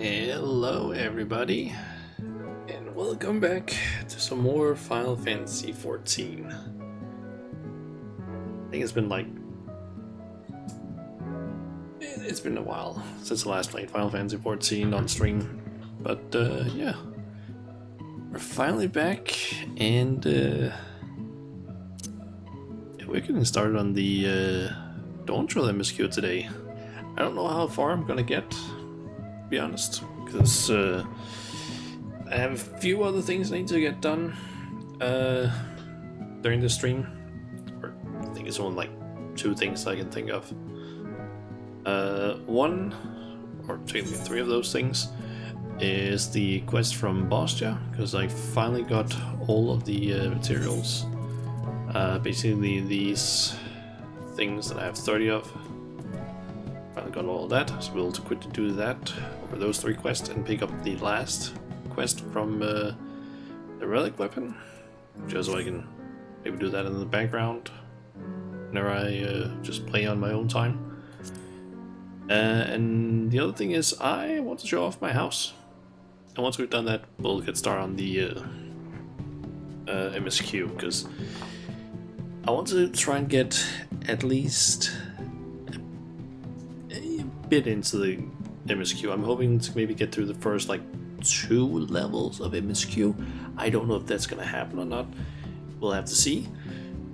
Hello everybody, and welcome back to some more Final Fantasy XIV. I think it's been a while since I last played Final Fantasy XIV on stream, but yeah, we're finally back, and we're getting started on the Dawntrail MSQ today. I don't know how far I'm gonna get, to be honest, because I have a few other things I need to get done during the stream. Or I think it's only like two things I can think of. One, or technically three of those things, is the quest from Bostia, because I finally got all of the materials. Basically these things that I have 30 of. Finally got all of that, so we'll quickly do that over those three quests and pick up the last quest from the relic weapon, just so I can maybe do that in the background whenever I just play on my own time. And the other thing is I want to show off my house, and once we've done that we'll get started on the MSQ, because I want to try and get at least a bit into the MSQ. I'm hoping to maybe get through the first like 2 levels of MSQ. I don't know if that's gonna happen or not. We'll have to see.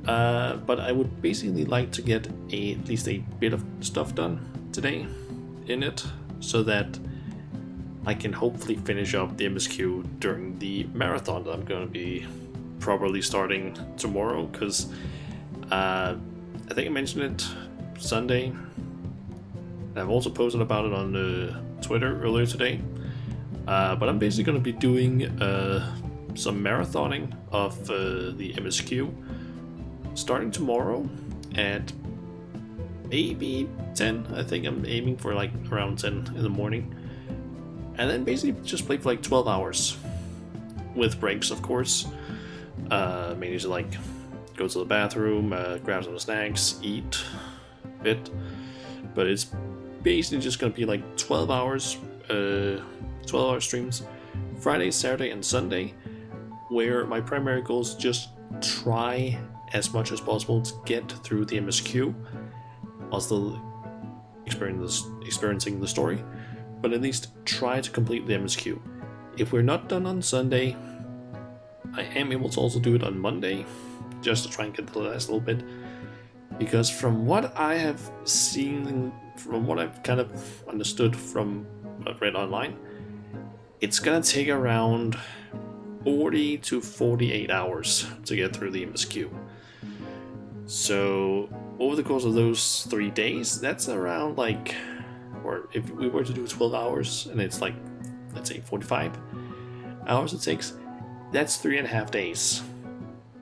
But I would basically like to get at least a bit of stuff done today in it, so that I can hopefully finish up the MSQ during the marathon that I'm going to be probably starting tomorrow, because I think I mentioned it Sunday. I've also posted about it on Twitter earlier today. But I'm basically going to be doing some marathoning of the MSQ starting tomorrow at maybe 10. I think I'm aiming for like around 10 in the morning. And then basically just play for like 12 hours. With breaks, of course. Mainly to like go to the bathroom, grab some snacks, eat a bit. But it's basically just going to be like 12 hours, 12-hour streams, Friday, Saturday, and Sunday, where my primary goal is just try as much as possible to get through the MSQ while still experiencing the story, but at least try to complete the MSQ. If we're not done on Sunday, I am able to also do it on Monday, just to try and get the last little bit, because from what I have seen, from what I've kind of understood from what I've read online, it's gonna take around 40 to 48 hours to get through the MSQ. So over the course of those 3 days, that's around like, or if we were to do 12 hours and it's like, let's say 45 hours it takes, that's 3.5 days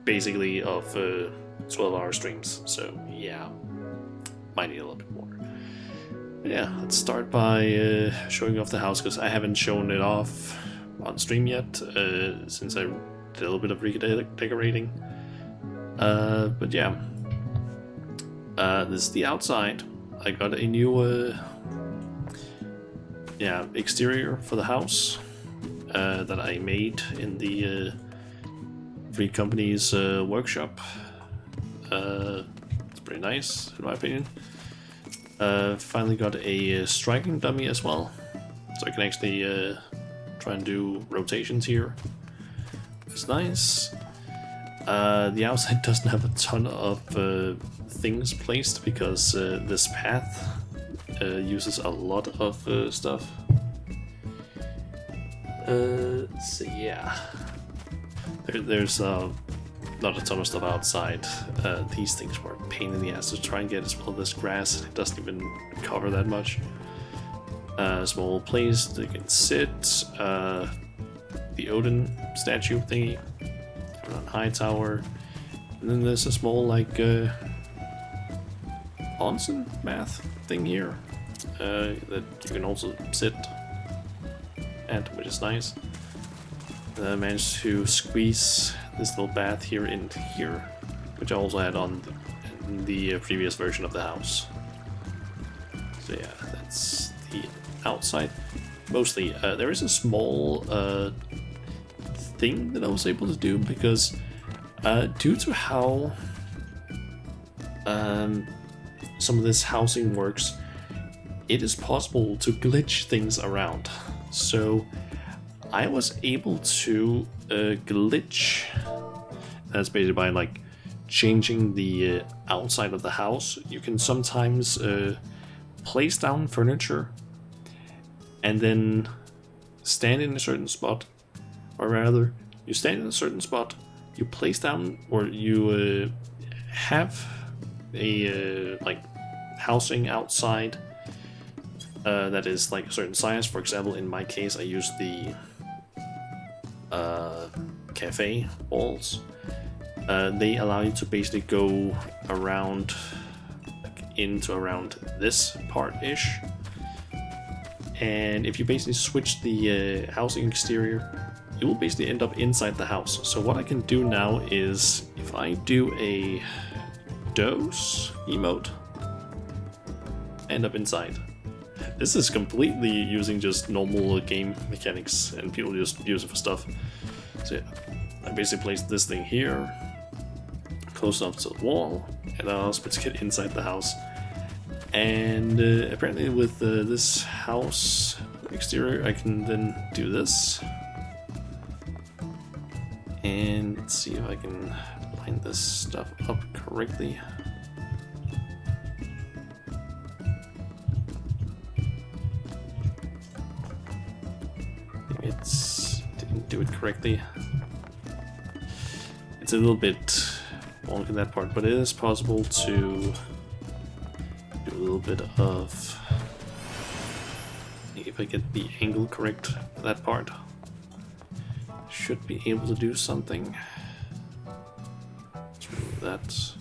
basically of 12-hour streams. So yeah, might need a little bit more. Yeah, let's start by showing off the house, because I haven't shown it off on stream yet, since I did a little bit of redecorating. But yeah, this is the outside. I got a new exterior for the house that I made in the Free Company's workshop. It's pretty nice in my opinion. Finally got a striking dummy as well, so I can actually try and do rotations here. It's nice. The outside doesn't have a ton of things placed, because this path uses a lot of stuff. So yeah, there's not a ton of stuff outside. These things were a pain in the ass to try and get as well. This grass, it doesn't even cover that much. Small place that you can sit. The Odin statue thingy on high tower. And then there's a small like onsen bath thing here that you can also sit at, which is nice. I managed to squeeze this little bath here in here, which I also had on the previous version of the house. So yeah, that's the outside. mostly. There is a small thing that I was able to do because due to how some of this housing works, it is possible to glitch things around. So I was able to glitch. That's basically by like changing the outside of the house. You can sometimes place down furniture and then stand in a certain spot, or rather, you stand in a certain spot, you place down, or you have a like housing outside that is like a certain size. For example, in my case, I used the cafe walls. They allow you to basically go around, like into around this part-ish. And if you basically switch the housing exterior, you will basically end up inside the house. So what I can do now is, if I do a dose emote, end up inside. This is completely using just normal game mechanics, and people just use it for stuff. So yeah, I basically placed this thing here, close enough to the wall, and allows me to get inside the house. And apparently with this house exterior, I can then do this. And let's see if I can line this stuff up correctly. Maybe it's didn't do it correctly. It's a little bit wonky that part, but it is possible to do a little bit of, if I get the angle correct for that part, should be able to do something. Let's remove that.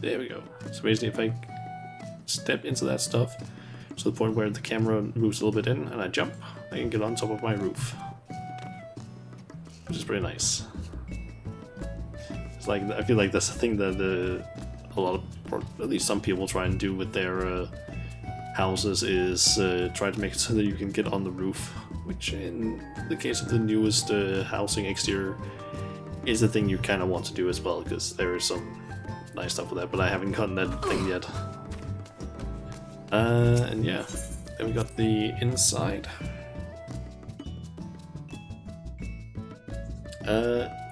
There we go. So basically if I step into that stuff to the point where the camera moves a little bit in and I jump, I can get on top of my roof, which is pretty nice. It's like, I feel like that's the thing that a lot of, or at least some people try and do with their houses, is try to make it so that you can get on the roof, which in the case of the newest housing exterior is the thing you kind of want to do as well, because there is some nice stuff with that, but I haven't gotten that thing yet. And yeah, then we got the inside.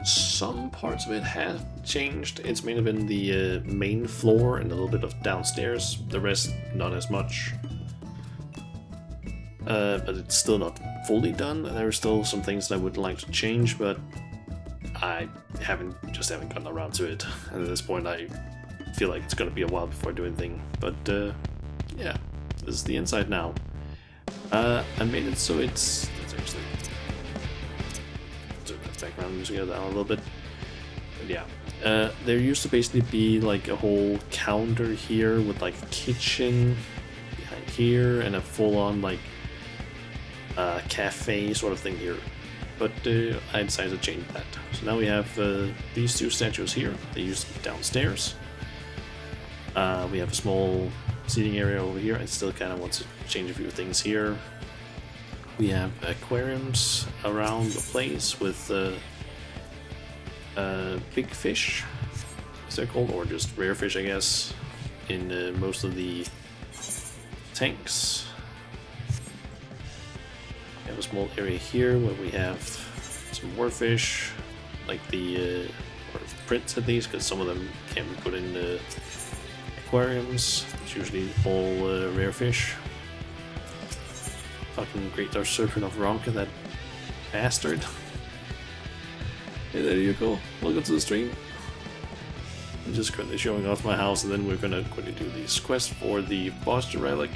Some parts of it have changed. It's mainly been the main floor and a little bit of downstairs. The rest, not as much. But it's still not fully done. There are still some things that I would like to change, but I haven't gotten around to it. And at this point, I feel like it's gonna be a while before I do anything. But yeah, this is the inside now. I made it so it's actually background music down a little bit. But yeah, there used to basically be like a whole counter here with like a kitchen behind here and a full-on like cafe sort of thing here. But I decided to change that. So now we have these two statues here. They used to be downstairs. We have a small seating area over here. I still kind of want to change a few things here. We have aquariums around the place with big fish, is that called, or just rare fish, I guess, in most of the tanks. We have a small area here where we have some more fish, like the or prints at least, because some of them can be put in the aquariums. It's usually all rare fish. Fucking great our serpent of Ronka, that bastard. Hey, there you go. Welcome to the stream. I'm just currently showing off my house, and then we're gonna quickly do this quest for the boss relic,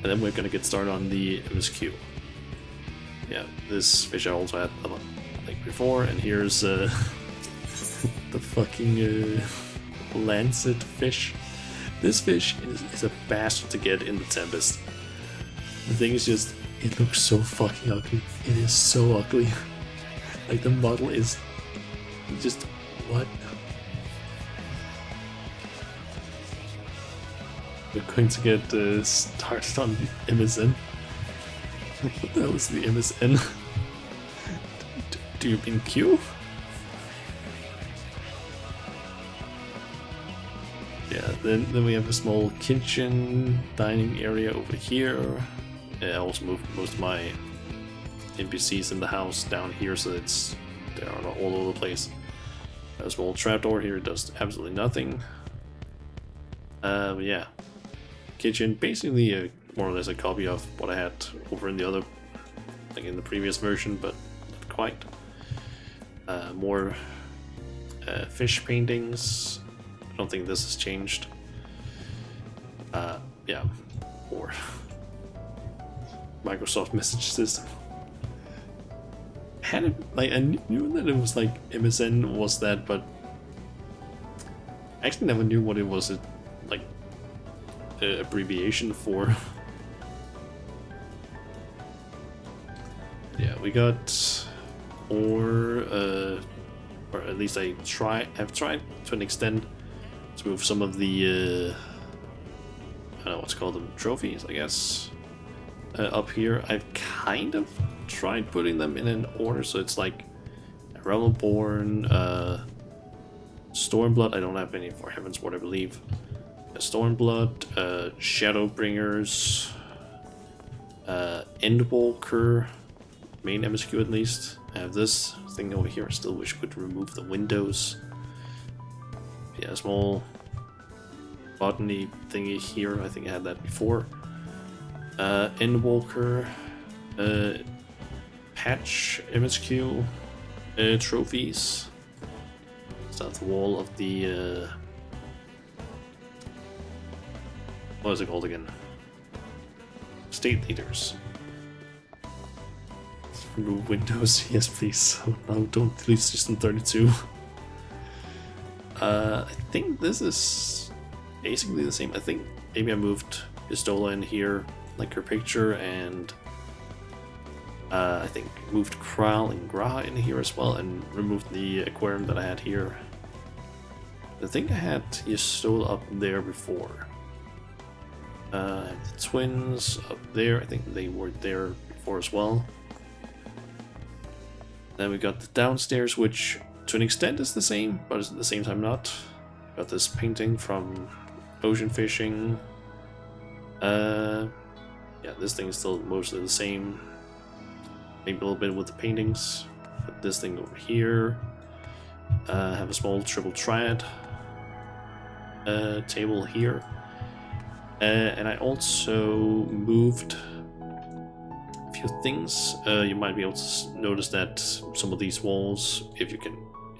and then we're gonna get started on the MSQ. Yeah, this fish I also had like before, and here's the fucking lancet fish. This fish is a bastard to get in the Tempest. The thing is just, it looks so fucking ugly. It is so ugly. Like, the model is Just what? We're going to get started on MSN. What the hell is the MSN? Do you mean Q? Yeah, then we have a small kitchen, dining area over here. I also moved most of my NPCs in the house down here, so they're all over the place. A small trapdoor here does absolutely nothing. But yeah, kitchen, basically more or less a copy of what I had over in the other, like in the previous version, but not quite. More fish paintings. I don't think this has changed. Yeah, or Microsoft message system. Had it like I knew that it was like MSN was that, but I actually never knew what it was. Like abbreviation for. Yeah, we got or at least I've tried to an extent to move some of the I don't know what's called them, trophies, I guess, up here. I've kind of tried putting them in an order, so it's like Realmborn, Stormblood. I don't have any for Heaven's Ward, I believe. Stormblood, Shadowbringers, Endwalker, main MSQ at least. I have this thing over here. I still wish I could remove the windows. Yeah, small botany thingy here. I think I had that before. Endwalker, patch MSQ, trophies. South wall of the what is it called again? State leaders. Remove windows, yes please. Oh, no, don't delete System 32. I think this is basically the same. I think maybe I moved Pistola in here, like her picture, and I think moved Kral and Graha in here as well, and removed the aquarium that I had here. I think I had Pistola up there before. The twins up there, I think they were there before as well. Then we got the downstairs, which to an extent is the same, but at the same time not. Got this painting from ocean fishing. Yeah, this thing is still mostly the same. Maybe a little bit with the paintings. Put this thing over here. Have a small triple triad table here. And I also moved a few things. You might be able to notice that some of these walls, if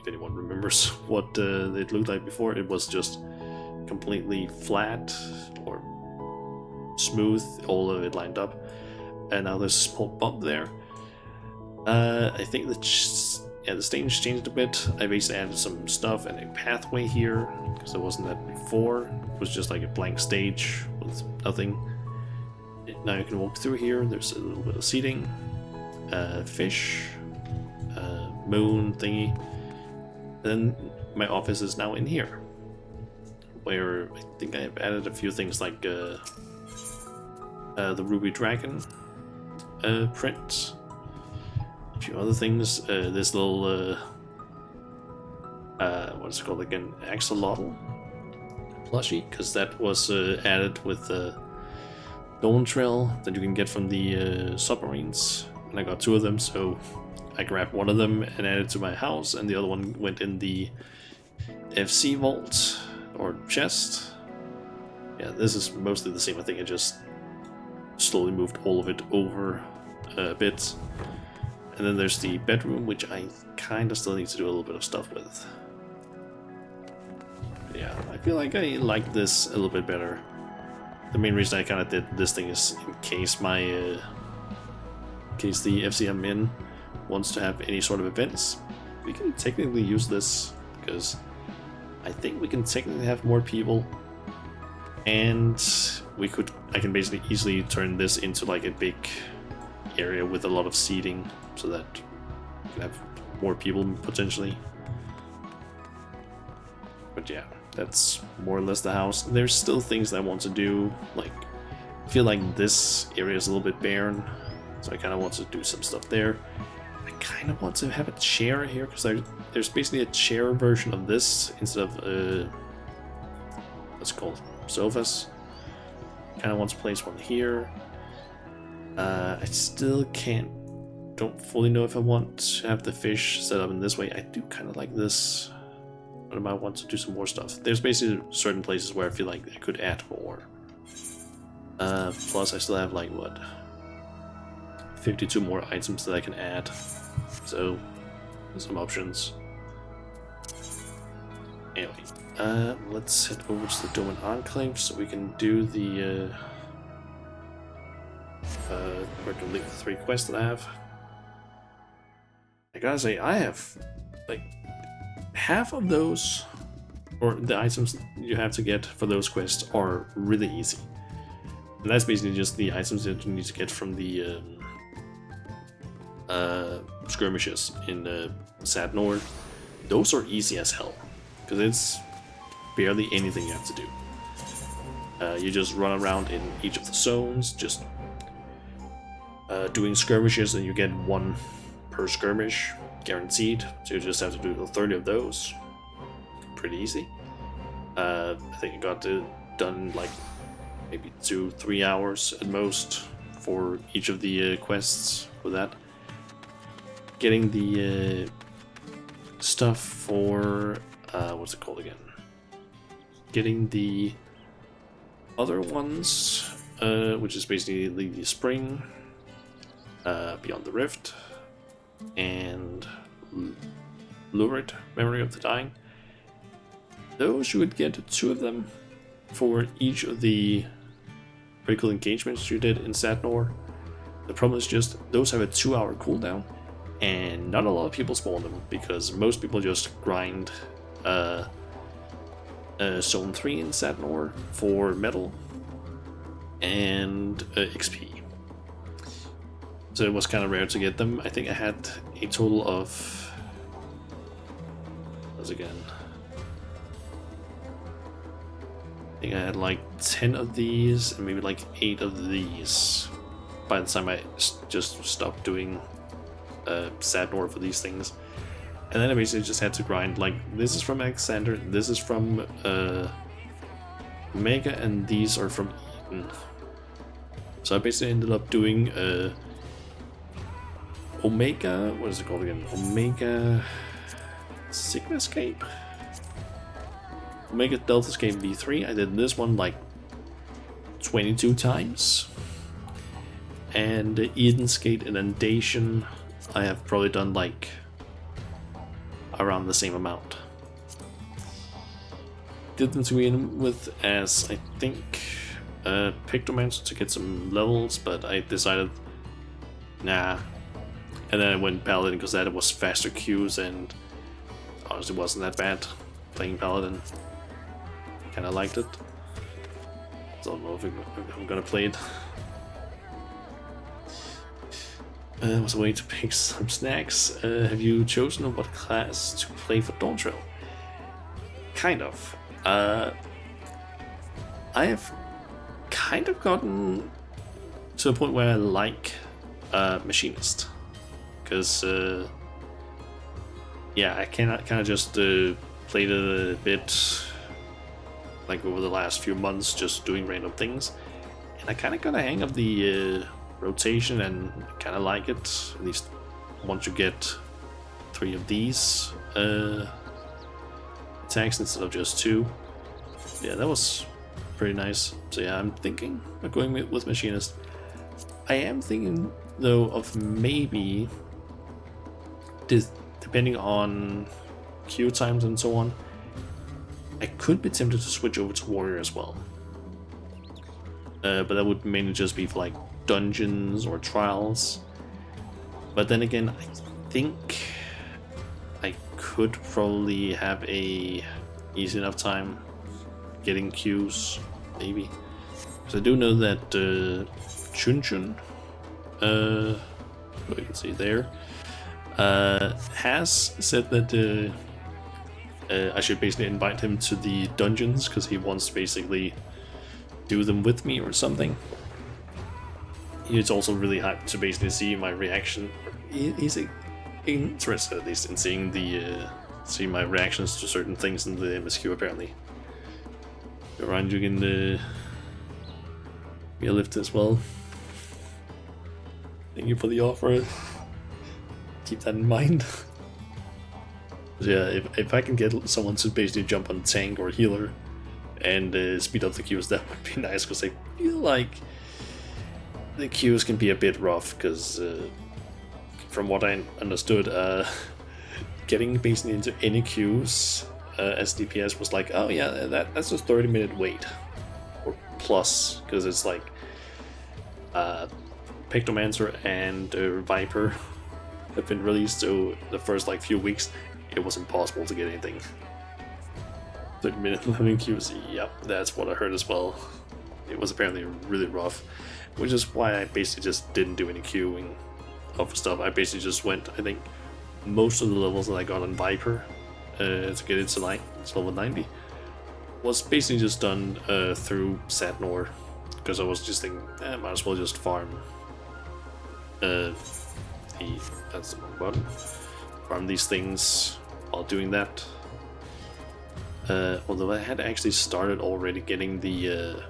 anyone remembers what it looked like before, it was just completely flat or smooth, all of it lined up, and now there's a small bump there. I think the stage changed a bit. I basically added some stuff and a pathway here, because there wasn't that before. It was just like a blank stage with nothing. Now you can walk through here. There's a little bit of seating, fish, moon thingy. Then my office is now in here, where I think I have added a few things like the Ruby Dragon print, a few other things. This little what is it called again? Axolotl plushie, because that was added with Dawntrail that you can get from the submarines, and I got two of them, so I grabbed one of them and added it to my house, and the other one went in the FC vault or chest. Yeah, this is mostly the same. I think I just slowly moved all of it over a bit. And then there's the bedroom, which I kind of still need to do a little bit of stuff with. But yeah, I feel like I like this a little bit better. The main reason I kind of did this thing is in case in case the FC I'm in wants to have any sort of events, we can technically use this, because I think we can technically have more people, and I can basically easily turn this into like a big area with a lot of seating, so that we can have more people potentially. But yeah, that's more or less the house. There's still things that I want to do, like I feel like this area is a little bit barren, so I kind of want to do some stuff there. I kind of want to have a chair here because there's basically a chair version of this instead of what's it called, sofas. Kind of want to place one here. I still don't fully know if I want to have the fish set up in this way. I do kind of like this, but I might want to do some more stuff. There's basically certain places where I feel like I could add more. Plus I still have like what, 52 more items that I can add, so there's some options. Anyway, let's head over to the Doman Enclave so we can do the or complete the 3 quests that I have. I gotta say, I have like half of those, or the items you have to get for those quests are really easy. And that's basically just the items that you need to get from the skirmishes in Sad Nord. Those are easy as hell, because it's barely anything you have to do. You just run around in each of the zones, just doing skirmishes, and you get 1 per skirmish, guaranteed. So you just have to do 30 of those. Pretty easy. I think I got it done in like maybe 2-3 hours at most for each of the quests for that. Getting the stuff for what's it called again? Getting the other ones, which is basically the spring, Beyond the Rift, and Lurid, Memory of the Dying. Those you would get 2 of them for each of the critical engagements you did in Sad Nord. The problem is just those have a 2-hour cooldown, and not a lot of people spawn them because most people just grind Zone 3 in Sad Nord for metal and XP. So it was kind of rare to get them. I think I had a total of, again, I think I had like 10 of these and maybe like 8 of these by the time I just stopped doing Sad Nord for these things. And then I basically just had to grind, like, this is from Alexander, this is from Omega, and these are from Eden. So I basically ended up doing Omega, what is it called again? Omega Sigma Escape? Omega Delta Escape V3. I did this one like 22 times. And the Eden's Gate Inundation, I have probably done like around the same amount. Did them to begin with as, I think, Pictomancer to get some levels, but I decided, nah. And then I went Paladin because that was faster queues, and honestly wasn't that bad playing Paladin. Kinda liked it. Don't know if I'm gonna play it. I was waiting to pick some snacks. Have you chosen what class to play for Dawntrail? Kind of. I have kind of gotten to a point where I like Machinist. Because, yeah, I kind of just played it a bit, like over the last few months, just doing random things. And I kind of got a hang of the rotation and kind of like it, at least once you get 3 of these attacks instead of just 2. Yeah, that was pretty nice. So yeah, I'm thinking of going with Machinist. I am thinking though of maybe, depending on queue times and so on, I could be tempted to switch over to Warrior as well. But that would mainly just be for like dungeons or trials. But then again, I think I could probably have a easy enough time getting queues, maybe. Because I do know that Chun, you can see there, has said that I should basically invite him to the dungeons because he wants to basically do them with me or something. He's also really hyped to basically see my reaction. He's interested at least in seeing see my reactions to certain things in the MSQ apparently. Ryan, you can be a lift as well. Thank you for the offer. Keep that in mind. Yeah, if I can get someone to basically jump on tank or healer and speed up the queues, that would be nice, because I feel like the queues can be a bit rough, because from what I understood, getting basically into any queues as DPS was like, oh yeah, that's a 30-minute wait or plus, because it's like Pictomancer and Viper have been released, so the first like few weeks it was impossible to get anything. 30-minute living queues, yep, that's what I heard as well. It was apparently really rough, which is why I basically just didn't do any queuing of stuff. I basically just went, I think, most of the levels that I got on Viper to get it to like level 90 was basically just done through Satnor, because I was just thinking, might as well just farm that's the wrong button. Farm these things while doing that. Although I had actually started already getting the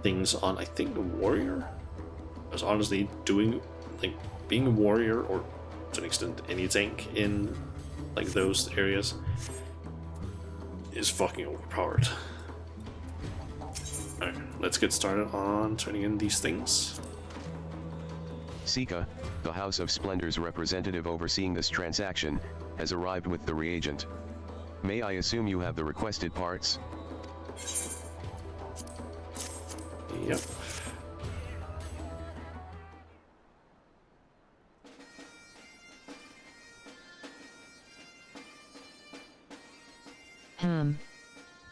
things on, I think, a warrior. I was honestly doing, like, being a warrior, or to an extent any tank in like those areas, is fucking overpowered. Alright, let's get started on turning in these things. Sika, the House of Splendor's representative overseeing this transaction, has arrived with the reagent. May I assume you have the requested parts? Yep.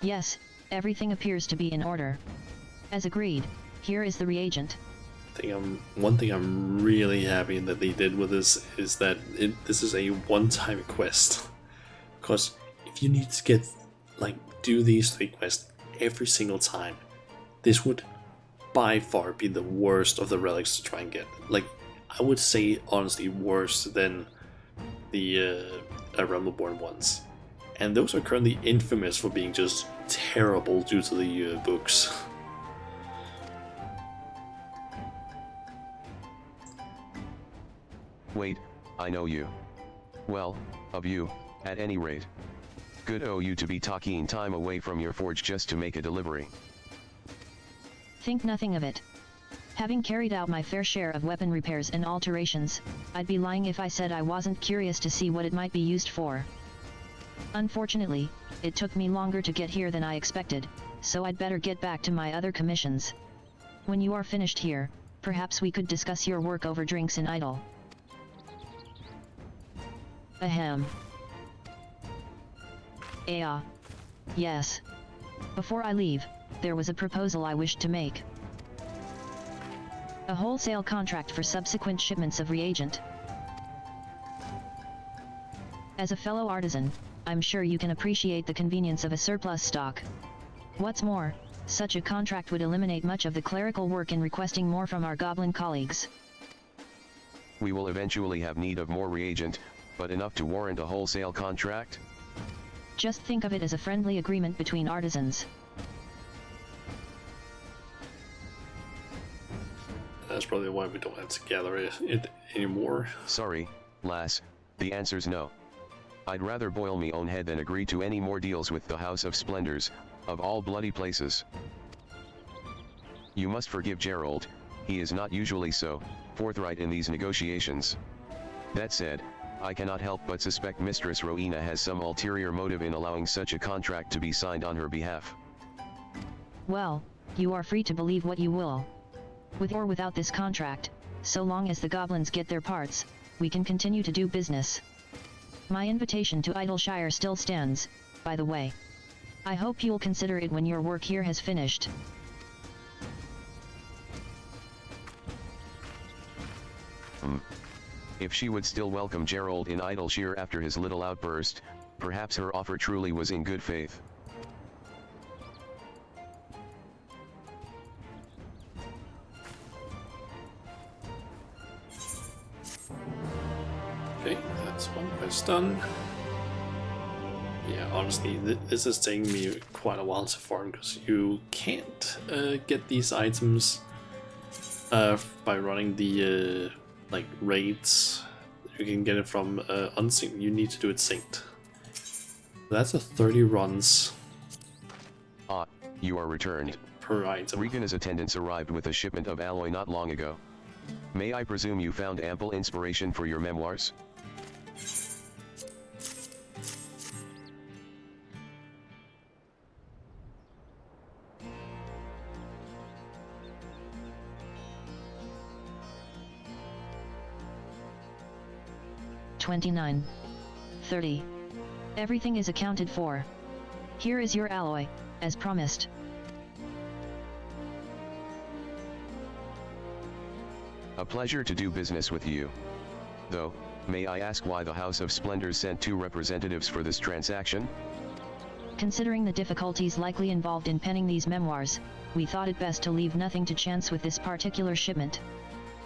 Yes, everything appears to be in order. As agreed, here is the reagent. One thing I'm really happy that they did with this is that this is a one-time quest. Because if you need to do these 3 quests every single time, this would by far be the worst of the relics to try and get. Like, I would say honestly worse than the Realmborn ones. And those are currently infamous for being just terrible due to the books. Wait, I know you. Well, of you, at any rate. Good o' you to be taking time away from your forge just to make a delivery. Think nothing of it. Having carried out my fair share of weapon repairs and alterations, I'd be lying if I said I wasn't curious to see what it might be used for. Unfortunately, it took me longer to get here than I expected, so I'd better get back to my other commissions. When you are finished here, perhaps we could discuss your work over drinks in idle. Ahem. Yes. Before I leave, there was a proposal I wished to make. A wholesale contract for subsequent shipments of reagent. As a fellow artisan, I'm sure you can appreciate the convenience of a surplus stock. What's more, such a contract would eliminate much of the clerical work in requesting more from our goblin colleagues. We will eventually have need of more reagent, but enough to warrant a wholesale contract? Just think of it as a friendly agreement between artisans. That's probably why we don't have to gather it anymore. Sorry, lass, the answer's no. I'd rather boil me own head than agree to any more deals with the House of Splendors, of all bloody places. You must forgive Gerald, he is not usually so forthright in these negotiations. That said, I cannot help but suspect Mistress Rowena has some ulterior motive in allowing such a contract to be signed on her behalf. Well, you are free to believe what you will. With or without this contract, so long as the goblins get their parts, we can continue to do business. My invitation to Idleshire still stands, by the way. I hope you'll consider it when your work here has finished. If she would still welcome Gerald in Idleshire after his little outburst, Perhaps her offer truly was in good faith. Okay, that's one quest done. Yeah, honestly, this is taking me quite a while to farm because you can't get these items by running the like raids. You can get it from unsynced. You need to do it synced. That's a 30 runs. Ah, you are returned. Per item. Regina's attendants arrived with a shipment of alloy not long ago. May I presume you found ample inspiration for your memoirs? $29. $30. Everything is accounted for. Here is your alloy, as promised. A pleasure to do business with you. Though, may I ask why the House of Splendor sent 2 representatives for this transaction? Considering the difficulties likely involved in penning these memoirs, we thought it best to leave nothing to chance with this particular shipment.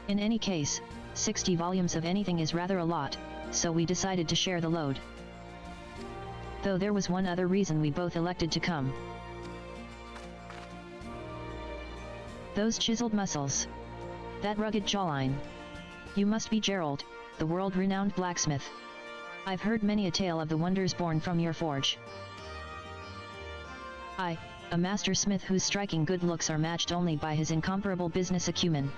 In any case, 60 volumes of anything is rather a lot, so we decided to share the load. Though there was one other reason we both elected to come. Those chiseled muscles. That rugged jawline. You must be Gerald, the world-renowned blacksmith. I've heard many a tale of the wonders born from your forge. I, a master smith whose striking good looks are matched only by his incomparable business acumen.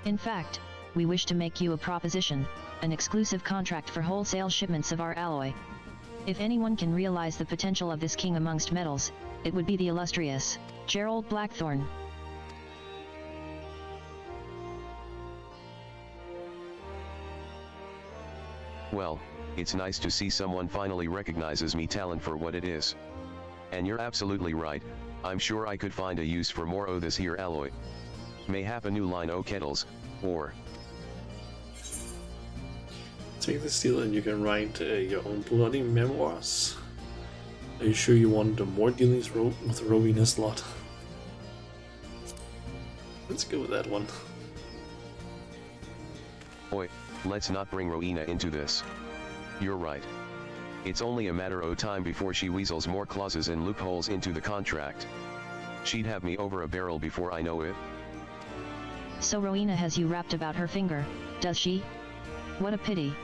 In fact, we wish to make you a proposition, an exclusive contract for wholesale shipments of our alloy. If anyone can realize the potential of this king amongst metals, it would be the illustrious Gerald Blackthorne. Well, it's nice to see someone finally recognizes me talent for what it is. And you're absolutely right, I'm sure I could find a use for more o' this here alloy. Mayhap a new line o' kettles, or... Take the steel and you can write your own bloody memoirs. Are you sure you want more dealings with Rowena slot? Let's go with that one. Oi, let's not bring Rowena into this. You're right. It's only a matter of time before she weasels more clauses and loopholes into the contract. She'd have me over a barrel before I know it. So Rowena has you wrapped about her finger, does she? What a pity.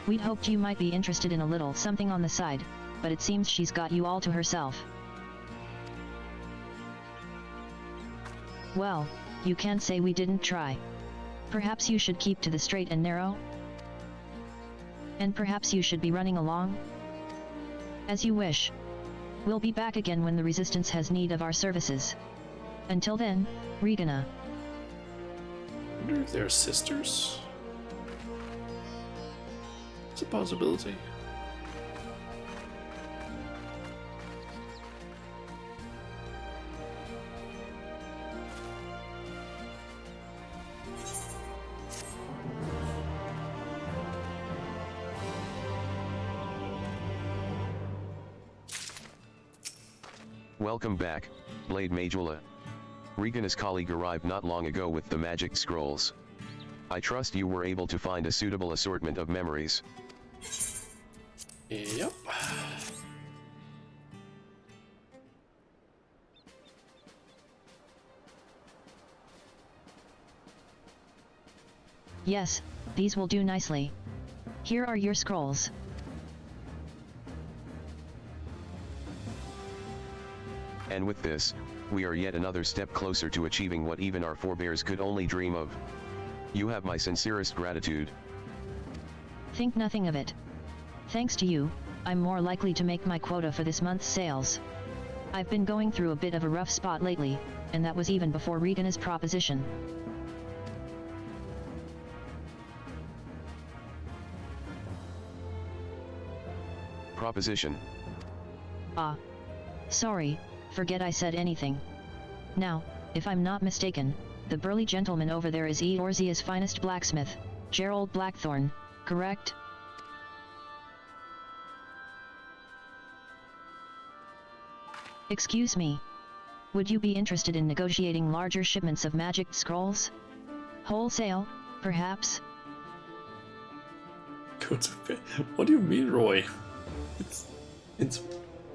We'd hoped you might be interested in a little something on the side, but it seems she's got you all to herself. Well, you can't say we didn't try. Perhaps you should keep to the straight and narrow? And perhaps you should be running along? As you wish. We'll be back again when the Resistance has need of our services. Until then, Regina. I wonder if they're sisters? It's a possibility. Welcome back, Blade Majula. Regina's colleague arrived not long ago with the magic scrolls. I trust you were able to find a suitable assortment of memories. Yep. Yes, these will do nicely. Here are your scrolls. And with this, we are yet another step closer to achieving what even our forebears could only dream of. You have my sincerest gratitude. Think nothing of it. Thanks to you, I'm more likely to make my quota for this month's sales. I've been going through a bit of a rough spot lately, and that was even before Regina's proposition. Proposition. Ah. Sorry, forget I said anything. Now, if I'm not mistaken, the burly gentleman over there is Eorzea's finest blacksmith, Gerald Blackthorne, correct? Excuse me. Would you be interested in negotiating larger shipments of magic scrolls? Wholesale, perhaps? Go to bed. What do you mean, Roy? It's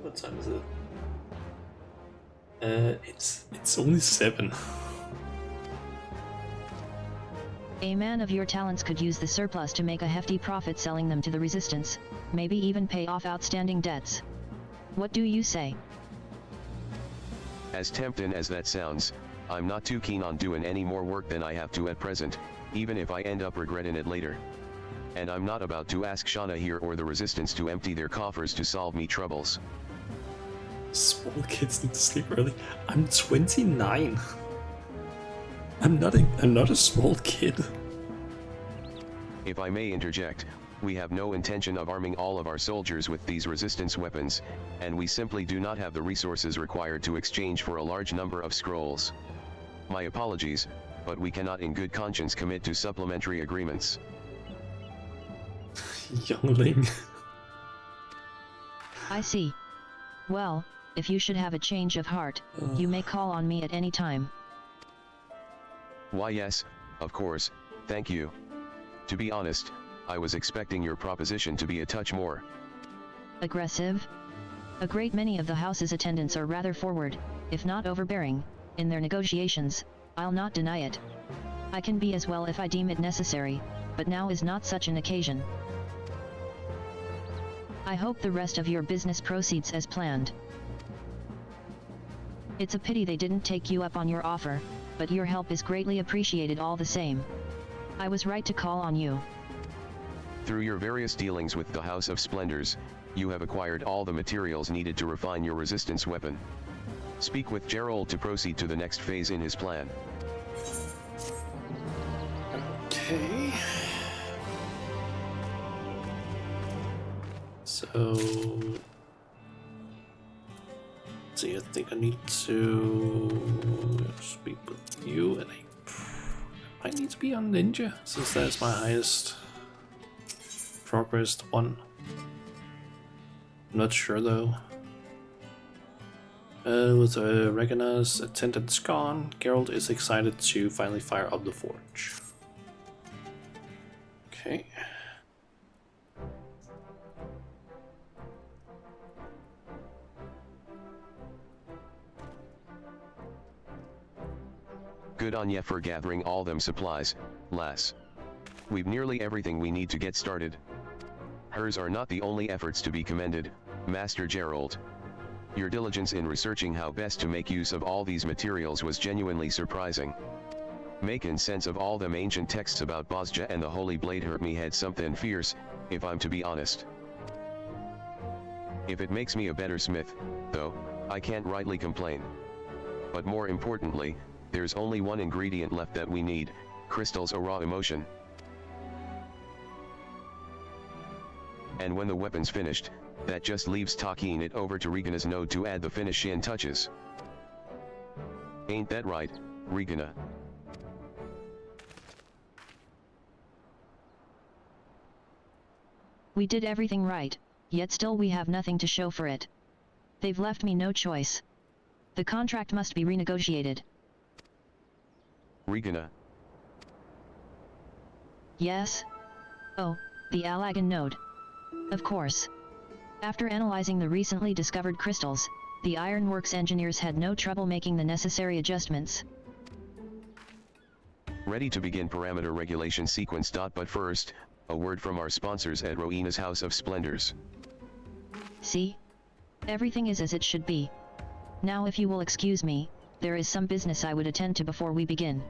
what time is it? It's only 7. A man of your talents could use the surplus to make a hefty profit selling them to the Resistance, maybe even pay off outstanding debts. What do you say? As tempting as that sounds, I'm not too keen on doing any more work than I have to at present, even if I end up regretting it later. And I'm not about to ask Shauna here or the Resistance to empty their coffers to solve me troubles. Small kids need to sleep early. I'm 29. I'm not a small kid. If I may interject, we have no intention of arming all of our soldiers with these Resistance weapons, and we simply do not have the resources required to exchange for a large number of scrolls. My apologies, but we cannot in good conscience commit to supplementary agreements. Youngling. I see. Well, if you should have a change of heart, you may call on me at any time. Why yes, of course, thank you. To be honest, I was expecting your proposition to be a touch more aggressive? A great many of the house's attendants are rather forward, if not overbearing, in their negotiations. I'll not deny it. I can be as well if I deem it necessary, but now is not such an occasion. I hope the rest of your business proceeds as planned. It's a pity they didn't take you up on your offer, but your help is greatly appreciated all the same. I was right to call on you. Through your various dealings with the House of Splendors, you have acquired all the materials needed to refine your Resistance weapon. Speak with Gerald to proceed to the next phase in his plan. Okay. So, see, I think I need to speak with you, and I might need to be on Ninja, since that's my highest progressed one. I'm not sure though. With Regina's attendants gone, Geralt is excited to finally fire up the forge. Okay. Good on ya for gathering all them supplies, lass. We've nearly everything we need to get started. Hers are not the only efforts to be commended, Master Gerald. Your diligence in researching how best to make use of all these materials was genuinely surprising. Making sense of all them ancient texts about Bosja and the Holy Blade hurt me head something fierce, if I'm to be honest. If it makes me a better smith, though, I can't rightly complain. But more importantly, there's only one ingredient left that we need, crystals of raw emotion. And when the weapon's finished, that just leaves talking it over to Regina's node to add the finishing touches. Ain't that right, Regina? We did everything right, yet still we have nothing to show for it. They've left me no choice. The contract must be renegotiated. Regina. Yes? Oh, the Allagan node. Of course. After analyzing the recently discovered crystals, the Ironworks engineers had no trouble making the necessary adjustments. Ready to begin parameter regulation sequence. But first, a word from our sponsors at Rowena's House of Splendors. See? Everything is as it should be. Now if you will excuse me, there is some business I would attend to before we begin.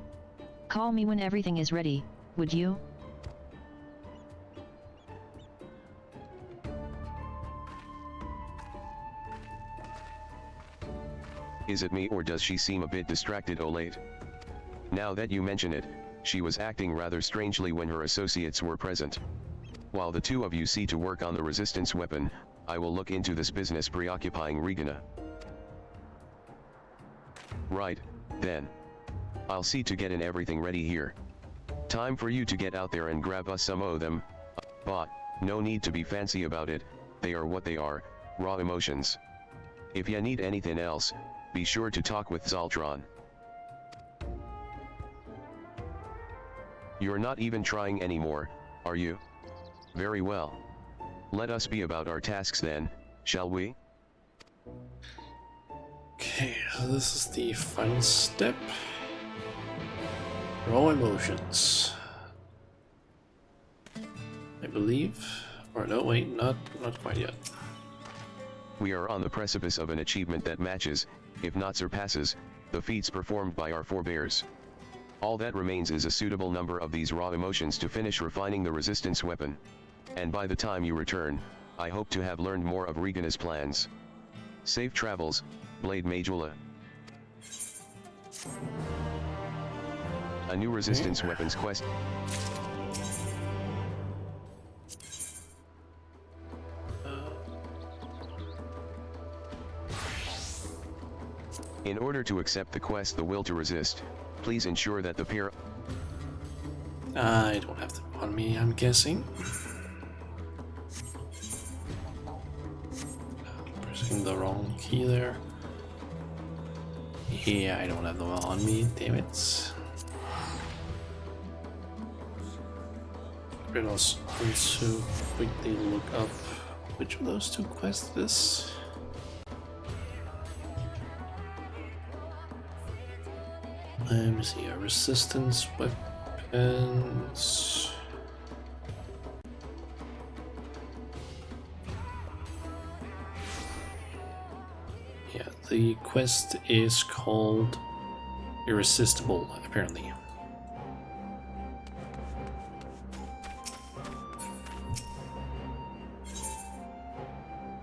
Call me when everything is ready, would you? Is it me or does she seem a bit distracted or late? Now that you mention it, she was acting rather strangely when her associates were present. While the two of you see to work on the resistance weapon, I will look into this business preoccupying Regina. Right, then. I'll see to getting everything ready here. Time for you to get out there and grab us some of them, but, no need to be fancy about it, they are what they are, raw emotions. If ya need anything else, be sure to talk with Zoltron. You're not even trying anymore, are you? Very well. Let us be about our tasks then, shall we? Okay, so this is the final step. Raw emotions. I believe. Or no, wait, not quite yet. We are on the precipice of an achievement that matches, if not surpasses, the feats performed by our forebears. All that remains is a suitable number of these raw emotions to finish refining the resistance weapon. And by the time you return, I hope to have learned more of Regina's plans. Safe travels, Blade Majula. A new resistance weapons quest. In order to accept the quest The Will to Resist, please ensure that the pair... I don't have them on me, I'm guessing. Pressing the wrong key there. Yeah, I don't have them on me, damn it. Let us also quickly look up which of those two quests it is. Let me see, a resistance weapons. Yeah, the quest is called Irresistible, apparently.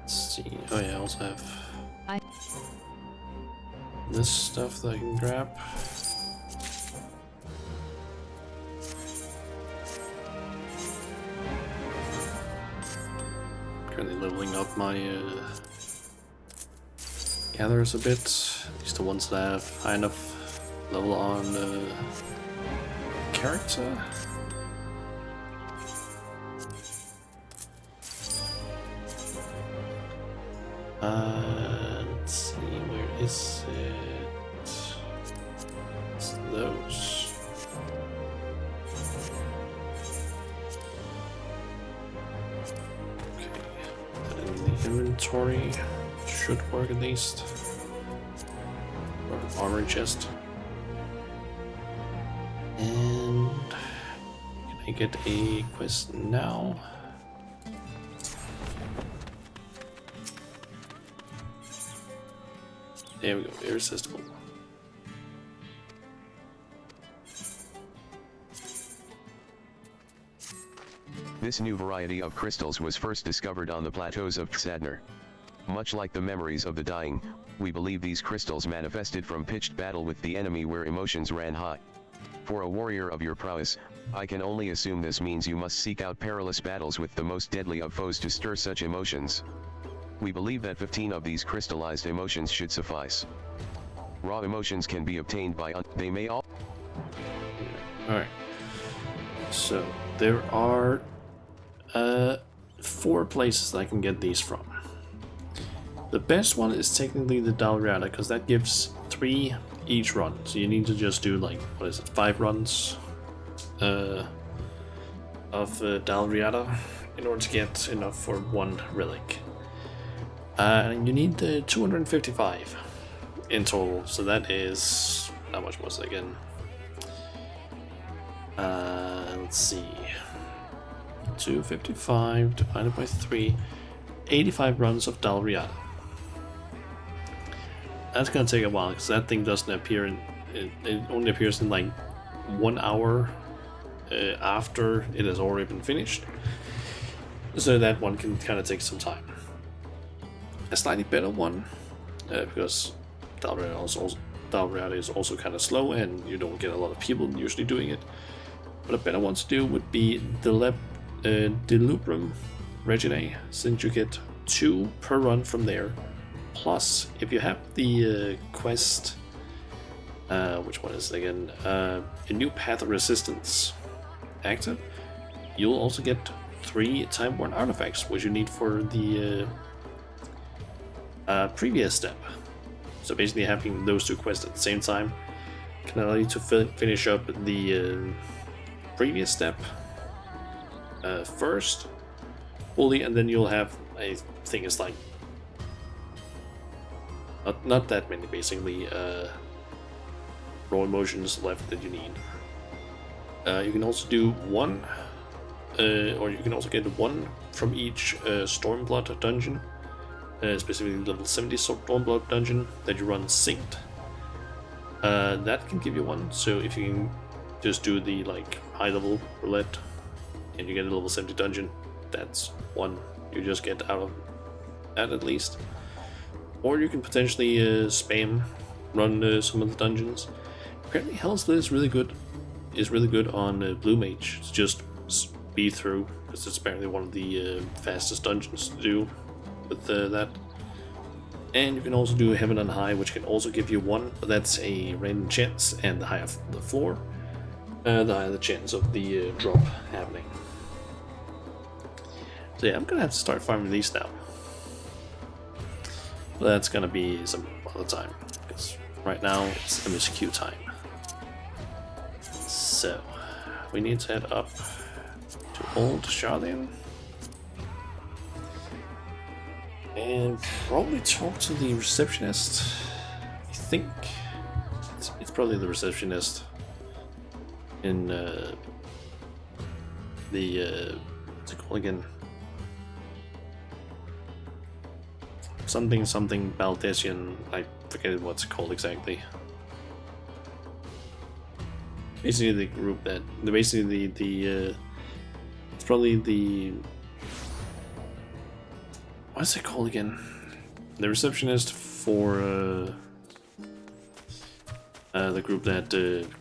Let's see. Oh yeah, I also have this stuff that I can grab. Currently leveling up my gatherers a bit, at least the ones that have high enough level on character. Let's see, where is it? It's those. Inventory should work at least. Or an armor chest. And can I get a quest now? There we go, irresistible. This new variety of crystals was first discovered on the plateaus of Xadner. Much like the memories of the dying, we believe these crystals manifested from pitched battle with the enemy where emotions ran high. For a warrior of your prowess, I can only assume this means you must seek out perilous battles with the most deadly of foes to stir such emotions. We believe that 15 of these crystallized emotions should suffice. Raw emotions can be obtained by they may all... Alright. So, there are 4 places I can get these from. The best one is technically the Dalriada, because that gives 3 each run. So you need to just do like, 5 runs of Dalriada in order to get enough for 1 relic. And you need 255 in total, so that is... how much was it again? Let's see. 255 divided by 3, 85 runs of Dalriada. That's gonna take a while because that thing doesn't appear in. It only appears in like 1 hour after it has already been finished. So that one can kind of take some time. A slightly better one, because Dalriada is also kind of slow and you don't get a lot of people usually doing it. But a better one to do would be Delubrum Reginae, since you get 2 per run from there. Plus, if you have the quest, which one is it again? A new Path of Resistance active, you'll also get 3 time-worn artifacts, which you need for the Previous step. So basically having those two quests at the same time can allow you to finish up the previous step first fully, and then you'll have, I think it's like not that many basically raw emotions left that you need. You can also do one, or you can also get one from each Stormblood dungeon, specifically level 70 Stormblood dungeon that you run synced. That can give you one, so if you can just do the like high level roulette and you get a level 70 dungeon, that's one you just get out of that at least. Or you can potentially spam run some of the dungeons. Apparently Hell's Blade is really good. On Blue Mage. It's just speed through, because it's apparently one of the fastest dungeons to do with that. And you can also do Heaven on High, which can also give you one, but that's a random chance, and the higher the floor, the higher the chance of the drop happening. So yeah, I'm gonna have to start farming these now. But that's gonna be some other time, because right now it's MSQ time. So we need to head up to Old Charlian and probably talk to the receptionist. I think it's probably the receptionist in the what's it called again? Something Baldesian. I forget what's it called exactly. Basically the group that basically the it's probably the, what's it called again? The receptionist for the group that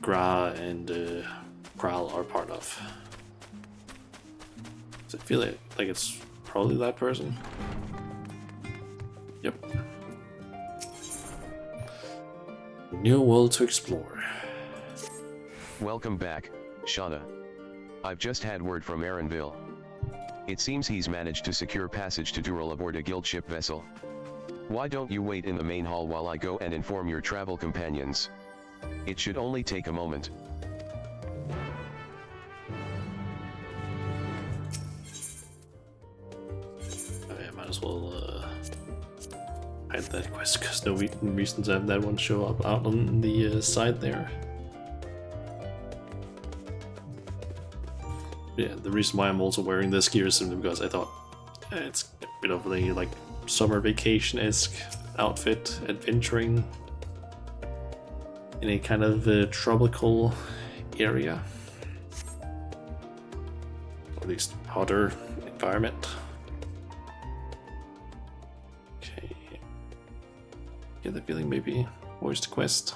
Gra and Kral are part of. Does it feel like it's probably that person? Yep. New world to explore. Welcome back, Shauna. I've just had word from Aaronville. It seems he's managed to secure passage to Dural aboard a guild ship vessel. Why don't you wait in the main hall while I go and inform your travel companions? It should only take a moment. I might as well hide that quest, because no reason to have that one show up out on the side there. Yeah, the reason why I'm also wearing this gear is simply because I thought it's a bit of a like summer vacation-esque outfit, adventuring in a kind of tropical area, or at least hotter environment. Okay, get the feeling maybe. Where's the quest?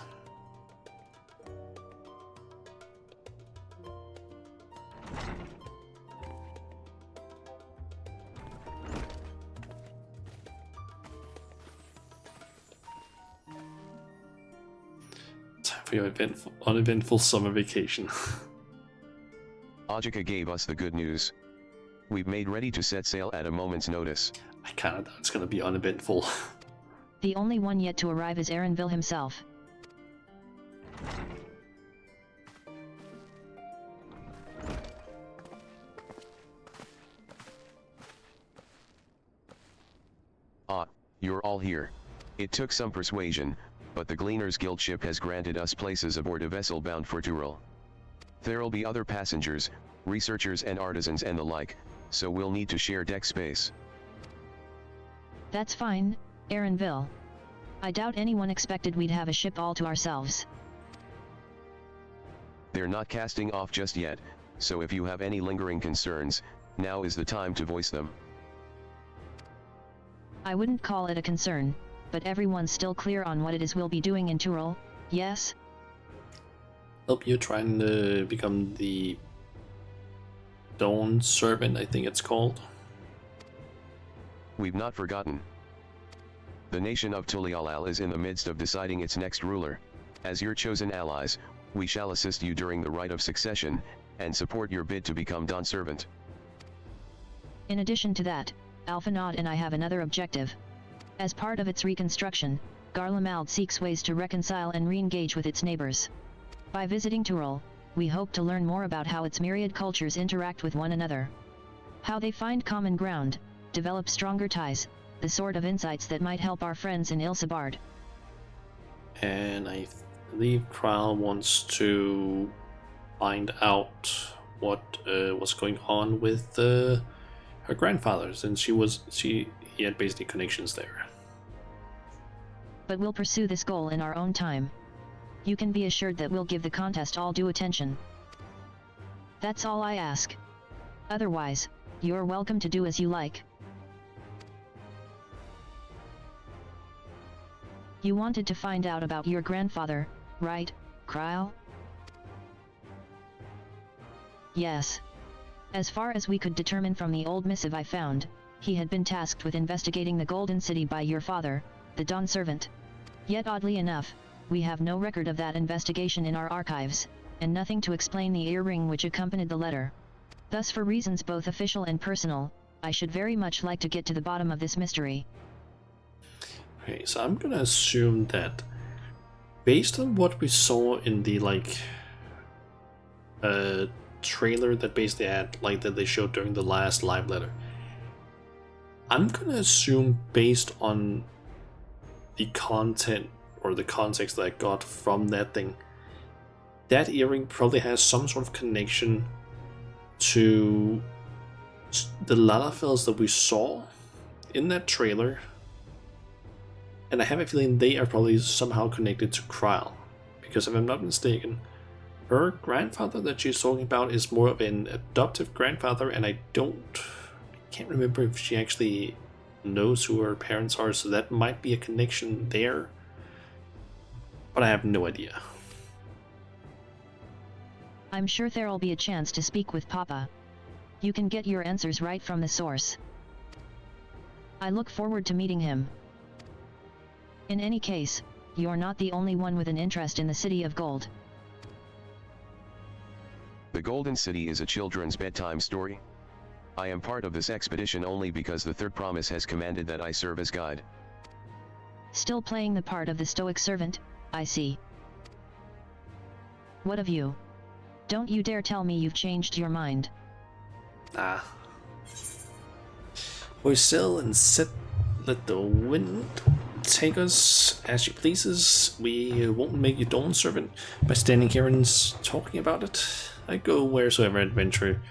For your uneventful summer vacation. Ajika gave us the good news. We've made ready to set sail at a moment's notice. I kinda thought it's gonna be uneventful. The only one yet to arrive is Aaronville himself. Ah, you're all here. It took some persuasion, but the Gleaners Guild ship has granted us places aboard a vessel bound for Dural. There'll be other passengers, researchers and artisans and the like, so we'll need to share deck space. That's fine, Aaronville. I doubt anyone expected we'd have a ship all to ourselves. They're not casting off just yet, so if you have any lingering concerns, now is the time to voice them. I wouldn't call it a concern, but everyone's still clear on what it is we'll be doing in Dural, yes? Help you trying to become the Dawn Servant, I think it's called. We've not forgotten. The nation of Tulialal is in the midst of deciding its next ruler. As your chosen allies, we shall assist you during the rite of succession, and support your bid to become Dawn Servant. In addition to that, Alphanod and I have another objective. As part of its reconstruction, Garlemald seeks ways to reconcile and re-engage with its neighbors. By visiting Tyrol, we hope to learn more about how its myriad cultures interact with one another. How they find common ground, develop stronger ties, the sort of insights that might help our friends in Ilsebard. And I believe Kral wants to find out what was going on with her grandfather, since he had basically connections there. But we'll pursue this goal in our own time. You can be assured that we'll give the contest all due attention. That's all I ask. Otherwise, you're welcome to do as you like. You wanted to find out about your grandfather, right, Krile? Yes. As far as we could determine from the old missive I found, he had been tasked with investigating the Golden City by your father, the Dawn Servant. Yet oddly enough, we have no record of that investigation in our archives, and nothing to explain the earring which accompanied the letter. Thus, for reasons both official and personal, I should very much like to get to the bottom of this mystery. Okay, so I'm gonna assume that based on what we saw in the trailer that basically had that they showed during the last live letter, I'm gonna assume based on the content or the context that I got from that thing, that earring probably has some sort of connection to the Lalafels that we saw in that trailer. And I have a feeling they are probably somehow connected to Krile, because if I'm not mistaken, her grandfather that she's talking about is more of an adoptive grandfather, and I can't remember if she actually knows who her parents are, so that might be a connection there, but I have no idea. I'm sure there'll be a chance to speak with Papa. You can get your answers right from the source. I look forward to meeting him. In any case, you're not the only one with an interest in the City of Gold. The Golden City is a children's bedtime story. I am part of this expedition only because the Third Promise has commanded that I serve as guide. Still playing the part of the stoic servant, I see. What of you? Don't you dare tell me you've changed your mind. We sail and sit, let the wind take us as she pleases. We won't make you Dawn Servant by standing here and talking about it. I go wheresoever adventure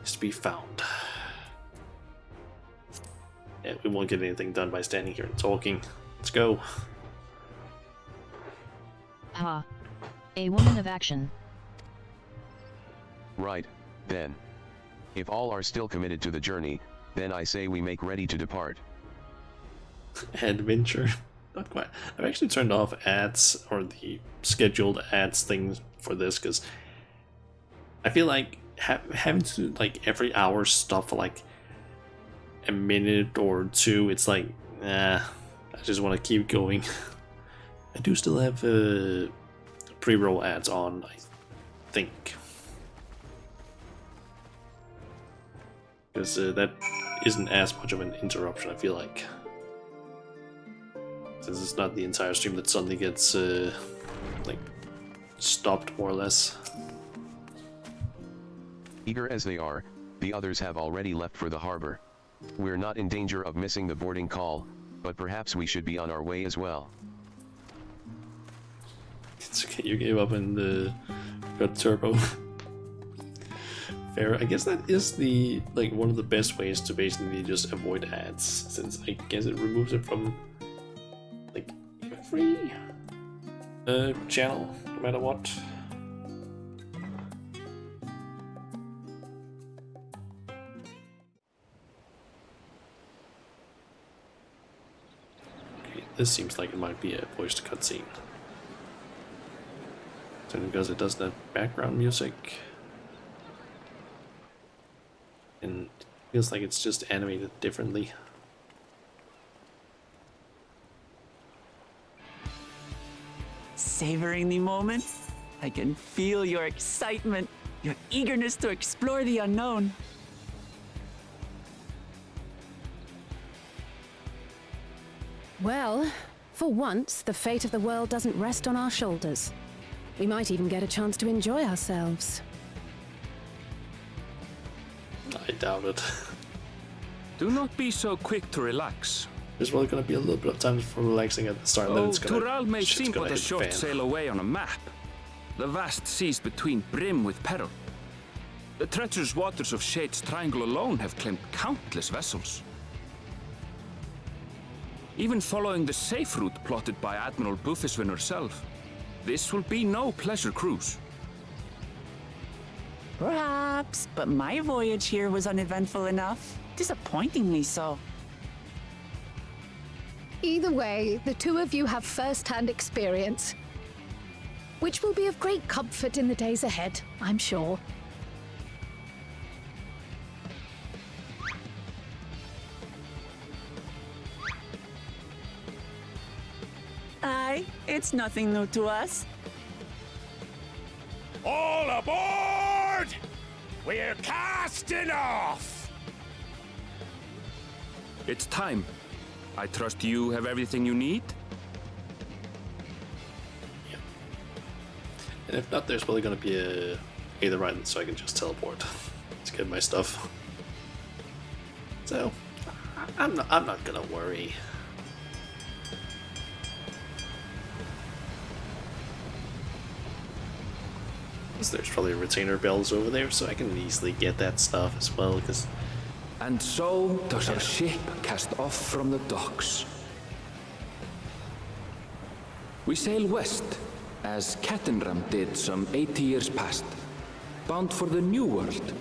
is to be found. Yeah, we won't get anything done by standing here and talking. Let's go. Ha. A woman of action. Right, then. If all are still committed to the journey, then I say we make ready to depart. Adventure. Not quite. I've actually turned off ads, or the scheduled ads thing for this, because I feel like having to every hour stop for a minute or two, it's I just want to keep going. I do still have pre-roll ads on, I think, because that isn't as much of an interruption, I feel like, since it's not the entire stream that suddenly gets stopped, more or less. Eager as they are, the others have already left for the harbor. We're not in danger of missing the boarding call, but perhaps we should be on our way as well. It's okay, you gave up and got turbo. Fair. I guess that is the one of the best ways to basically just avoid ads, since I guess it removes it from every channel, no matter what. Okay, this seems like it might be a voiced cutscene. So because it does that background music, and it feels like it's just animated differently. Savoring the moment? I can feel your excitement, your eagerness to explore the unknown. Well, for once, the fate of the world doesn't rest on our shoulders. We might even get a chance to enjoy ourselves. I doubt it. Do not be so quick to relax. There's probably going to be a little bit of time for relaxing at the start, and then it's going Tural may shit's seem gonna but a hit the short fan. sail away on a map. The vast seas between brim with peril. The treacherous waters of Shade's Triangle alone have claimed countless vessels. Even following the safe route plotted by Admiral Bufiswin herself, this will be no pleasure cruise. Perhaps, but my voyage here was uneventful enough. Disappointingly so. Either way, the two of you have first-hand experience, which will be of great comfort in the days ahead, I'm sure. Aye, it's nothing new to us. All aboard! We're casting off! It's time. I trust you have everything you need? And if not, there's probably going to be a either island, so I can just teleport to get my stuff. So, I'm not gonna worry. There's probably retainer bells over there, so I can easily get that stuff as well, because... And so does our ship cast off from the docks. We sail west, as Kattenram did some 80 years past, bound for the New World,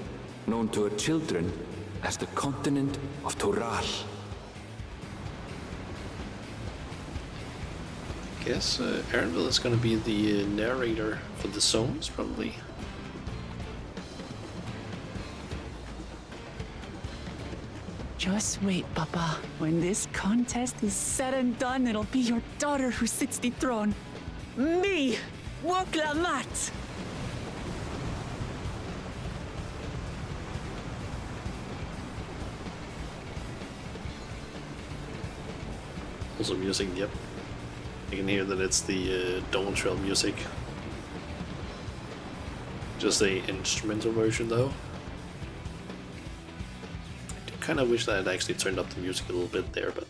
known to her children as the continent of Tural. Guess Aaronville is going to be the narrator for the zones, probably. Just wait, Papa. When this contest is said and done, it'll be your daughter who sits the throne. Me, Woklamat. Also music, yep. I can hear that it's the Dawntrail music. Just the instrumental version, though. I do kind of wish that I'd actually turned up the music a little bit there, but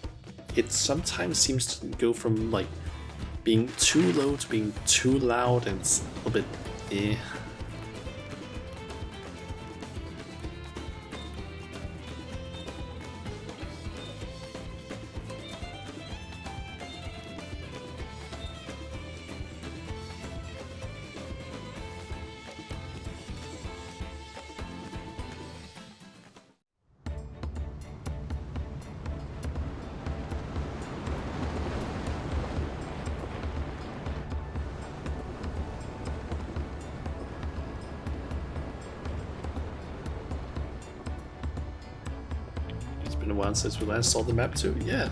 it sometimes seems to go from like being too low to being too loud, and it's a little bit eh. It's been a while since we last saw the map too, yeah.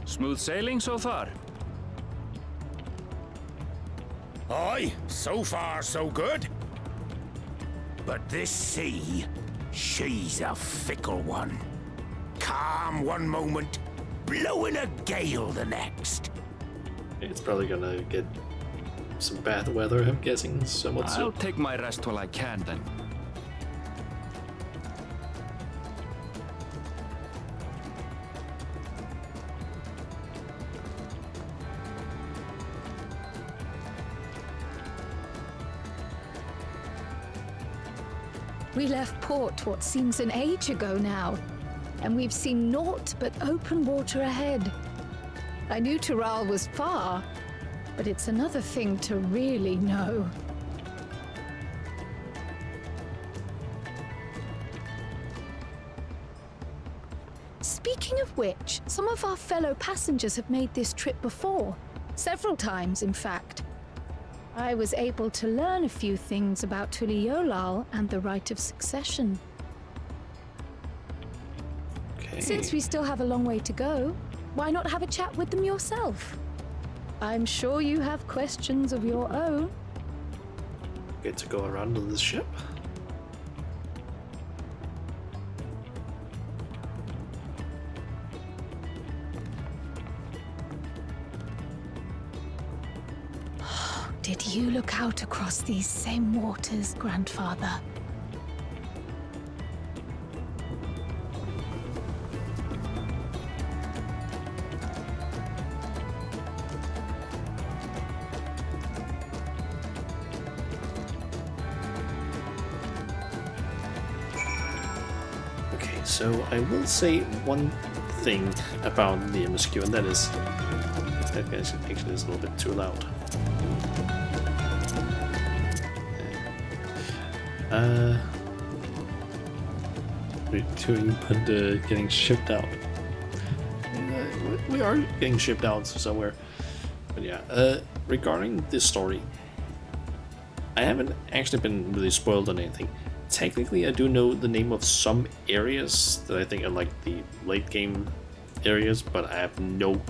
Smooth sailing so far? Aye, so far so good. But this sea, she's a fickle one. Calm one moment, blowing a gale the next. It's probably gonna get some bad weather, I'm guessing, somewhat I'll soon. take my rest while I can then. We left port what seems an age ago now, and we've seen naught but open water ahead. I knew Tural was far, but it's another thing to really know. Speaking of which, some of our fellow passengers have made this trip before. Several times, in fact. I was able to learn a few things about Tuliolal and the right of succession. Okay. Since we still have a long way to go, why not have a chat with them yourself? I'm sure you have questions of your own. Get to go around on this ship. Did you look out across these same waters, grandfather? Okay, so I will say one thing about the MSQ, and that is that actually is a little bit too loud. We're doing, but getting shipped out. We are getting shipped out somewhere. But yeah, regarding this story, I haven't actually been really spoiled on anything. Technically, I do know the name of some areas that I think are like the late game areas, but I have no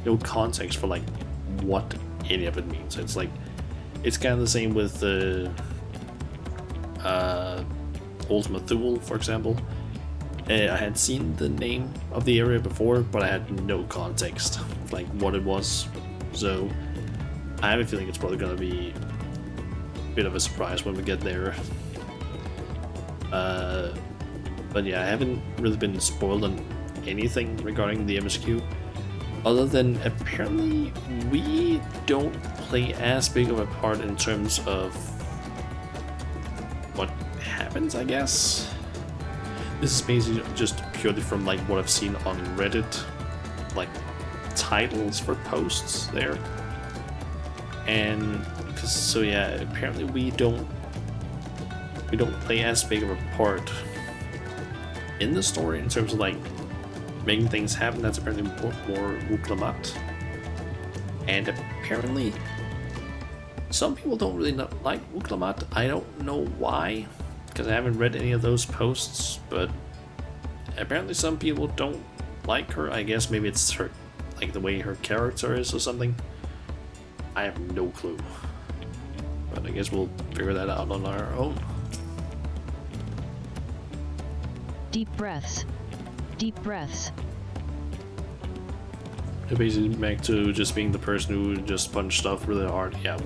no context for like what any of it means. It's like it's kind of the same with the Ultimate Thule, for example. I had seen the name of the area before, but I had no context of like what it was. So I have a feeling it's probably gonna be a bit of a surprise when we get there. But yeah, I haven't really been spoiled on anything regarding the MSQ, other than apparently we don't play as big of a part in terms of what happens, I guess. This is basically just purely from like what I've seen on Reddit, like titles for posts there. And so yeah, apparently we don't play as big of a part in the story in terms of like making things happen. That's apparently more Wuklamat. And apparently some people don't really like Wuklamat. I don't know why, because I haven't read any of those posts, but apparently some people don't like her. I guess maybe it's her, like the way her character is or something. I have no clue, but I guess we'll figure that out on our own. Deep breaths. Deep breaths. Basically back to just being the person who just punched stuff really hard. Yeah,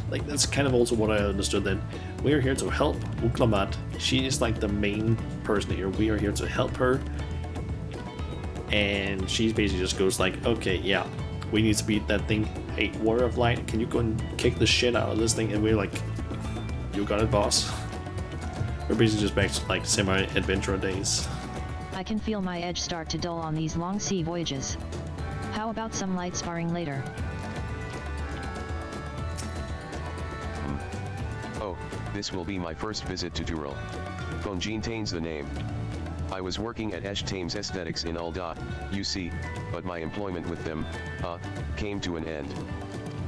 like that's kind of also what I understood, that we are here to help Wuklamat. She is like the main person here. We are here to help her. And she basically just goes like, okay, yeah, we need to beat that thing. Hey, Warrior of Light, can you go and kick the shit out of this thing? And we're like, you got it, boss. We're basically just back to like semi-adventure days. I can feel my edge start to dull on these long sea voyages. How about some light sparring later? Oh, this will be my first visit to Dural. Fontaines the name. I was working at Thames Aesthetics in Ul'dah, UC, but my employment with them, came to an end.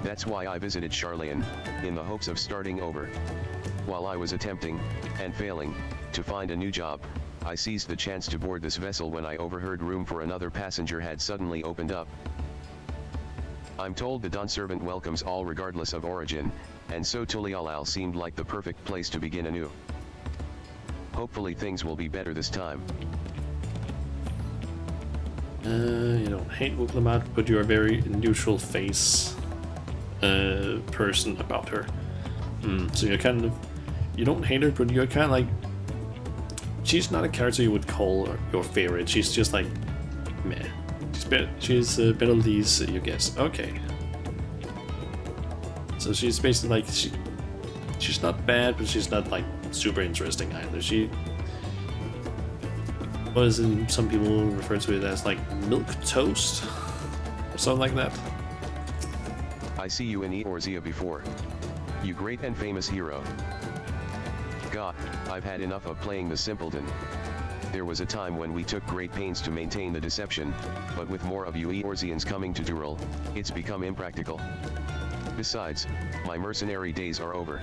That's why I visited Charlayan, in the hopes of starting over. While I was attempting, and failing, to find a new job, I seized the chance to board this vessel when I overheard room for another passenger had suddenly opened up. I'm told the Dawn servant welcomes all regardless of origin, and so Tulialal seemed like the perfect place to begin anew. Hopefully things will be better this time. You don't hate Wuklamat, but you're a very neutral face person about her. So you're kind of, you don't hate her, but you're kind of like, she's not a character you would call your favorite. She's just like, meh. She's better than these, you guess. Okay. So she's basically like, she's not bad, but she's not like super interesting either. She, what is it, some people refer to it as like milk toast or something like that. I see you in Eorzea before. You great and famous hero. God, I've had enough of playing the simpleton. There was a time when we took great pains to maintain the deception, but with more of you Eorzeans coming to Dural, it's become impractical. Besides, my mercenary days are over.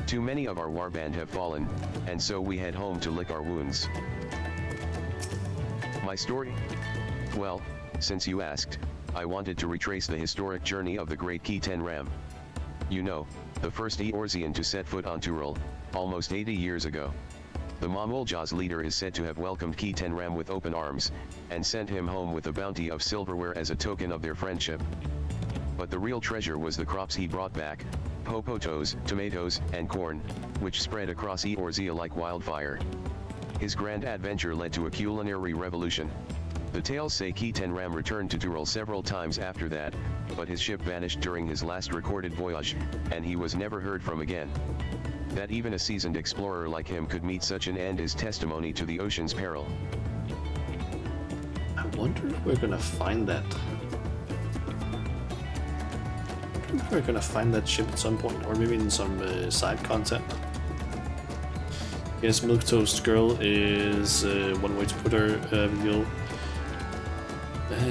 Too many of our warband have fallen, and so we head home to lick our wounds. My story? Well, since you asked, I wanted to retrace the historic journey of the great Keaten Ram. You know, the first Eorzean to set foot on Dural, almost 80 years ago. The Mamuljah's leader is said to have welcomed Keaten Ram with open arms, and sent him home with a bounty of silverware as a token of their friendship. But the real treasure was the crops he brought back, popotos, tomatoes, and corn, which spread across Eorzea like wildfire. His grand adventure led to a culinary revolution. The tales say Ketenram returned to Tyrol several times after that, but his ship vanished during his last recorded voyage, and he was never heard from again. That even a seasoned explorer like him could meet such an end is testimony to the ocean's peril. I wonder if we're gonna find that. I wonder if we're gonna find that ship at some point, or maybe in some side content. Yes, Milk Toast Girl is one way to put her video.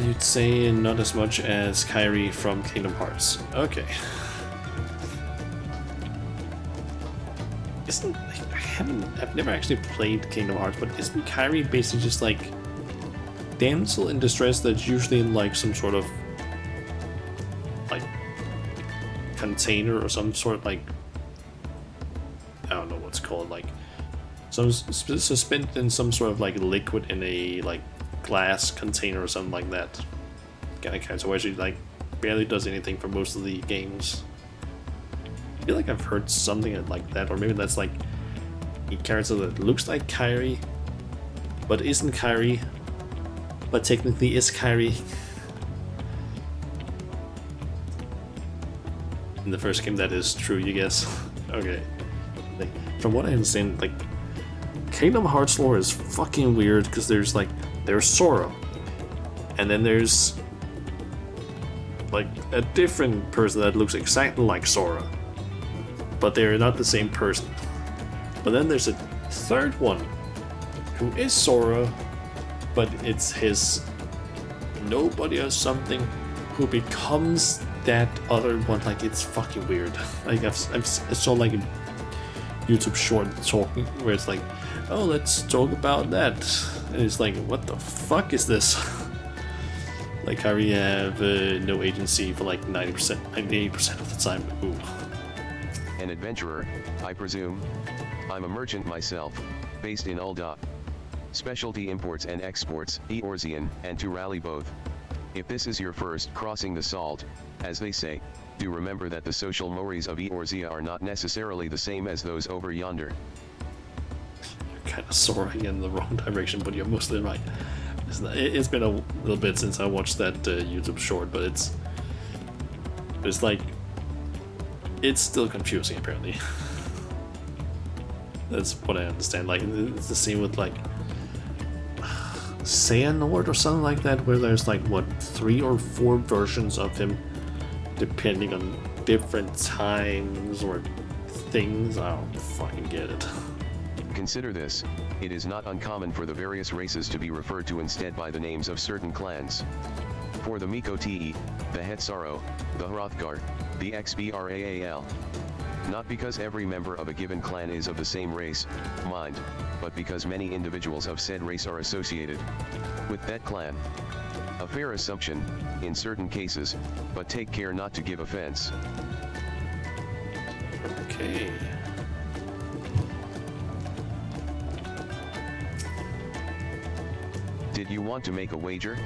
You'd say not as much as Kairi from Kingdom Hearts. Okay. I've never actually played Kingdom Hearts, but isn't Kairi basically just like damsel in distress that's usually in like some sort of like container or some sort of like, I don't know what's called, like some suspended in some sort of like liquid in a like glass container or something like that. Kind of where she like barely does anything for most of the games. I feel like I've heard something like that, or maybe that's like a character that looks like Kairi, but isn't Kairi, but technically is Kairi. In the first game, that is true, you guess. Okay. Like, from what I understand, like Kingdom Hearts lore is fucking weird because there's Sora, and then there's like a different person that looks exactly like Sora, but they're not the same person. But then there's a third one who is Sora, but it's his nobody or something who becomes that other one. Like, it's fucking weird. Like I saw like a YouTube short talking where it's like, oh, let's talk about that, and it's like, what the fuck is this? Like, Kairi have no agency for like 90%, 98% of the time. Ooh. An adventurer, I presume. I'm a merchant myself, based in Ul'dah. Specialty imports and exports, Eorzean and Tyrali both. If this is your first crossing the salt, as they say, do remember that the social mores of Eorzea are not necessarily the same as those over yonder. You're kind of soaring in the wrong direction, but you're mostly right. It's been a little bit since I watched that YouTube short, but it's like, it's still confusing apparently. That's what I understand. Like, it's the same with like Xehanort or something like that, where there's like what, 3 or 4 versions of him depending on different times or things. I don't fucking get it. Consider this, it is not uncommon for the various races to be referred to instead by the names of certain clans. For the Mikotii, the Hetsaro, the Hrothgar, the Xbraal. Not because every member of a given clan is of the same race, mind, but because many individuals of said race are associated with that clan. A fair assumption, in certain cases, but take care not to give offense. Okay. Did you want to make a wager?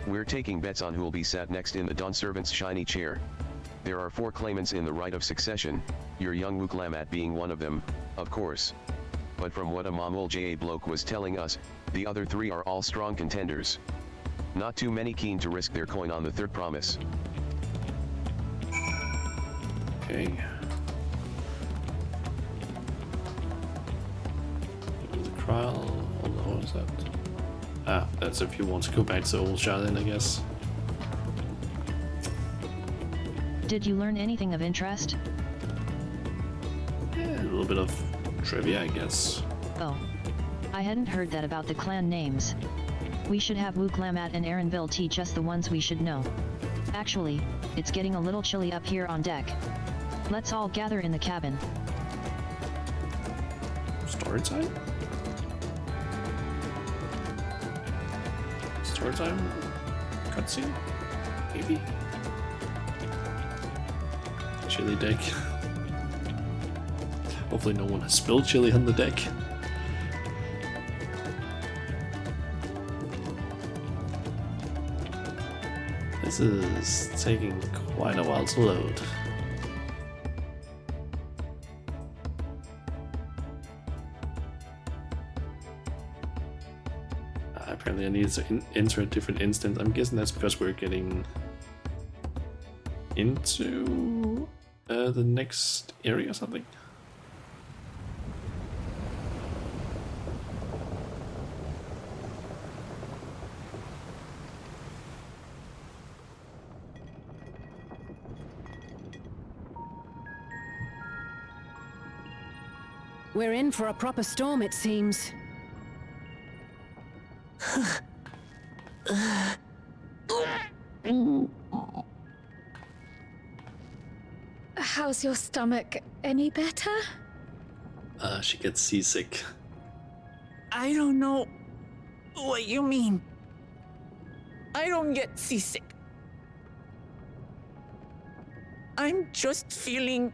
We're taking bets on who'll be sat next in the Dawn Servant's shiny chair. There are 4 claimants in the right of succession, your young Wuklamat being one of them, of course. But from what a Mamul J.A. bloke was telling us, the other 3 are all strong contenders. Not too many keen to risk their coin on the third promise. Okay. The trial. Hold on, what is that? Ah, that's if you want to go back to old Shaolin, I guess. Did you learn anything of interest? Yeah, a little bit of trivia, I guess. Oh. I hadn't heard that about the clan names. We should have Wuklamat and Erenville teach us the ones we should know. Actually, it's getting a little chilly up here on deck. Let's all gather in the cabin. Story time? Story time? Cutscene? Maybe? Chili deck. Hopefully no one has spilled chili on the deck. This is taking quite a while to load. Apparently I need to enter a different instance. I'm guessing that's because we're getting into the next area or something. We're in for a proper storm, it seems. How's your stomach? Any better? She gets seasick. I don't know what you mean. I don't get seasick. I'm just feeling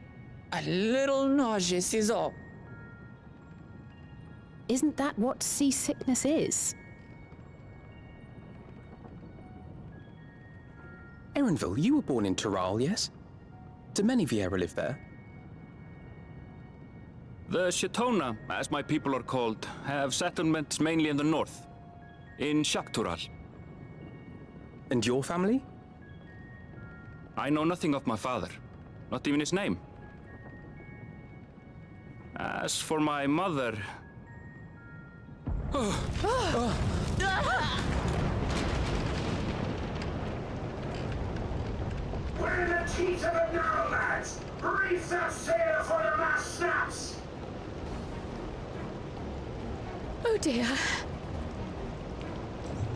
a little nauseous is all. Isn't that what seasickness is? Erenville, you were born in Tural, yes? Do many Vieira live there? The Shatona, as my people are called, have settlements mainly in the north, in Shaktural. And your family? I know nothing of my father, not even his name. As for my mother... We're in the teeth of it now, lads! Reef that sail for the mast snaps! Oh dear.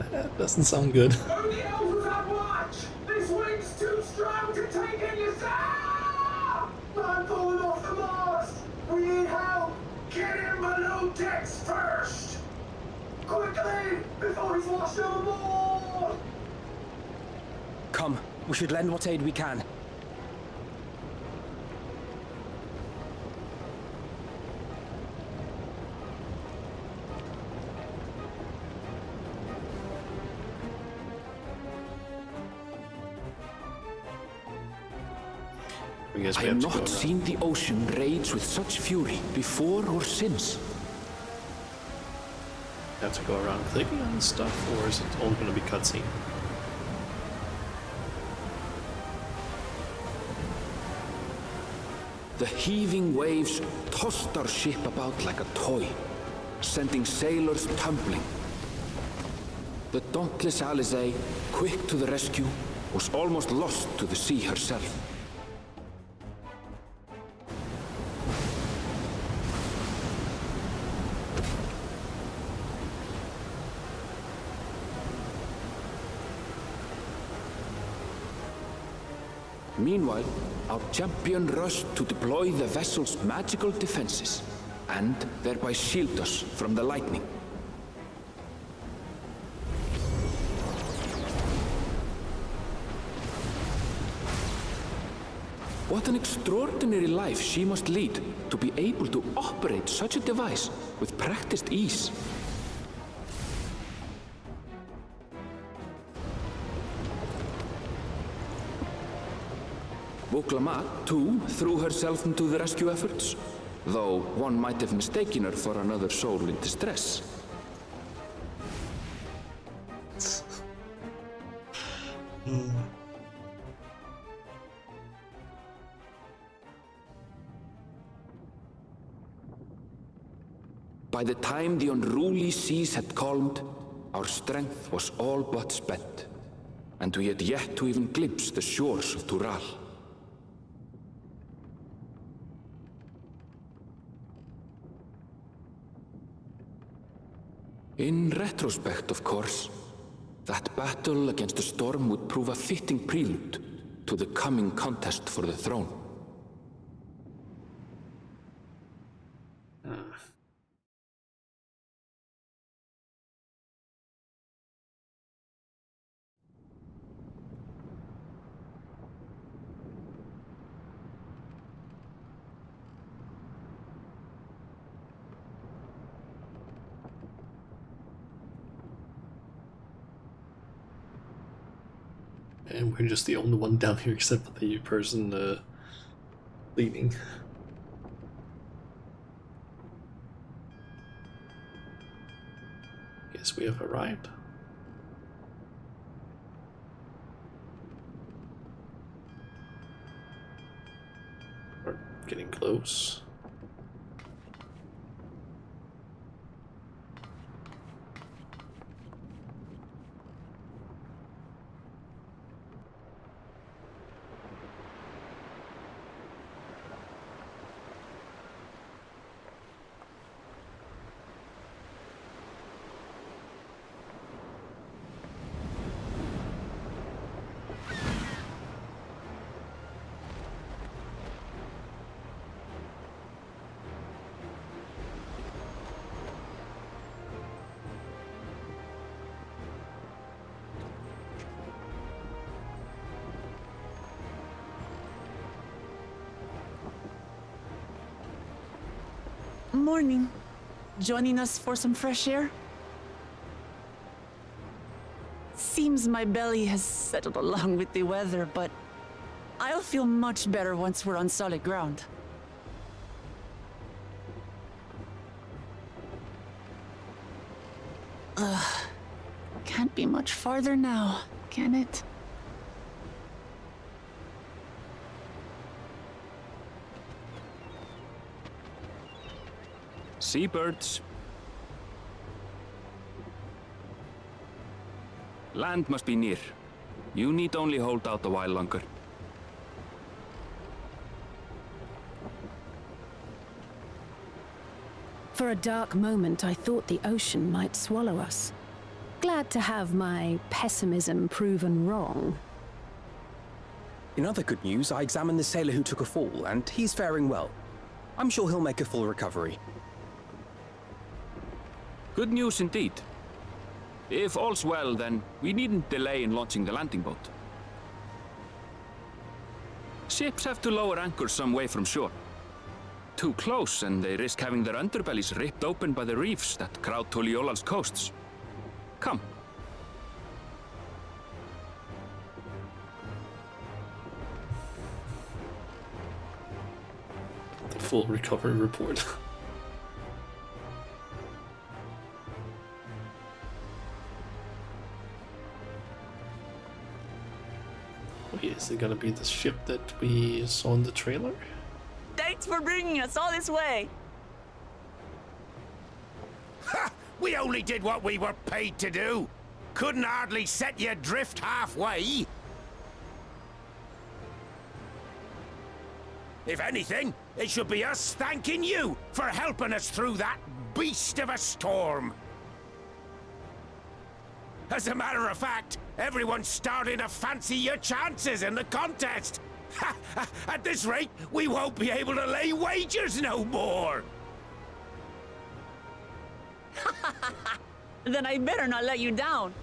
That doesn't sound good. Only elves on watch! This wind's too strong to take in yourself! Man falling off the mast! We need help! Get him below decks first! Quickly! Before he's washed overboard! Come, we should lend what aid we can. I have not seen the ocean rage with such fury before or since. Have to go around clicking on stuff, or is it all going to be cutscene? The heaving waves tossed our ship about like a toy, sending sailors tumbling. The dauntless Alizé, quick to the rescue, was almost lost to the sea herself. Meanwhile, our champion rushed to deploy the vessel's magical defenses, and thereby shield us from the lightning. What an extraordinary life she must lead to be able to operate such a device with practiced ease. Woklamat, too, threw herself into the rescue efforts, though one might have mistaken her for another soul in distress. By the time the unruly seas had calmed, our strength was all but spent, and we had yet to even glimpse the shores of Tural. In retrospect, of course, that battle against the storm would prove a fitting prelude to the coming contest for the throne. And we're just the only one down here except for the person leaving. Guess we have arrived. We're getting close. Morning. Joining us for some fresh air? Seems my belly has settled along with the weather, but I'll feel much better once we're on solid ground. Can't be much farther now, can it? Seabirds. Land must be near. You need only hold out a while longer. For a dark moment, I thought the ocean might swallow us. Glad to have my pessimism proven wrong. In other good news, I examined the sailor who took a fall, and he's faring well. I'm sure he'll make a full recovery. Good news indeed. If all's well, then we needn't delay in launching the landing boat. Ships have to lower anchors some way from shore. Too close, and they risk having their underbellies ripped open by the reefs that crowd Tuliola's coasts. Come. The full recovery report. Wait, is it gonna be the ship that we saw in the trailer? Thanks for bringing us all this way. Ha! We only did what we were paid to do. Couldn't hardly set you adrift halfway. If anything, it should be us thanking you for helping us through that beast of a storm. As a matter of fact, everyone's starting to fancy your chances in the contest. At this rate, we won't be able to lay wagers no more. Then I better not let you down.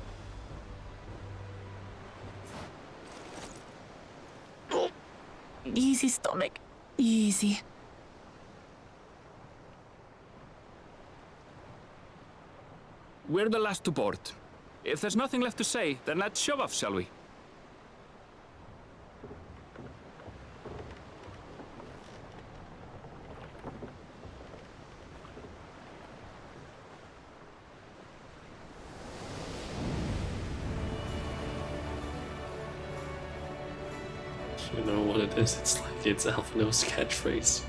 Easy, stomach. Easy. We're the last to board. If there's nothing left to say, then let's shove off, shall we? You know what it is? It's like it's Alphino's catchphrase.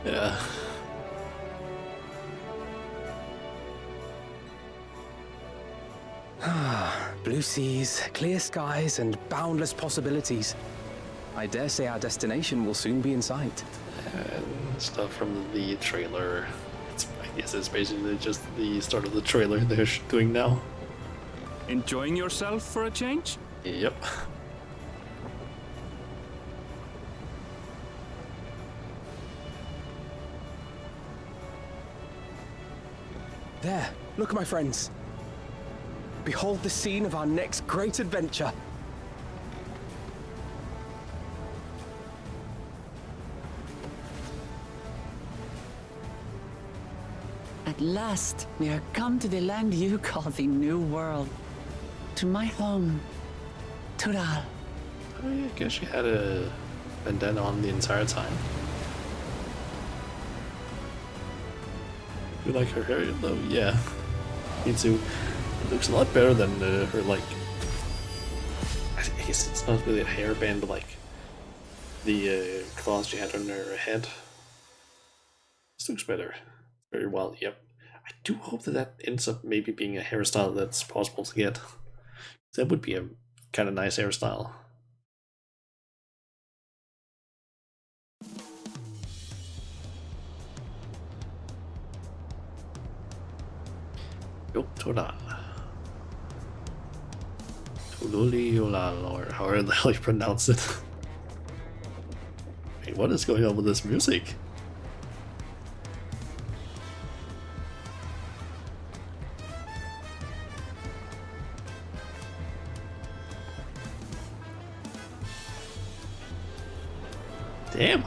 Yeah. Blue seas, clear skies, and boundless possibilities. I dare say our destination will soon be in sight. And stuff from the trailer. I guess it's basically just the start of the trailer they're doing now. Enjoying yourself for a change? Yep. There, look, my friends. Behold the scene of our next great adventure. At last, we are come to the land you call the New World. To my home, Tural. I guess she had a bandana on the entire time. You like her hair though? Yeah, me too. It looks a lot better than her, like, I guess it's not really a hairband, but like the cloth she had on her head. This looks better. Very well, yep. I do hope that that ends up maybe being a hairstyle that's possible to get. That would be a kind of nice hairstyle. Yoptoral. Tululiyolal, or however the hell you pronounce it. Wait, what is going on with this music? Damn.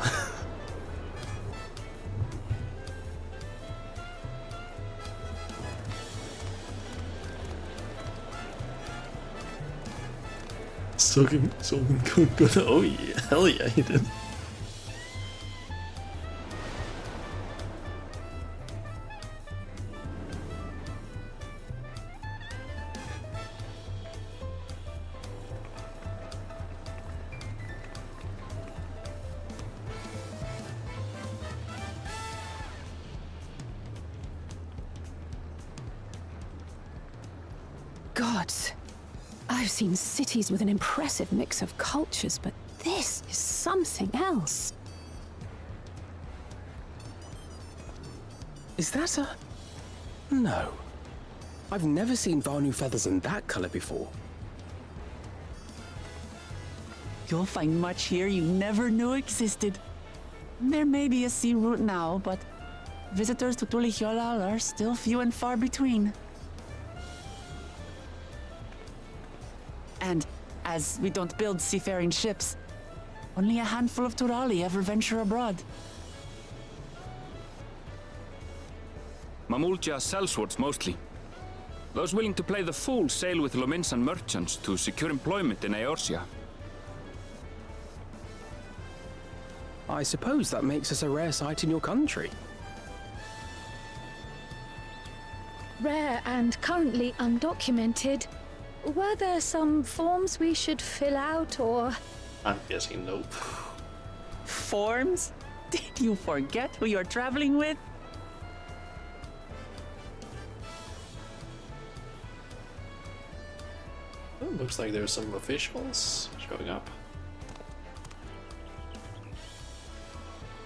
So good. Oh yeah, hell yeah, he did. Gods, I've seen cities with an impressive mix of cultures, but this is something else. Is that a... No. I've never seen Vanu feathers in that color before. You'll find much here you never knew existed. There may be a sea route now, but visitors to Tulihyolal are still few and far between. And as we don't build seafaring ships, only a handful of Turali ever venture abroad. Mamulja sellswords mostly. Those willing to play the fool sail with Lominsan merchants to secure employment in Eorzea. I suppose that makes us a rare sight in your country. Rare and currently undocumented. Were there some forms we should fill out, or...? I'm guessing nope. Forms? Did you forget who you're traveling with? Oh, looks like there's some officials showing up.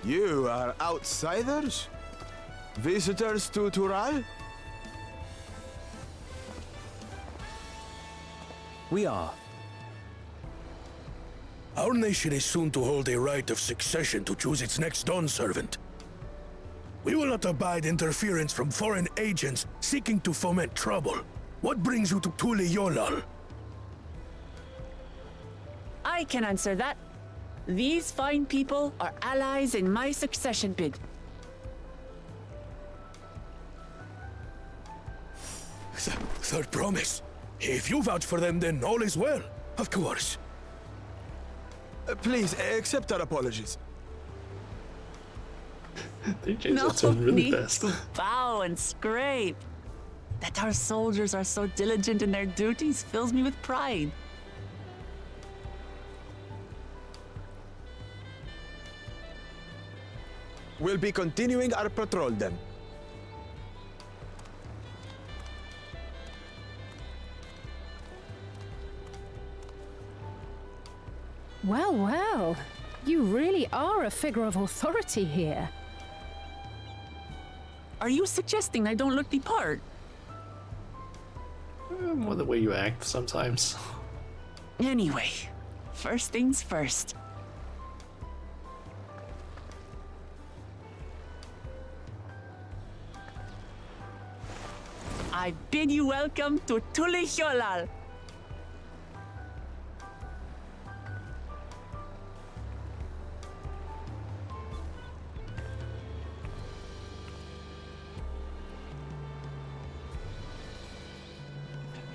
You are outsiders? Visitors to Tural? We are. Our nation is soon to hold a right of succession to choose its next Dawn servant. We will not abide interference from foreign agents seeking to foment trouble. What brings you to Tulihyolal? I can answer that. These fine people are allies in my succession bid. Third promise. If you vouch for them, then all is well. Of course. Please, accept our apologies. They changed No that tone really need fast. to bow and scrape. That our soldiers are so diligent in their duties fills me with pride. We'll be continuing our patrol then. Well, well. You really are a figure of authority here. Are you suggesting I don't look the part? More the way you act sometimes. Anyway, first things first. I bid you welcome to Tulihyolal.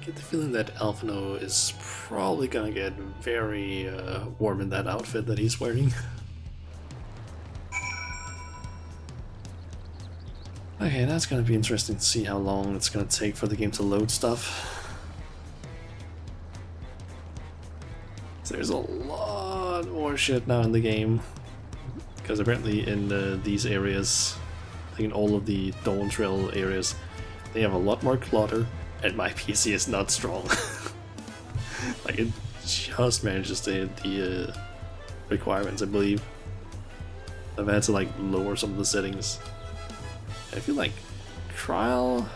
I get the feeling that Alphino is probably gonna get very warm in that outfit that he's wearing. Okay, that's gonna be interesting to see how long it's gonna take for the game to load stuff. There's a lot more shit now in the game, because apparently in these areas, I think in all of the Dawntrail areas, they have a lot more clutter, and my PC is not strong. Like, it just manages to hit the requirements, I believe. I've had to like lower some of the settings. I feel like Trial,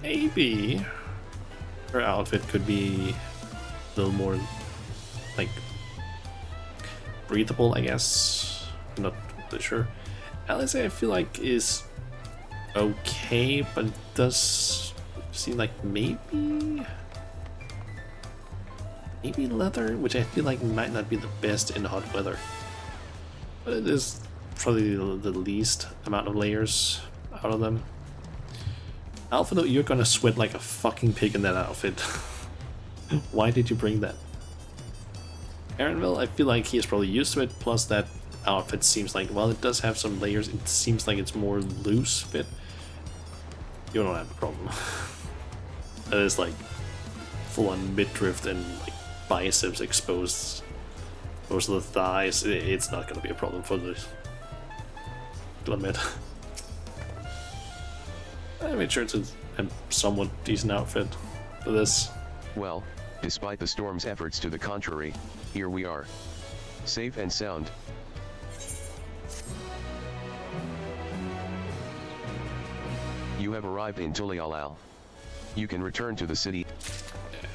maybe her outfit could be a little more like breathable, I guess. I'm not really sure. Alice, I feel like is okay, but it does seem like maybe leather, which I feel like might not be the best in hot weather. But it is probably the least amount of layers out of them. Alphino, you're gonna sweat like a fucking pig in that outfit. Why did you bring that? Aaronville, I feel like he is probably used to it, plus that outfit seems like, while it does have some layers, it seems like it's more loose fit. You don't have a problem. That is like full on midriff and like biceps exposed, most of the thighs. It's not gonna be a problem for this. I'll admit. I made sure to have somewhat decent outfit for this. Well, despite the storm's efforts to the contrary, here we are. Safe and sound. You have arrived in Tulialal. You can return to the city. Yeah,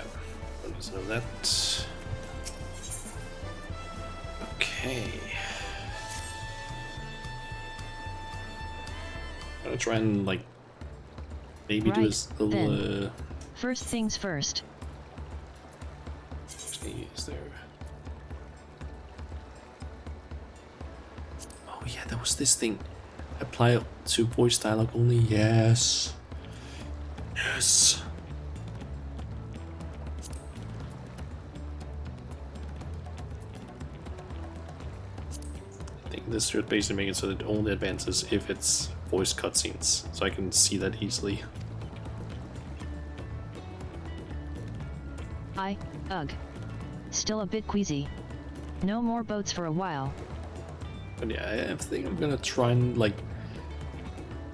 let's know that. Okay. I'm gonna try and like maybe do this little First things first. Is there? Oh yeah, there was this thing. Apply to voice dialogue only. Yes. Yes. I think this should basically make it so that it only advances if it's voice cutscenes, so I can see that easily. Ugh. Still a bit queasy. No more boats for a while. But yeah, I think I'm gonna try and like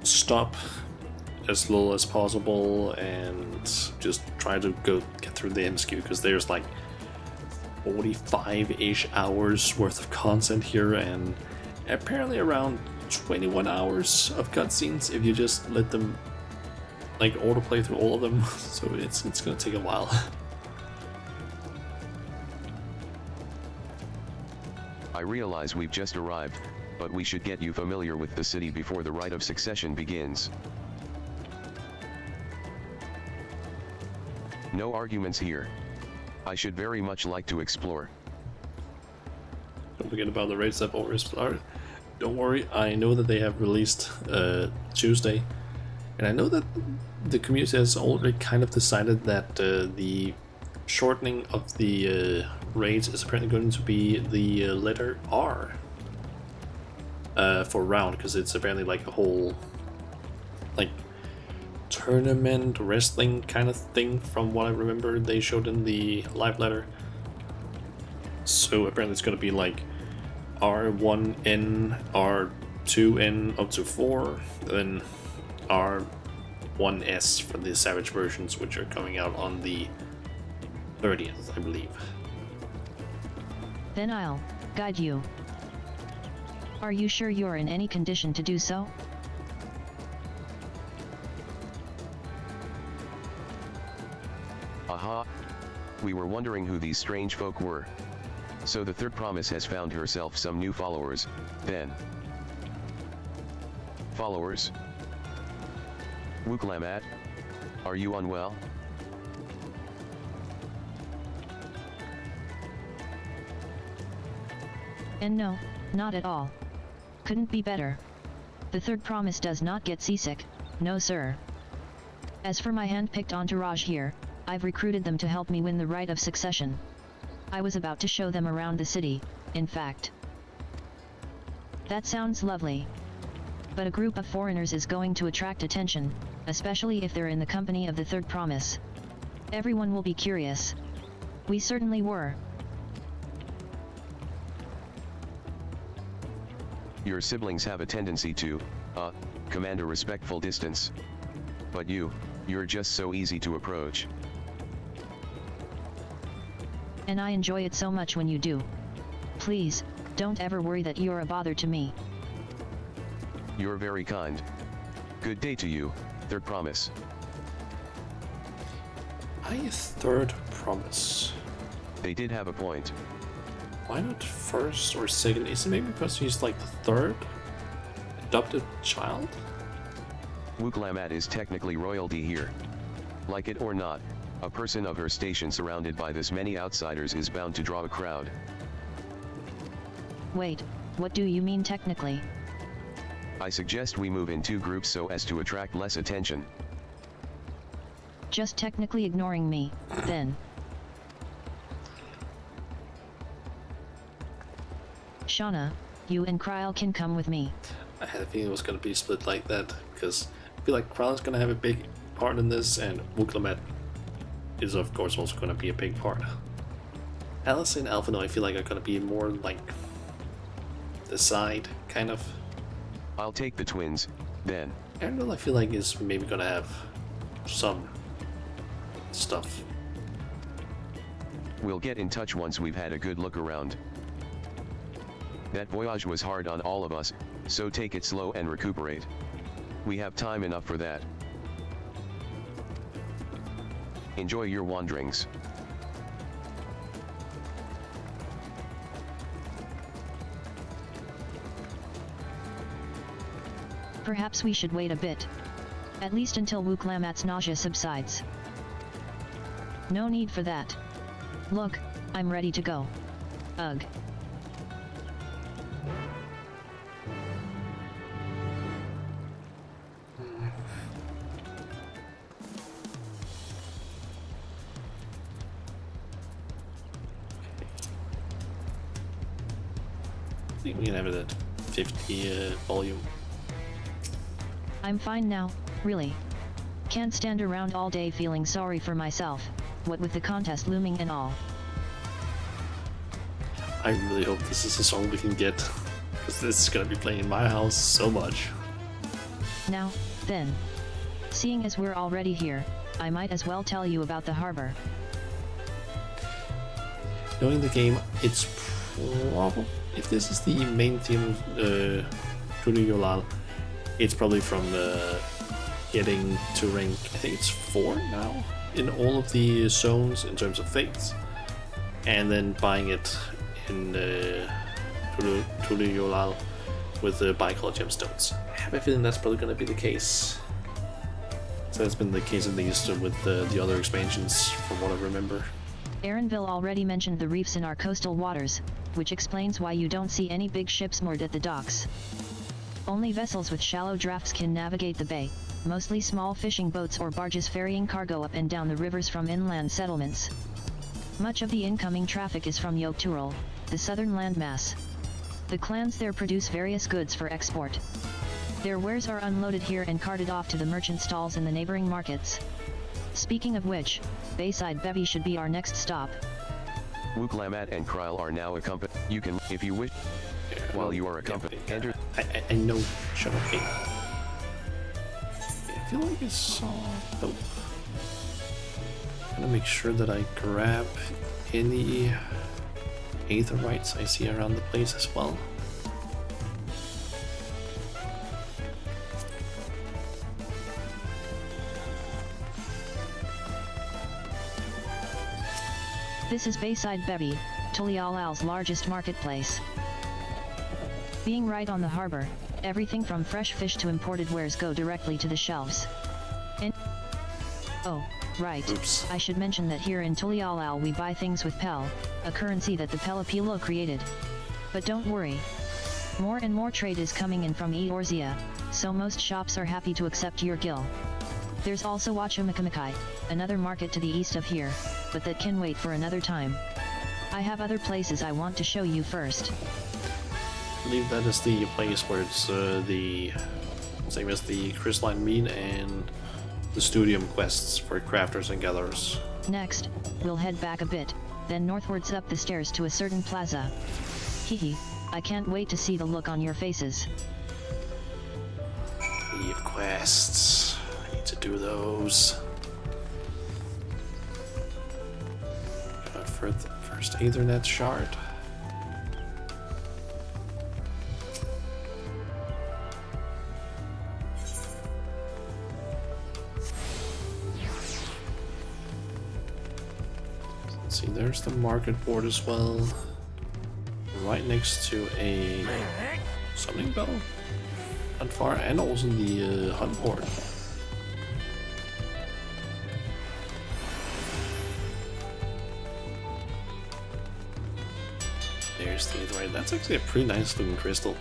stop as little as possible and just try to get through the MSQ, because there's like 45-ish hours worth of content here and apparently around 21 hours of cutscenes if you just let them like autoplay through all of them. So it's gonna take a while. I realize we've just arrived, but we should get you familiar with the city before the rite of succession begins. No arguments here. I should very much like to explore. Don't forget about the raid stuff over explored. Don't worry, I know that they have released Tuesday, and I know that the community has already kind of decided that the shortening of the raids is apparently going to be the letter R for round, because it's apparently like a whole like tournament wrestling kind of thing from what I remember they showed in the live letter. So apparently it's going to be like R1N, R2N up to 4, then R1S for the Savage versions, which are coming out on the 30th, I believe. Then I'll guide you. Are you sure you're in any condition to do so? Aha! We were wondering who these strange folk were. So the third promise has found herself some new followers, then. Followers? Wuklamat? Are you unwell? And no, not at all. Couldn't be better. The third promise does not get seasick, no sir. As for my hand-picked entourage here, I've recruited them to help me win the right of succession. I was about to show them around the city, in fact. That sounds lovely. But a group of foreigners is going to attract attention, especially if they're in the company of the third promise. Everyone will be curious. We certainly were. Your siblings have a tendency to, command a respectful distance. But you're just so easy to approach. And I enjoy it so much when you do. Please, don't ever worry that you're a bother to me. You're very kind. Good day to you, third promise. Third promise. They did have a point. Why not first or second? Is it maybe because he's like the third adopted child? Wuklamat is technically royalty here. Like it or not, a person of her station surrounded by this many outsiders is bound to draw a crowd. Wait, what do you mean technically? I suggest we move in 2 groups so as to attract less attention. Just technically ignoring me, then. Shauna, you and Kryl can come with me. I had a feeling it was going to be split like that, because I feel like Kryl is going to have a big part in this, and Wuklamat is of course also going to be a big part. Alice and Alphino I feel like are going to be more like the side, kind of. I'll take the twins, then. Arendelle I feel like is maybe going to have some stuff. We'll get in touch once we've had a good look around. That voyage was hard on all of us, so take it slow and recuperate. We have time enough for that. Enjoy your wanderings. Perhaps we should wait a bit. At least until Wuklamat's nausea subsides. No need for that. Look, I'm ready to go. Ugh. I think we can have it at 50 volume. I'm fine now, really. Can't stand around all day feeling sorry for myself, what with the contest looming and all. I really hope this is a song we can get, because this is gonna be playing in my house so much. Now, then. Seeing as we're already here, I might as well tell you about the harbor. Knowing the game, it's probably, if this is the main theme of Tuli Yolal, it's probably from getting to rank, I think it's 4 now, in all of the zones in terms of fates, and then buying it in Tuli Yolal with the bicolor gemstones. I have a feeling that's probably going to be the case. So that's been the case at least with the other expansions, from what I remember. Erenville already mentioned the reefs in our coastal waters, which explains why you don't see any big ships moored at the docks. Only vessels with shallow drafts can navigate the bay, mostly small fishing boats or barges ferrying cargo up and down the rivers from inland settlements. Much of the incoming traffic is from Yogturul, the southern landmass. The clans there produce various goods for export. Their wares are unloaded here and carted off to the merchant stalls in the neighboring markets. Speaking of which, Bayside Bevy should be our next stop. Wuklamat and Kryl are now accompanied. You can, if you wish, while you are accompanied, enter. I know, shut up, Kate. I feel like I saw. Oh. I'm gonna make sure that I grab any aetherites I see around the place as well. This is Bayside Bevy, Tulialal's largest marketplace. Being right on the harbor, everything from fresh fish to imported wares go directly to the shelves. Oh, right. Oops. I should mention that here in Tulialal we buy things with Pel, a currency that the Pelopilo created. But don't worry. More and more trade is coming in from Eorzea, so most shops are happy to accept your gil. There's also Wachumikamikai, another market to the east of here, but that can wait for another time. I have other places I want to show you first. I believe that is the place where it's the same as the crystalline mean and the studium quests for crafters and gatherers. Next, we'll head back a bit, then northwards up the stairs to a certain plaza. Hehe, I can't wait to see the look on your faces. Eve quests. I need to do those. First Ethernet shard. Let's see, there's the market board as well. Right next to a summoning bell. Not far, and also the hunt board. There's the Aetherite. That's actually a pretty nice looking crystal.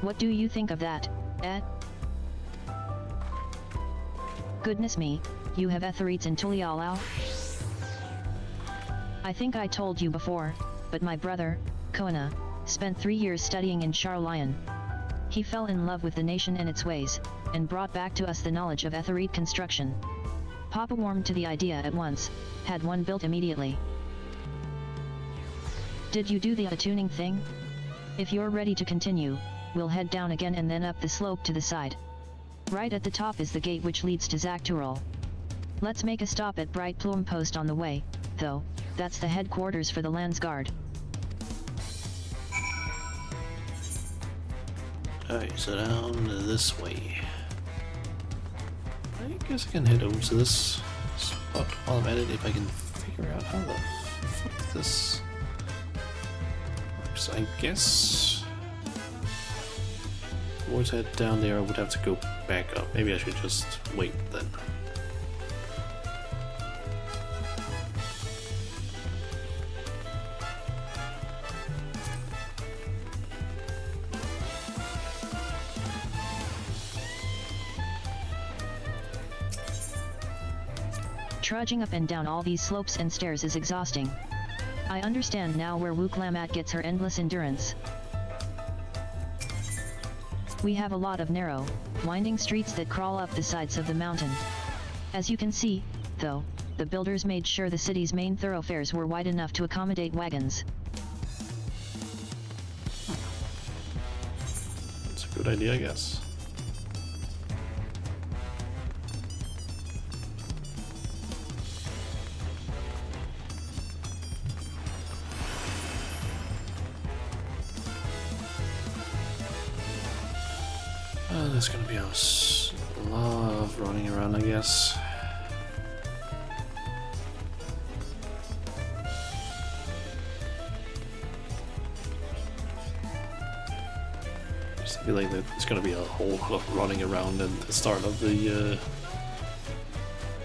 What do you think of that, eh? Goodness me, you have Aetherites in Tulialau? I think I told you before, but my brother, Koana, spent 3 years studying in Charlion. He fell in love with the nation and its ways, and brought back to us the knowledge of Aetherite construction. Papa warmed to the idea at once, had one built immediately. Did you do the attuning thing? If you're ready to continue, we'll head down again and then up the slope to the side. Right at the top is the gate which leads to Zakturul. Let's make a stop at Bright Plume Post on the way, though. That's the headquarters for the Landsguard. Alright, so down this way. I guess I can head over to this spot while I'm at it if I can figure out how the fuck this works. I guess towards head down there I would have to go back up. Maybe I should just wait then. Trudging up and down all these slopes and stairs is exhausting. I understand now where Wuklamat gets her endless endurance. We have a lot of narrow, winding streets that crawl up the sides of the mountain. As you can see, though, the builders made sure the city's main thoroughfares were wide enough to accommodate wagons. It's a good idea, I guess. There's gonna be a lot of running around, I guess. I feel like there's gonna be a whole lot of running around at the start of the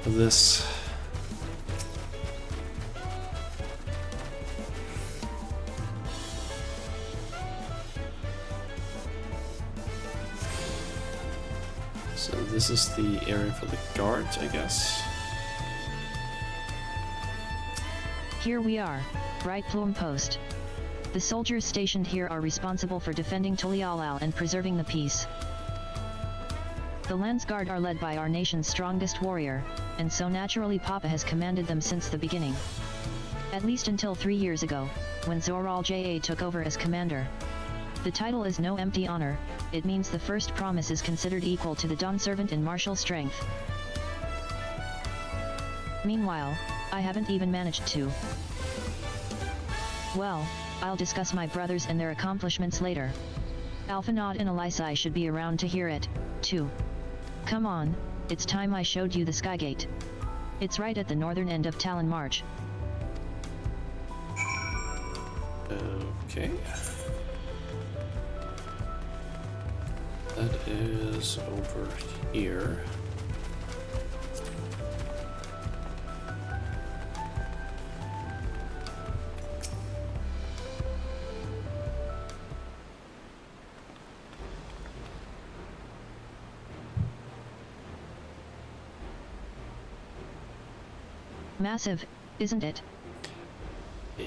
of this. So this is the area for the guards, I guess. Here we are, Bright Plume Post. The soldiers stationed here are responsible for defending Tulialau and preserving the peace. The Landsguard are led by our nation's strongest warrior, and so naturally Papa has commanded them since the beginning. At least until 3 years ago, when Zoral J.A. took over as commander. The title is no empty honor, it means the first promise is considered equal to the Dawn servant in martial strength. Meanwhile, I haven't even managed to. Well, I'll discuss my brothers and their accomplishments later. Alphanod and Elisai should be around to hear it, too. Come on, it's time I showed you the Skygate. It's right at the northern end of Talon March. Okay. That is over here. Massive, isn't it?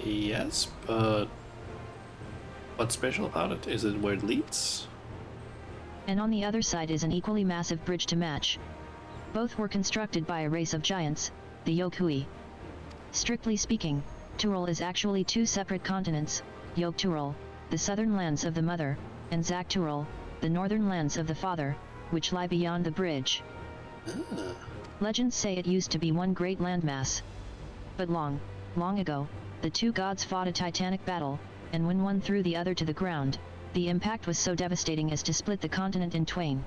Yes, but what's special about it? Is it where it leads? And on the other side is an equally massive bridge to match. Both were constructed by a race of giants, the Yokui. Strictly speaking, Tural is actually two separate continents, Yok-Tural, the southern lands of the mother, and Zak-Tural, the northern lands of the father, which lie beyond the bridge. Legends say it used to be one great landmass. But long, long ago, the two gods fought a titanic battle, and when one threw the other to the ground, the impact was so devastating as to split the continent in twain.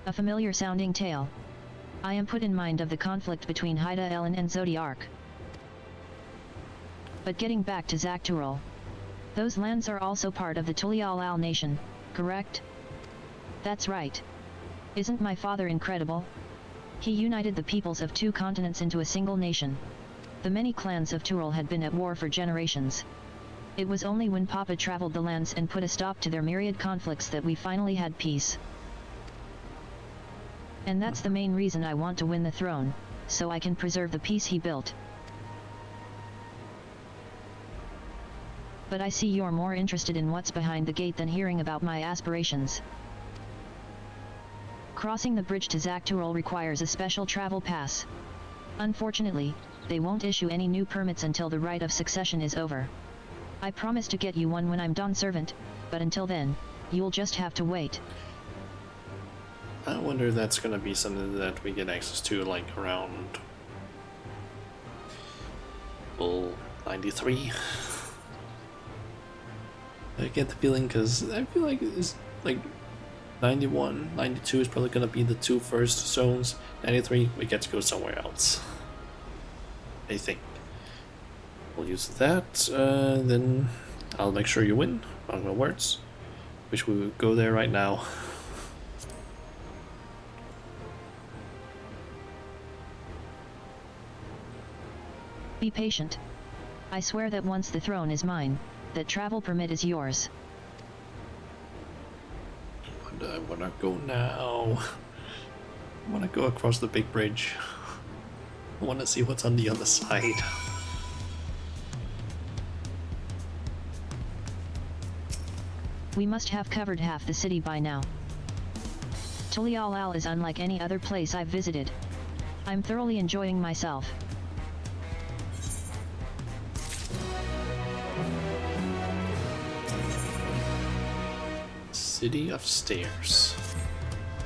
A familiar sounding tale. I am put in mind of the conflict between Haida Ellen and Zodiark. But getting back to Zak-Tural. Those lands are also part of the Tulial nation, correct? That's right. Isn't my father incredible? He united the peoples of two continents into a single nation. The many clans of Tural had been at war for generations. It was only when Papa traveled the lands and put a stop to their myriad conflicts that we finally had peace. And that's the main reason I want to win the throne, so I can preserve the peace he built. But I see you're more interested in what's behind the gate than hearing about my aspirations. Crossing the bridge to Zak-Tural requires a special travel pass. Unfortunately, they won't issue any new permits until the rite of succession is over. I promise to get you one when I'm Dawn Servant, but until then, you'll just have to wait. I wonder if that's gonna be something that we get access to, like, around... well, 93? I get the feeling, because I feel like it's, like, 91, 92 is probably gonna be the two first zones. 93, we get to go somewhere else. I think. We'll use that, then I'll make sure you win, mark my words. Wish we would go there right now. Be patient. I swear that once the throne is mine, that travel permit is yours. I wanna go now. I wanna go across the big bridge. I wanna see what's on the other side. We must have covered half the city by now. Tulial is unlike any other place I've visited. I'm thoroughly enjoying myself. City of Stairs.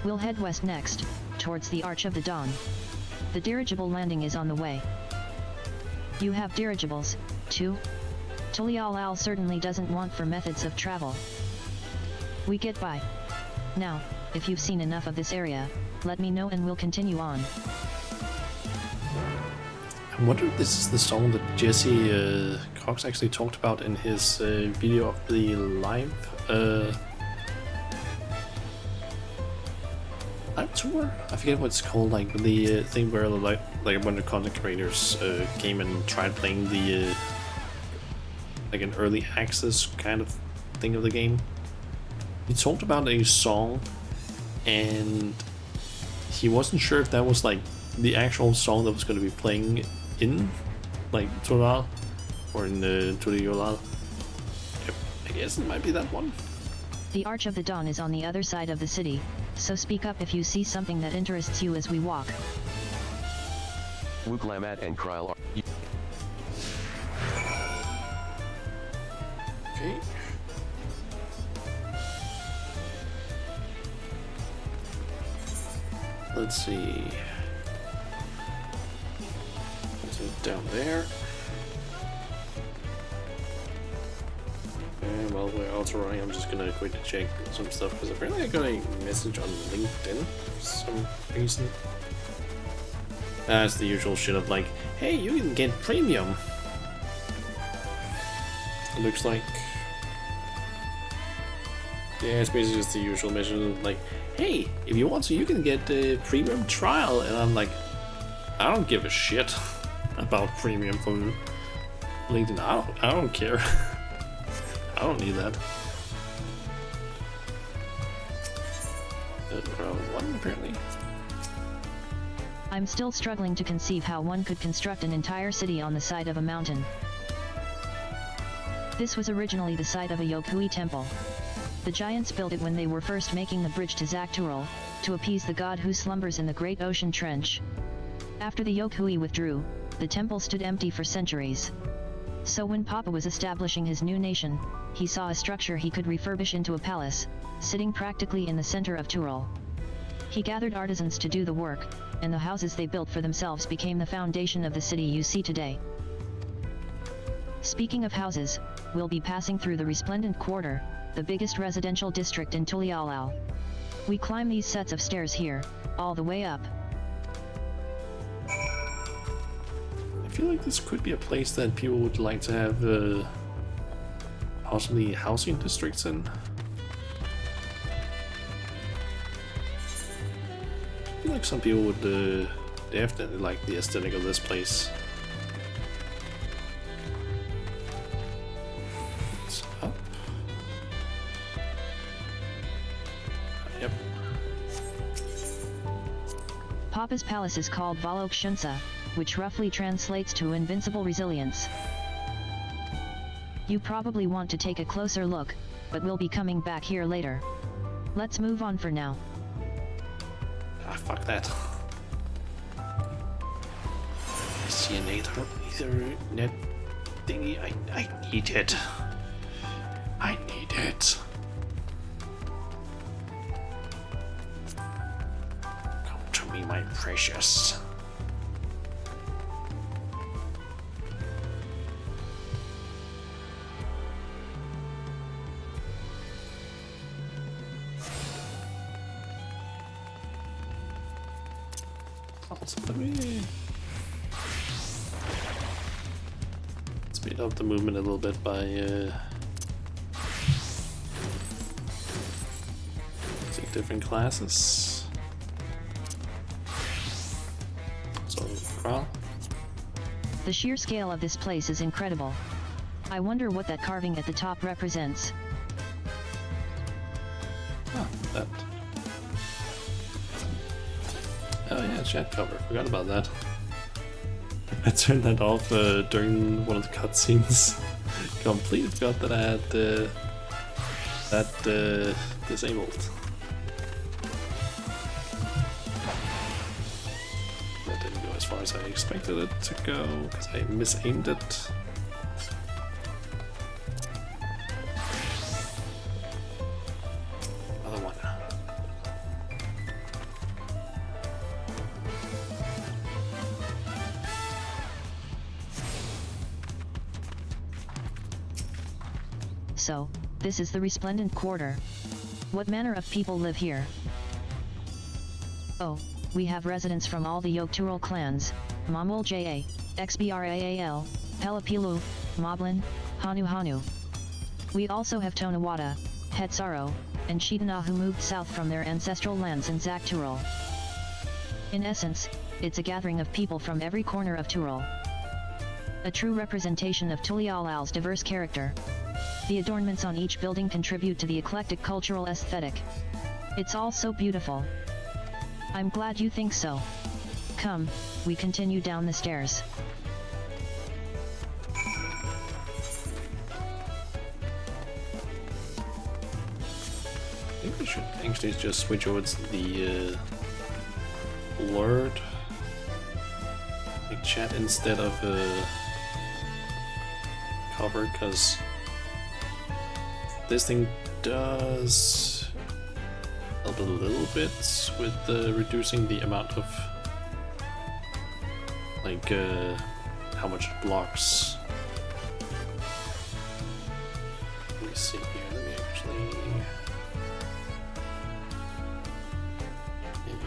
We'll head west next, towards the Arch of the Dawn. The dirigible landing is on the way. You have dirigibles, too? Tulial certainly doesn't want for methods of travel. We get by. Now, if you've seen enough of this area, let me know and we'll continue on. I wonder if this is the song that Jesse Cox actually talked about in his video of the live tour. I forget what it's called, like the thing where like a bunch of content creators came and tried playing the like an early access kind of thing of the game. He talked about a song, and he wasn't sure if that was like the actual song that was going to be playing in like Tural or in Tulial. I guess it might be that one. The Arch of the Dawn is on the other side of the city, so speak up if you see something that interests you as we walk. Wuklamat and Kryl are... Okay. Let's see. Is it down there? And while we're also running, I'm just gonna quickly check some stuff because apparently I got a message on LinkedIn for some reason. That's the usual shit of like, hey, you can get premium. It looks like. Yeah, it's basically just the usual mission like, hey, if you want to, you can get a premium trial. And I'm like, I don't give a shit about premium from LinkedIn. I don't care. I don't need that. Round one, apparently. I'm still struggling to conceive how one could construct an entire city on the side of a mountain. This was originally the site of a Yokui temple. The giants built it when they were first making the bridge to Zaktural, to appease the god who slumbers in the great ocean trench. After the Yokui withdrew, the temple stood empty for centuries. So when Papa was establishing his new nation, he saw a structure he could refurbish into a palace, sitting practically in the center of Tural. He gathered artisans to do the work, and the houses they built for themselves became the foundation of the city you see today. Speaking of houses, we'll be passing through the Resplendent Quarter, the biggest residential district in Tulialal. We climb these sets of stairs here, all the way up. I feel like this could be a place that people would like to have possibly housing districts in. I feel like some people would definitely like the aesthetic of this place. It's up. Yep. Papa's palace is called Valok Shunsa, which roughly translates to invincible resilience. You probably want to take a closer look, but we'll be coming back here later. Let's move on for now. Ah, fuck that. I see an Ethernet thingy. I need it. I need it. Come to me, my precious. Let me speed up the movement a little bit by using different classes. So, crawl. The sheer scale of this place is incredible. I wonder what that carving at the top represents. Ah, that. Oh yeah, chat cover. Forgot about that. I turned that off during one of the cutscenes. Completely forgot that I had that disabled. That didn't go as far as I expected it to go because I misaimed it. Other one. So, this is the Resplendent Quarter. What manner of people live here? Oh, we have residents from all the Yoktural clans, Mamul J.A., XBRAAL, Pelapilu, Moblin, Hanu Hanu. We also have Tonawada, Hetsaro, and Shidana who moved south from their ancestral lands in Zaktural. In essence, it's a gathering of people from every corner of Tural. A true representation of Tulialal's diverse character. The adornments on each building contribute to the eclectic cultural aesthetic. It's all so beautiful. I'm glad you think so. Come, we continue down the stairs. I think we should actually just switch over to the blurred like chat instead of cover, because this thing does help a little bit with reducing the amount of like how much it blocks. Let me see here. Let me actually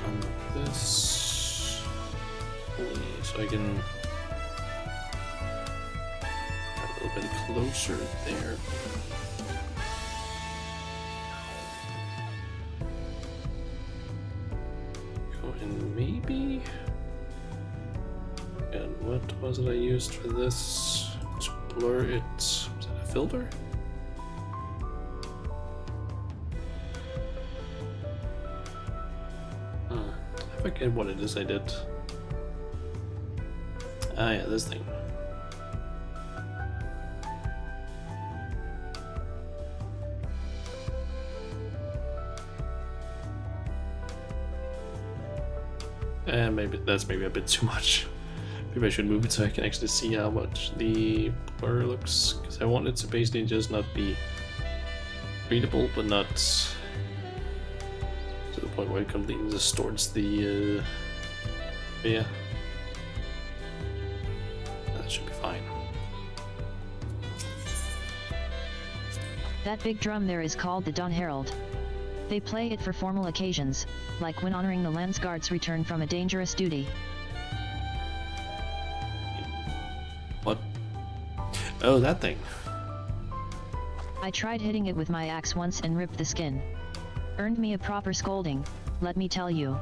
on this so I can get a little bit closer there. And maybe, and what was it I used for this to blur it? Was that a filter? I forget what it is I did. Ah, yeah, this thing. Maybe that's maybe a bit too much. Maybe I should move it so I can actually see how much the blur looks, because I want it to basically just not be readable, but not to the point where it completely distorts the. Yeah, that should be fine. That big drum there is called the Dawn Herald. They play it for formal occasions, like when honoring the Landsguard's return from a dangerous duty. What? Oh, that thing. I tried hitting it with my axe once and ripped the skin. Earned me a proper scolding, let me tell you.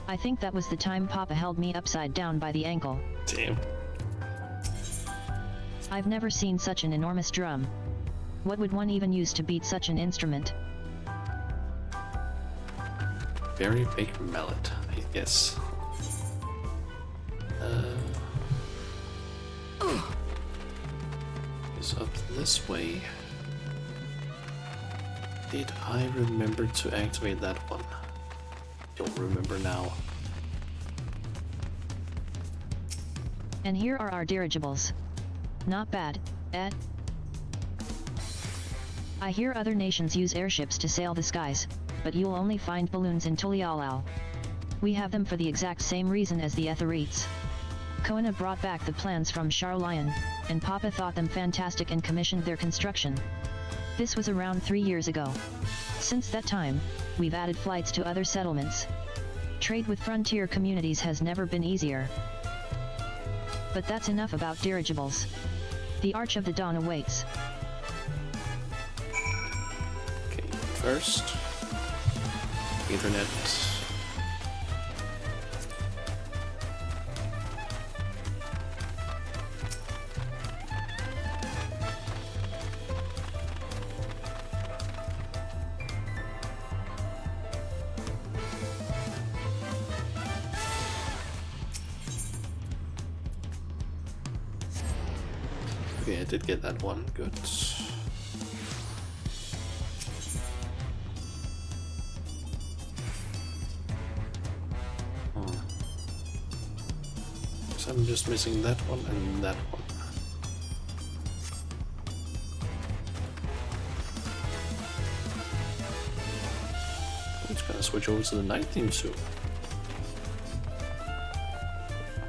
I think that was the time Papa held me upside down by the ankle. Damn. I've never seen such an enormous drum. What would one even use to beat such an instrument? Very big mallet, I guess. Is up this way. Did I remember to activate that one? Don't remember now. And here are our dirigibles. Not bad, eh? I hear other nations use airships to sail the skies, but you'll only find balloons in Tulialal. We have them for the exact same reason as the Etherites. Koana brought back the plans from Charlion, and Papa thought them fantastic and commissioned their construction. This was around 3 years ago. Since that time, we've added flights to other settlements. Trade with frontier communities has never been easier. But that's enough about dirigibles. The Arch of the Dawn awaits. Okay, first, internet. Okay, I did get that one. Good. So I'm just missing that one and that one. I'm just gonna switch over to the night theme soon.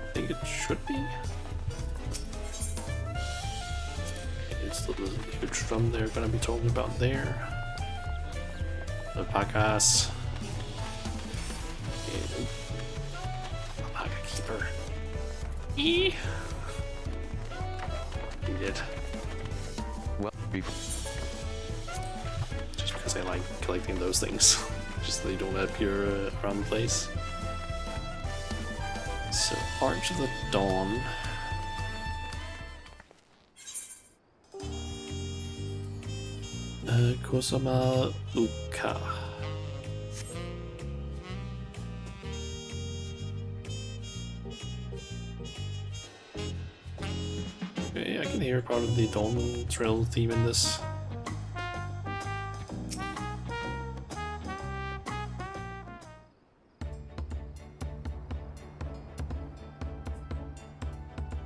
I think it should be. It's the huge drum they're gonna be talking about there. Alpacas. Alpaca keeper. Eee. Eat it. Well, Just because I like collecting those things. Just so they don't appear around the place. So, Arch of the Dawn. Kosama Uka. Okay, I can hear part of the Dawntrail theme in this.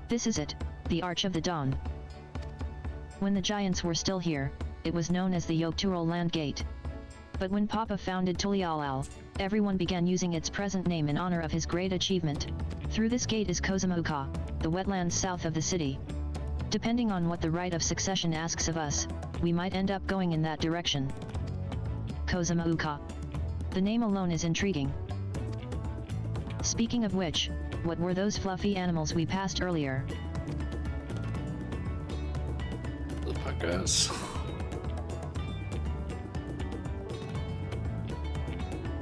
This is it, the Arch of the Dawn. When the giants were still here, it was known as the Yogtural Land Gate. But when Papa founded Tulialal, everyone began using its present name in honor of his great achievement. Through this gate is Kozamauka, the wetlands south of the city. Depending on what the right of succession asks of us, we might end up going in that direction. Kozamauka. The name alone is intriguing. Speaking of which, what were those fluffy animals we passed earlier? Alpacas.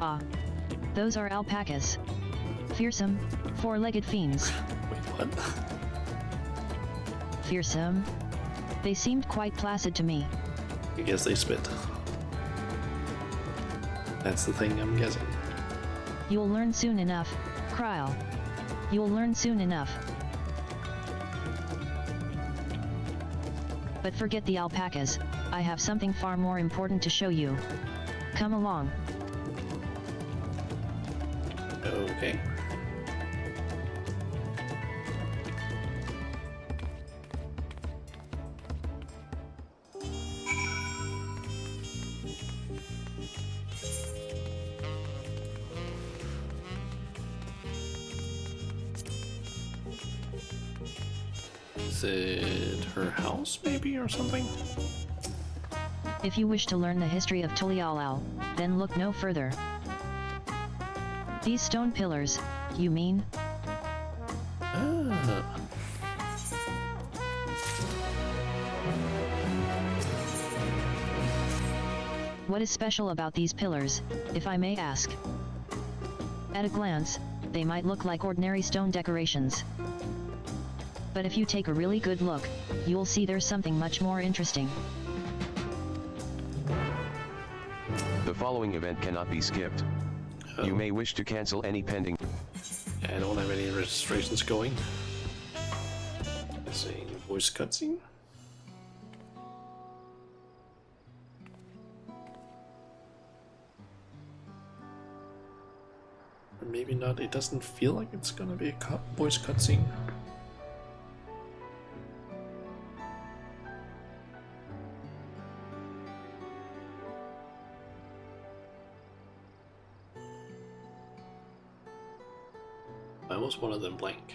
Ah. Those are alpacas. Fearsome, four-legged fiends. Wait, what? Fearsome? They seemed quite placid to me. I guess they spit. That's the thing, I'm guessing. You'll learn soon enough, Kryl. You'll learn soon enough. But forget the alpacas, I have something far more important to show you. Come along. Okay. Is it her house, maybe, or something? If you wish to learn the history of Tulialal, then look no further. These stone pillars, you mean? Ah. What is special about these pillars, if I may ask? At a glance, they might look like ordinary stone decorations. But if you take a really good look, you'll see there's something much more interesting. The following event cannot be skipped. You may wish to cancel any pending. I don't have any registrations going. Let's see, voice cutscene. Or maybe not, it doesn't feel like it's gonna be a voice cutscene. Why was one of them blank?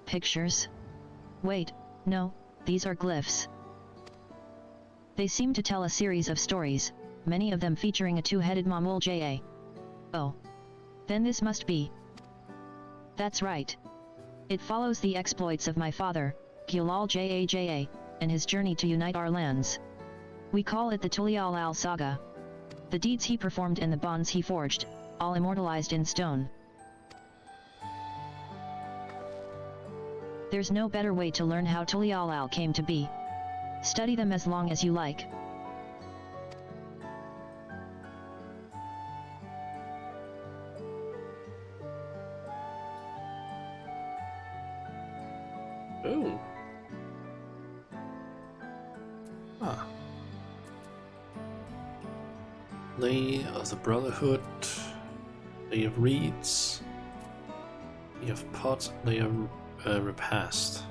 Pictures? Wait, no, these are glyphs. They seem to tell a series of stories, many of them featuring a two-headed Mamul Ja. Oh. Then this must be. That's right. It follows the exploits of my father, Gulal Ja, and his journey to unite our lands. We call it the Tulialal saga. The deeds he performed and the bonds he forged, all immortalized in stone. There's no better way to learn how Tulialal came to be. Study them as long as you like. Oh. Ah. Lay of the Brotherhood, Lay of Reeds, Lay of Pot, Lay of Repast.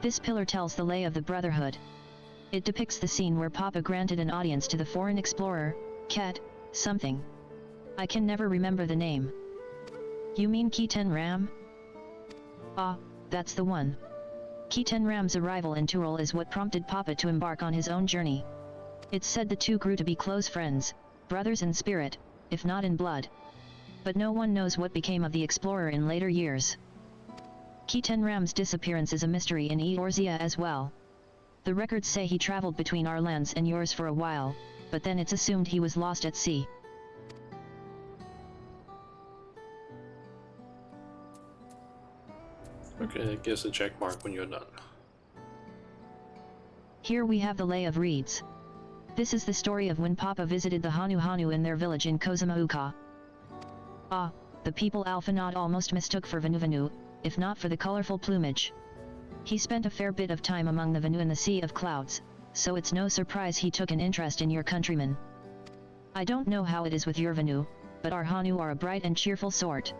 This pillar tells the lay of the Brotherhood. It depicts the scene where Papa granted an audience to the foreign explorer, Ket, something. I can never remember the name. You mean Keten Ram? Ah, that's the one. Keten Ram's arrival in Tural is what prompted Papa to embark on his own journey. It's said the two grew to be close friends, brothers in spirit, if not in blood. But no one knows what became of the explorer in later years. Keten Ram's disappearance is a mystery in Eorzea as well. The records say he traveled between our lands and yours for a while, but then it's assumed he was lost at sea. Okay, I guess a check mark when you're done. Here we have the Lay of Reeds. This is the story of when Papa visited the Hanu in their village in Kozamauka. Ah, the people Alphanot almost mistook for Vanu, if not for the colorful plumage. He spent a fair bit of time among the Vanu in the Sea of Clouds, so it's no surprise he took an interest in your countrymen. I don't know how it is with your Vanu, but our Hanu are a bright and cheerful sort.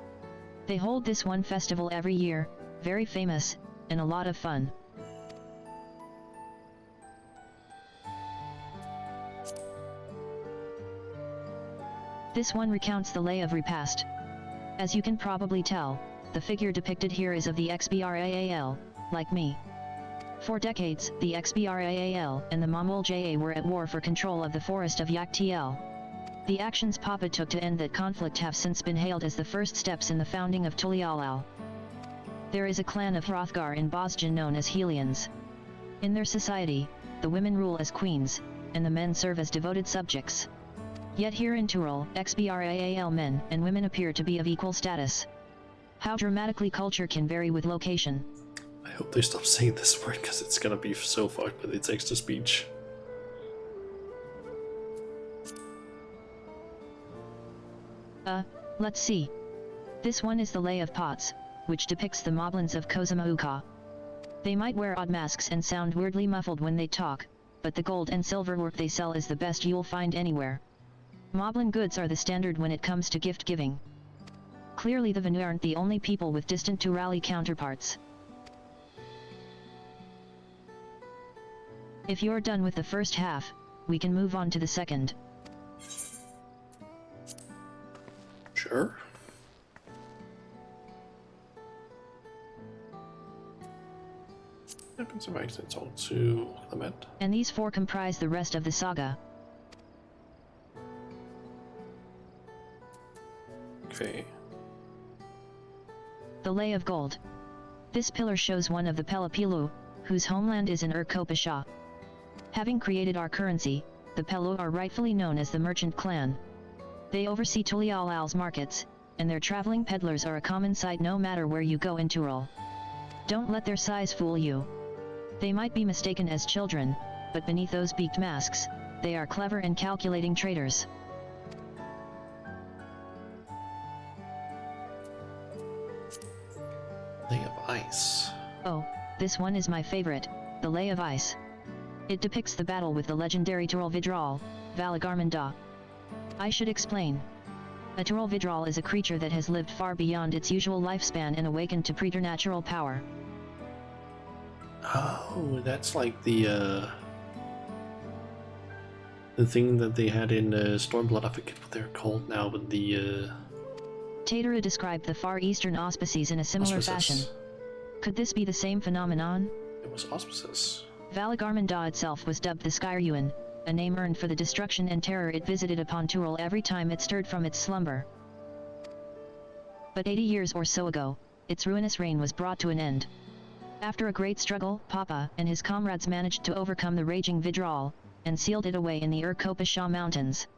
They hold this one festival every year, very famous, and a lot of fun. This one recounts the Lay of Repast. As you can probably tell, the figure depicted here is of the XBRAAL, like me. For decades, the XBRAAL and the Mamul Ja were at war for control of the forest of Yaktiel. The actions Papa took to end that conflict have since been hailed as the first steps in the founding of Tulialal. There is a clan of Hrothgar in Bosgen known as Helians. In their society, the women rule as queens, and the men serve as devoted subjects. Yet here in Tural, XBRAAL men and women appear to be of equal status. How dramatically culture can vary with location. I hope they stop saying this word because it's gonna be so fucked with its extra speech. Let's see. This one is the Lay of Pots, which depicts the moblins of Kozumauka. They might wear odd masks and sound weirdly muffled when they talk, but the gold and silver work they sell is the best you'll find anywhere. Moblin goods are the standard when it comes to gift giving. Clearly the Vanu aren't the only people with distant Turali counterparts. If you're done with the first half, we can move on to the second. Sure. Happens if I extend all to Clement. And these four comprise the rest of the saga. Okay. The Lay of Gold. This pillar shows one of the Pelapilu, whose homeland is in Urkopasha. Having created our currency, the Pelu are rightfully known as the merchant clan. They oversee Tulialal's markets, and their traveling peddlers are a common sight no matter where you go in Turul. Don't let their size fool you. They might be mistaken as children, but beneath those beaked masks, they are clever and calculating traders. Lay of Ice. Oh, this one is my favorite, the Lay of Ice. It depicts the battle with the legendary Turul Vidral, Valagarmanda. I should explain. A Turul Vidral is a creature that has lived far beyond its usual lifespan and awakened to preternatural power. Oh, that's like the thing that they had in Stormblood. I forget what they're called now, but the Tatara described the Far Eastern auspices in a similar fashion. Could this be the same phenomenon? It was auspices. Valagarmanda itself was dubbed the Skyruin, a name earned for the destruction and terror it visited upon Turul every time it stirred from its slumber. But 80 years or so ago, its ruinous reign was brought to an end. After a great struggle, Papa and his comrades managed to overcome the raging Vidral, and sealed it away in the Urkopasha Mountains.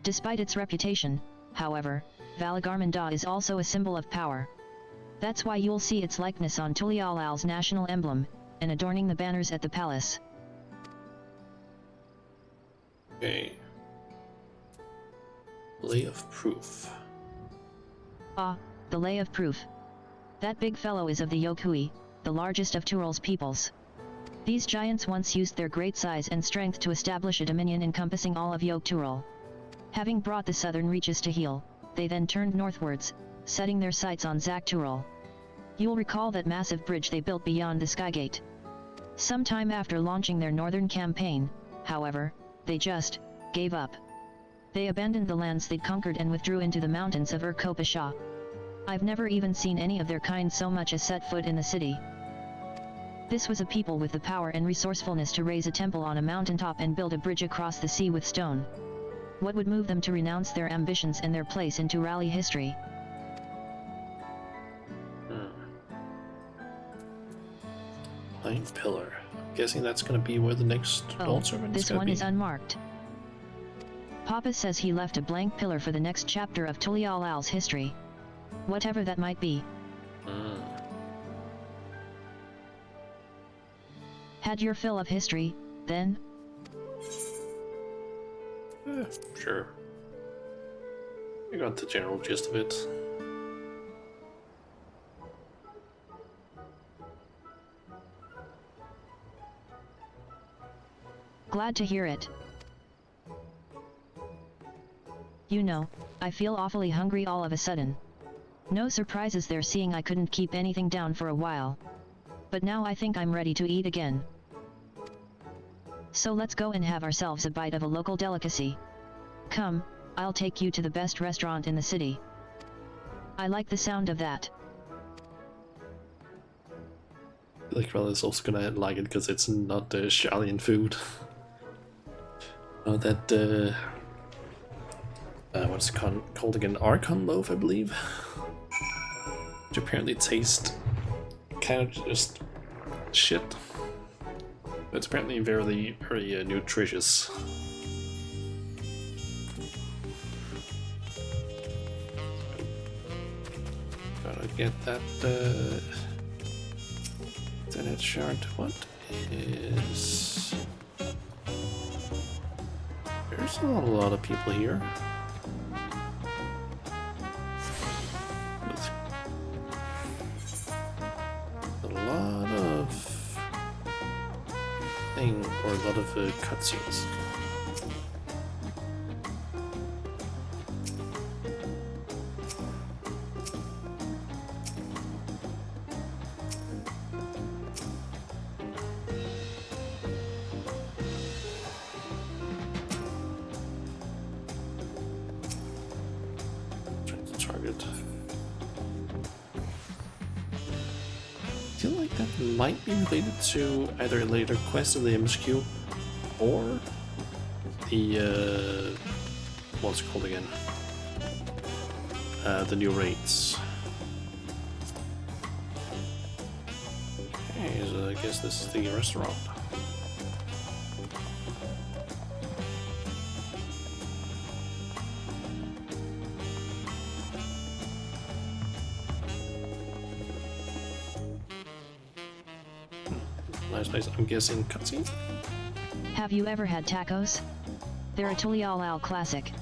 Despite its reputation, however, Valagarmanda is also a symbol of power. That's why you'll see its likeness on Tulialal's national emblem, and adorning the banners at the palace. Okay. Lay of Proof. Ah, the Lay of Proof. That big fellow is of the Yokui, the largest of Turul's peoples. These giants once used their great size and strength to establish a dominion encompassing all of Yok Turul. Having brought the southern reaches to heel, they then turned northwards, setting their sights on Zak Turul. You'll recall that massive bridge they built beyond the Skygate. Sometime after launching their northern campaign, however, they just gave up. They abandoned the lands they'd conquered and withdrew into the mountains of Urkopasha. I've never even seen any of their kind so much as set foot in the city. This was a people with the power and resourcefulness to raise a temple on a mountaintop and build a bridge across the sea with stone. What would move them to renounce their ambitions and their place in Turali history? Playing Pillar. I'm guessing that's going to be where the next Dawn Servant is this going to be. one is unmarked. Papa says he left a blank pillar for the next chapter of Tulialal's history. Whatever that might be. Had your fill of history, then? Sure. I got the general gist of it. Glad to hear it. You know, I feel awfully hungry all of a sudden. No surprises there seeing I couldn't keep anything down for a while. But now I think I'm ready to eat again. So let's go and have ourselves a bite of a local delicacy. Come, I'll take you to the best restaurant in the city. I like the sound of that. I feel like Rella is also gonna like it because it's not Shalian food. What's it called again? Archon loaf, I believe. Which apparently tastes kind of just shit. But it's apparently very, very nutritious. Gotta get that Tenet shard. What is... There's not a lot of people here. or a lot of cutscenes. Target. I feel like that might be related to either a later quest of the MSQ or the what's it called again? The new raids. Okay, so I guess this is the restaurant. Nice place. I'm guessing cutscene? Have you ever had tacos? They're a Tulial classic.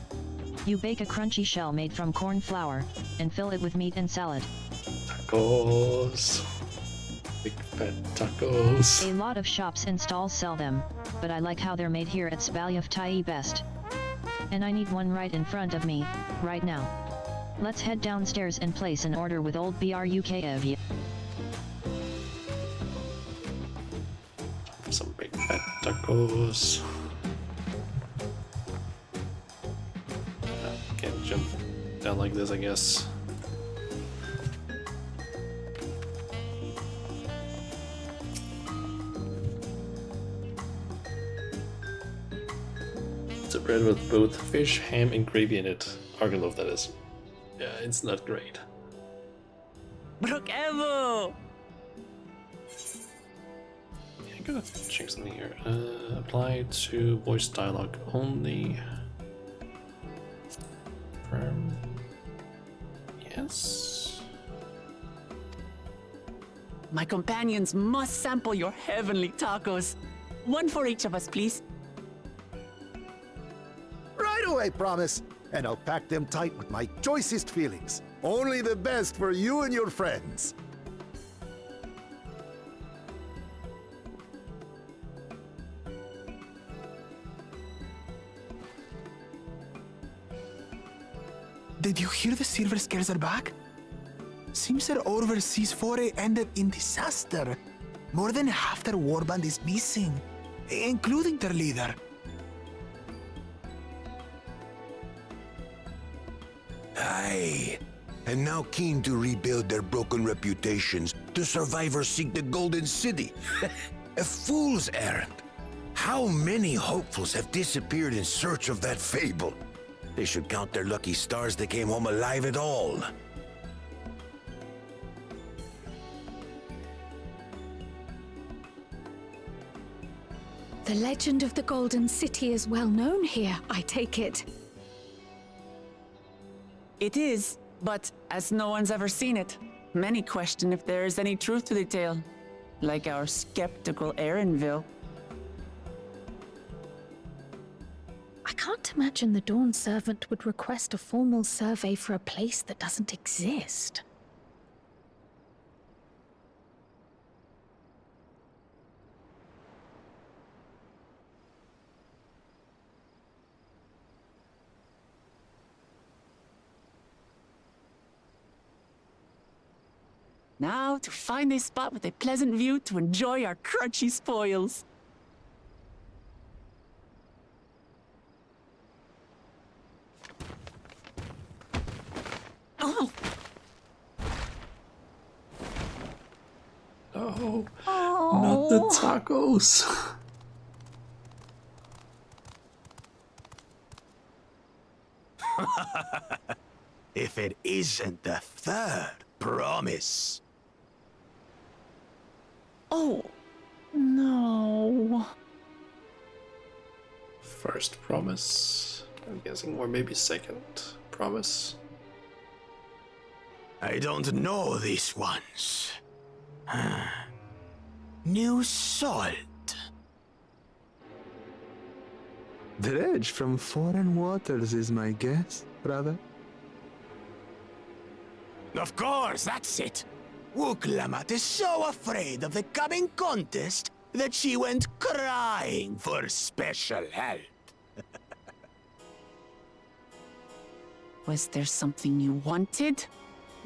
You bake a crunchy shell made from corn flour, and fill it with meat and salad. Tacos. Big fat tacos. A lot of shops and stalls sell them, but I like how they're made here at Spaljöftai best. And I need one right in front of me, right now. Let's head downstairs and place an order with old BRUKV. Some big fat tacos. Can't jump down like this, I guess. It's a bread with both fish, ham, and gravy in it. Argonlove, that is. Yeah, it's not great. Brook Evo! I'm gonna check something here. Apply to voice dialogue only. Yes. My companions must sample your heavenly tacos. One for each of us, please. Right away, promise. And I'll pack them tight with my choicest feelings. Only the best for you and your friends. Did you hear the Silver Scares are back? Seems their overseas foray ended in disaster. More than half their warband is missing, including their leader. Aye. And now keen to rebuild their broken reputations, the survivors seek the Golden City. A fool's errand. How many hopefuls have disappeared in search of that fable? They should count their lucky stars they came home alive at all. The legend of the Golden City is well known here, I take it. It is, but as no one's ever seen it, many question if there is any truth to the tale. Like our skeptical Erinville. I can't imagine the Dawn Servant would request a formal survey for a place that doesn't exist. Now to find a spot with a pleasant view to enjoy our crunchy spoils. Oh! No, not the tacos. If it isn't the third promise. Oh, no. First promise, I'm guessing, or maybe second promise. I don't know these ones. New salt. Dredge from foreign waters is my guess, brother. Of course, that's it. Wuklamat is so afraid of the coming contest that she went crying for special help. Was there something you wanted,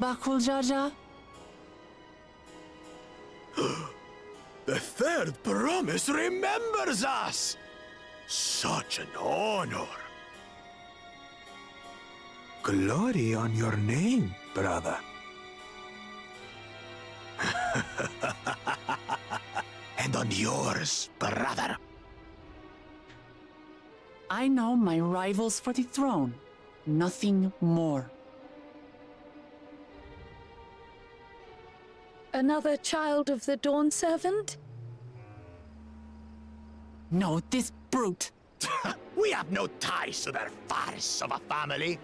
Bakul Jaja? The third promise remembers us! Such an honor! Glory on your name, brother. And on yours, brother. I know my rivals for the throne. Nothing more. Another child of the Dawn Servant? No, this brute. We have no ties to their farce of a family.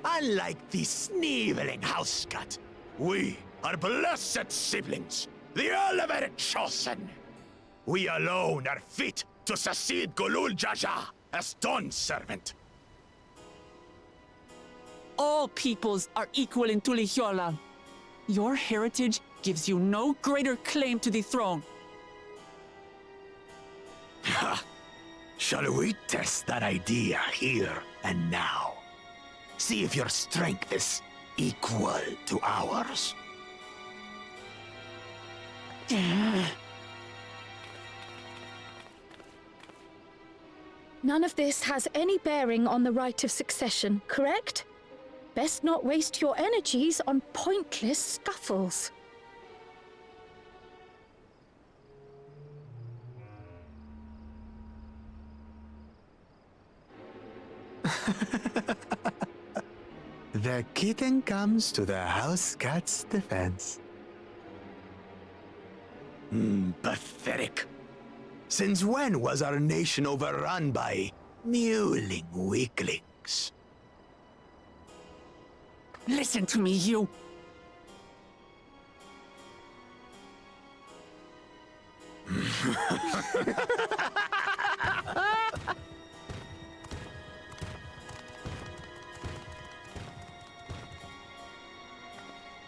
Unlike the sneeveling housecut, we are blessed siblings, the elevated chosen. We alone are fit to succeed Golul Jaja as Dawn Servant. All peoples are equal in Tulihiola. Your heritage gives you no greater claim to the throne. Shall we test that idea here and now? See if your strength is equal to ours. None of this has any bearing on the right of succession, correct? Best not waste your energies on pointless scuffles. The kitten comes to the house cat's defense. Pathetic. Since when was our nation overrun by mewling weaklings? Listen to me, you.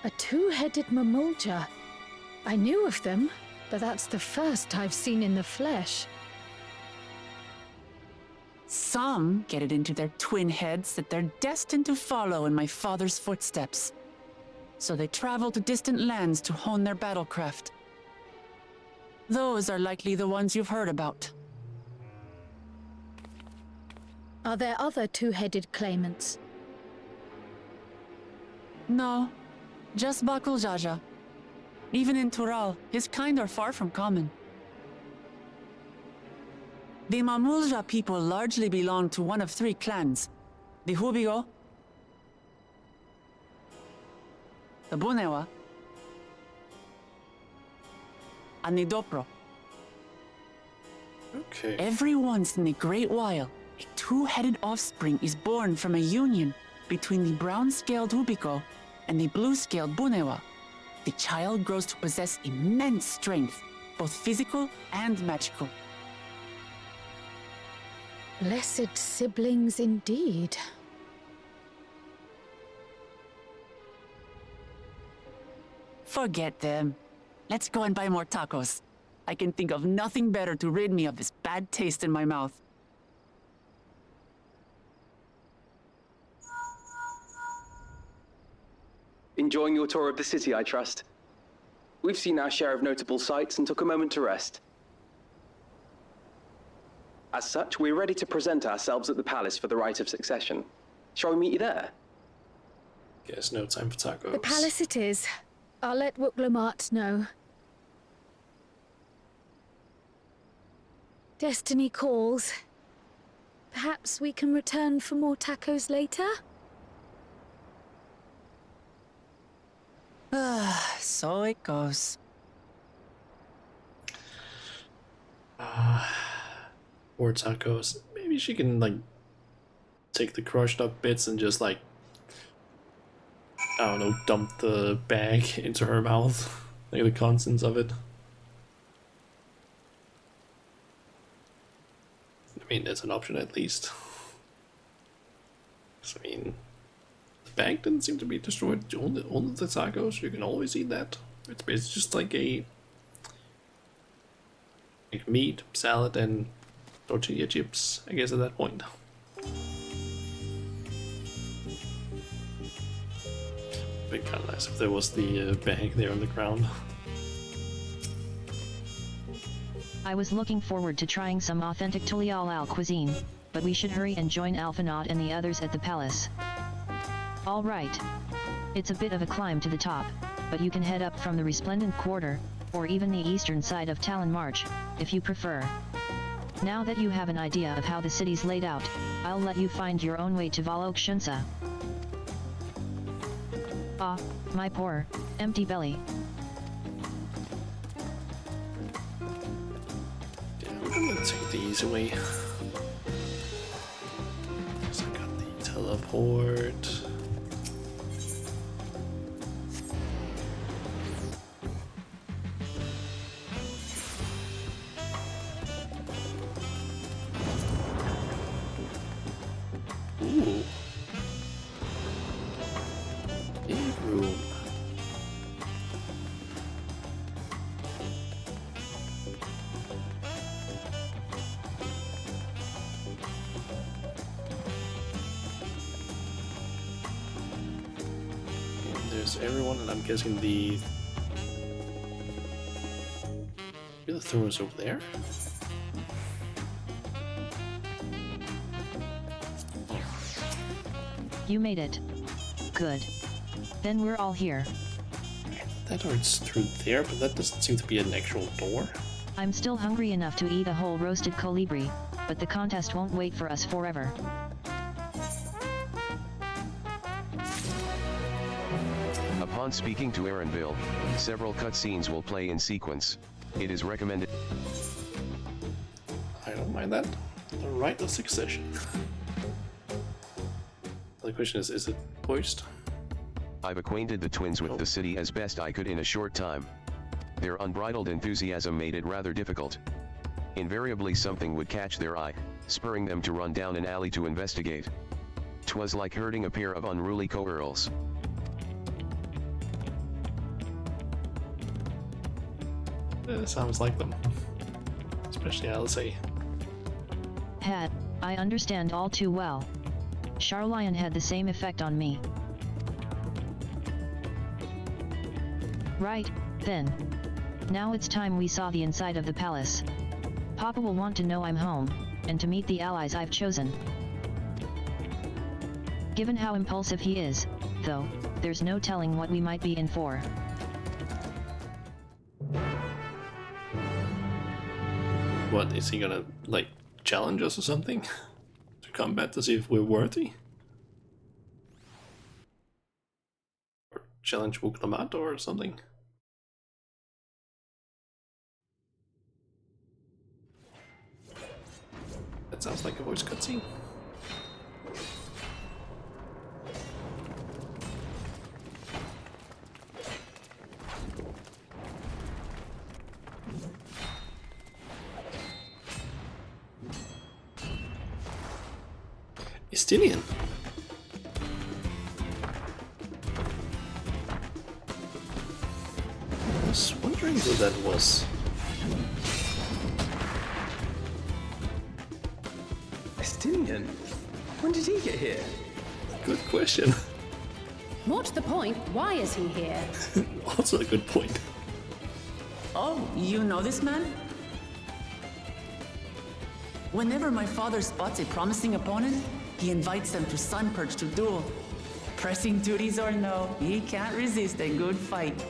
A two-headed mamulja. I knew of them, but that's the first I've seen in the flesh. Some get it into their twin heads that they're destined to follow in my father's footsteps. So they travel to distant lands to hone their battlecraft. Those are likely the ones you've heard about. Are there other two-headed claimants? No, just Bakul Jaja. Even in Tural, his kind are far from common. The Mamulja people largely belong to one of three clans. The Hubigo, the Bunewa, and the Dopro. Okay. Every once in a great while, a two-headed offspring is born from a union between the brown-scaled Hubigo and the blue-scaled Bunewa. The child grows to possess immense strength, both physical and magical. Blessed siblings indeed. Forget them. Let's go and buy more tacos. I can think of nothing better to rid me of this bad taste in my mouth. Enjoying your tour of the city, I trust. We've seen our share of notable sights and took a moment to rest. As such, we're ready to present ourselves at the palace for the rite of succession. Shall we meet you there? Guess no time for tacos. The palace it is. I'll let Wuklamart know. Destiny calls. Perhaps we can return for more tacos later? So it goes. Or tacos. Maybe she can, like, take the crushed up bits and just, like, I don't know, dump the bag into her mouth. Like the contents of it. I mean, that's an option at least. 'Cause, I mean, the bag didn't seem to be destroyed. Only the tacos, you can always eat that. It's basically just like a Like meat, salad, and tortilla chips, I guess, at that point. It'd be kind of nice if there was the bag there on the ground. I was looking forward to trying some authentic Tulial cuisine, but we should hurry and join Alphanaut and the others at the palace. All right. It's a bit of a climb to the top, but you can head up from the Resplendent Quarter, or even the eastern side of Talon March, if you prefer. Now that you have an idea of how the city's laid out, I'll let you find your own way to Valok Shunsa. Ah, my poor, empty belly. Yeah, I'm gonna take the easy way. So I got the teleport. Ooh. Big room. And there's everyone, and I'm guessing the throne is over there. You made it. Good. Then we're all here. That door's through there, but that doesn't seem to be an actual door. I'm still hungry enough to eat a whole roasted colibri, but the contest won't wait for us forever. Upon speaking to Erenville, several cutscenes will play in sequence. It is recommended. I don't mind that. The right of succession. The question is it poised? I've acquainted the twins with the city as best I could in a short time. Their unbridled enthusiasm made it rather difficult. Invariably something would catch their eye, spurring them to run down an alley to investigate. 'Twas like herding a pair of unruly co-earls. Sounds like them. Especially Alice. Had, I understand all too well. Charlion had the same effect on me. Right, then. Now it's time we saw the inside of the palace. Papa will want to know I'm home, and to meet the allies I've chosen. Given how impulsive he is, though, there's no telling what we might be in for. What, is he gonna, like, challenge us or something? To combat to see if we're worthy? Or challenge Wuklamato or something? That sounds like a voice cutscene. Estinian. I was wondering who that was. Estinian? When did he get here? Good question. What's the point? Why is he here? Also a good point. Oh, you know this man? Whenever my father spots a promising opponent, he invites them to Sunperch to duel. Pressing duties or no, he can't resist a good fight.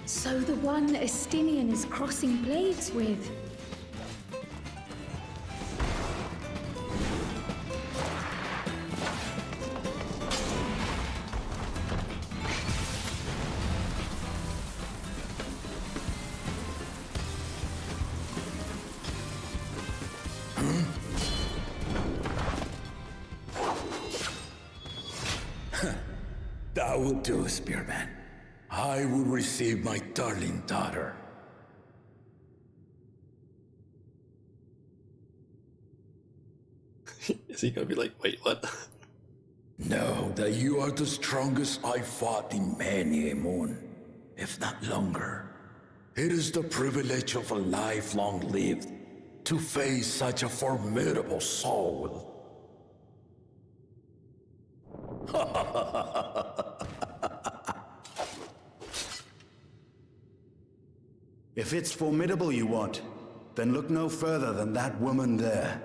So the one Estinian is crossing blades with. That will do, Spearman. I will receive my darling daughter. Is he gonna be like, wait, what? Know that you are the strongest I fought in many a moon, if not longer. It is the privilege of a life long lived to face such a formidable soul. If it's formidable you want, then look no further than that woman there.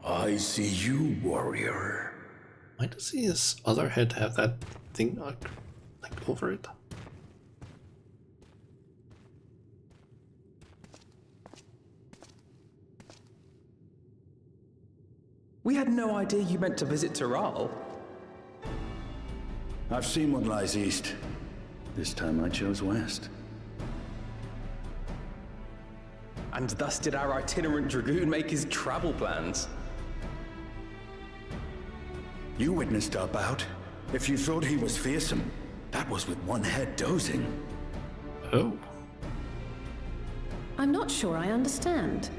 I see you, warrior. Why does his other head have that thing like over it? We had no idea you meant to visit Taral. I've seen what lies east. This time I chose west. And thus did our itinerant dragoon make his travel plans. You witnessed our bout. If you thought he was fearsome, that was with one head dozing. Oh. I'm not sure I understand.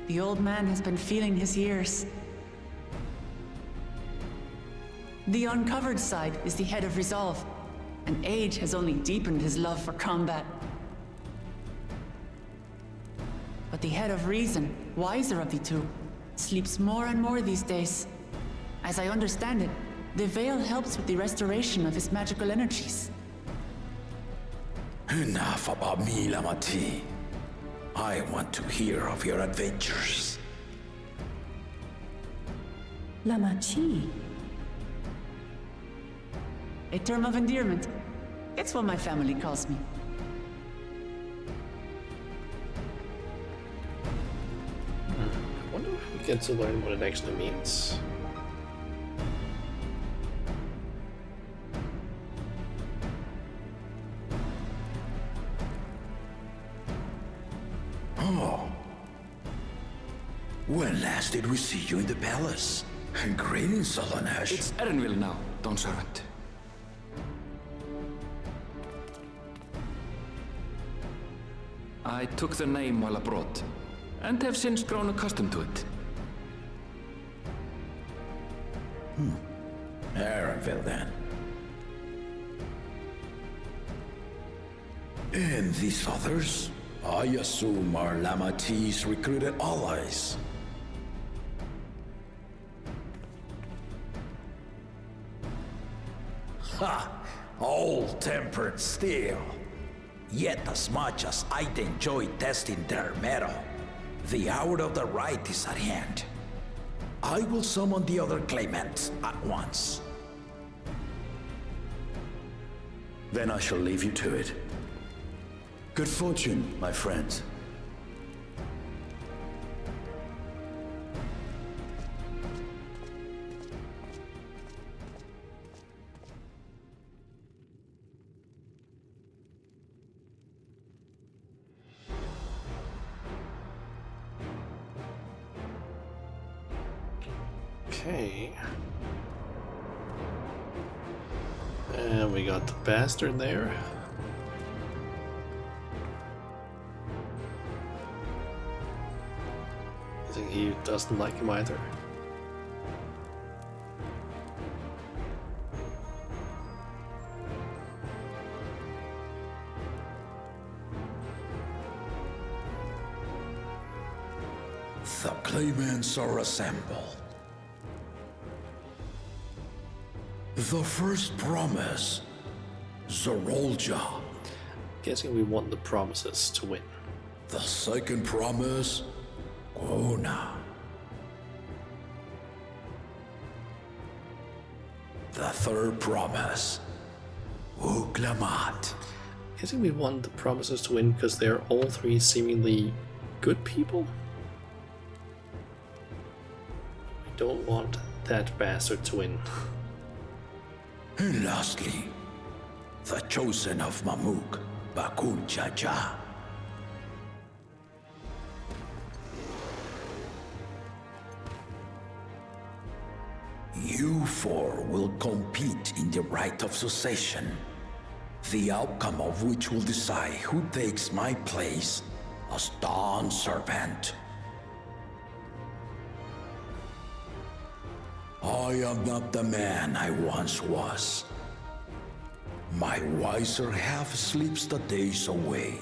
The old man has been feeling his years. The uncovered side is the head of resolve, and age has only deepened his love for combat. But the head of reason, wiser of the two, sleeps more and more these days. As I understand it, the veil helps with the restoration of his magical energies. Enough about me, Lamati. I want to hear of your adventures. Lamachi. A term of endearment. It's what my family calls me. I wonder if we get to learn what it actually means. Oh. When last did we see you in the palace? Greetings, Solonesh. It's Erenville now, Don Servant. I took the name while abroad, and have since grown accustomed to it. Erenville, then. And these others? I assume are Lamati's recruited allies. Ha! Old-tempered steel. Yet as much as I'd enjoy testing their metal, the hour of the right is at hand. I will summon the other claimants at once. Then I shall leave you to it. Good fortune, my friends. Okay. And we got the bastard there. I think he doesn't like him either. The claimants are assembled. The first promise, Zorolja. Guessing we want the promises to win. The second promise, Gona. The third promise, Uklamat. Guessing we want the promises to win because they're all three seemingly good people. We don't want that bastard to win. And lastly, the chosen of Mamuk, Bakul Jaja. You four will compete in the rite of succession, the outcome of which will decide who takes my place as Dawn Servant. I am not the man I once was. My wiser half sleeps the days away,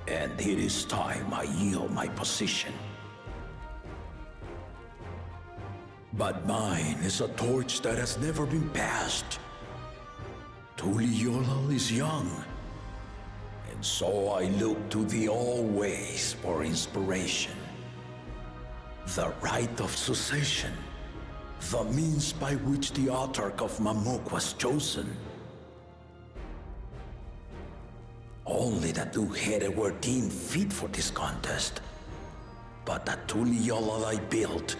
and it is time I yield my position. But mine is a torch that has never been passed. Tuliyollal is young, and so I look to the always for inspiration. The rite of succession, the means by which the autarch of Mamuk was chosen. Only the two-headed were deemed fit for this contest, but the Tuliyollal I built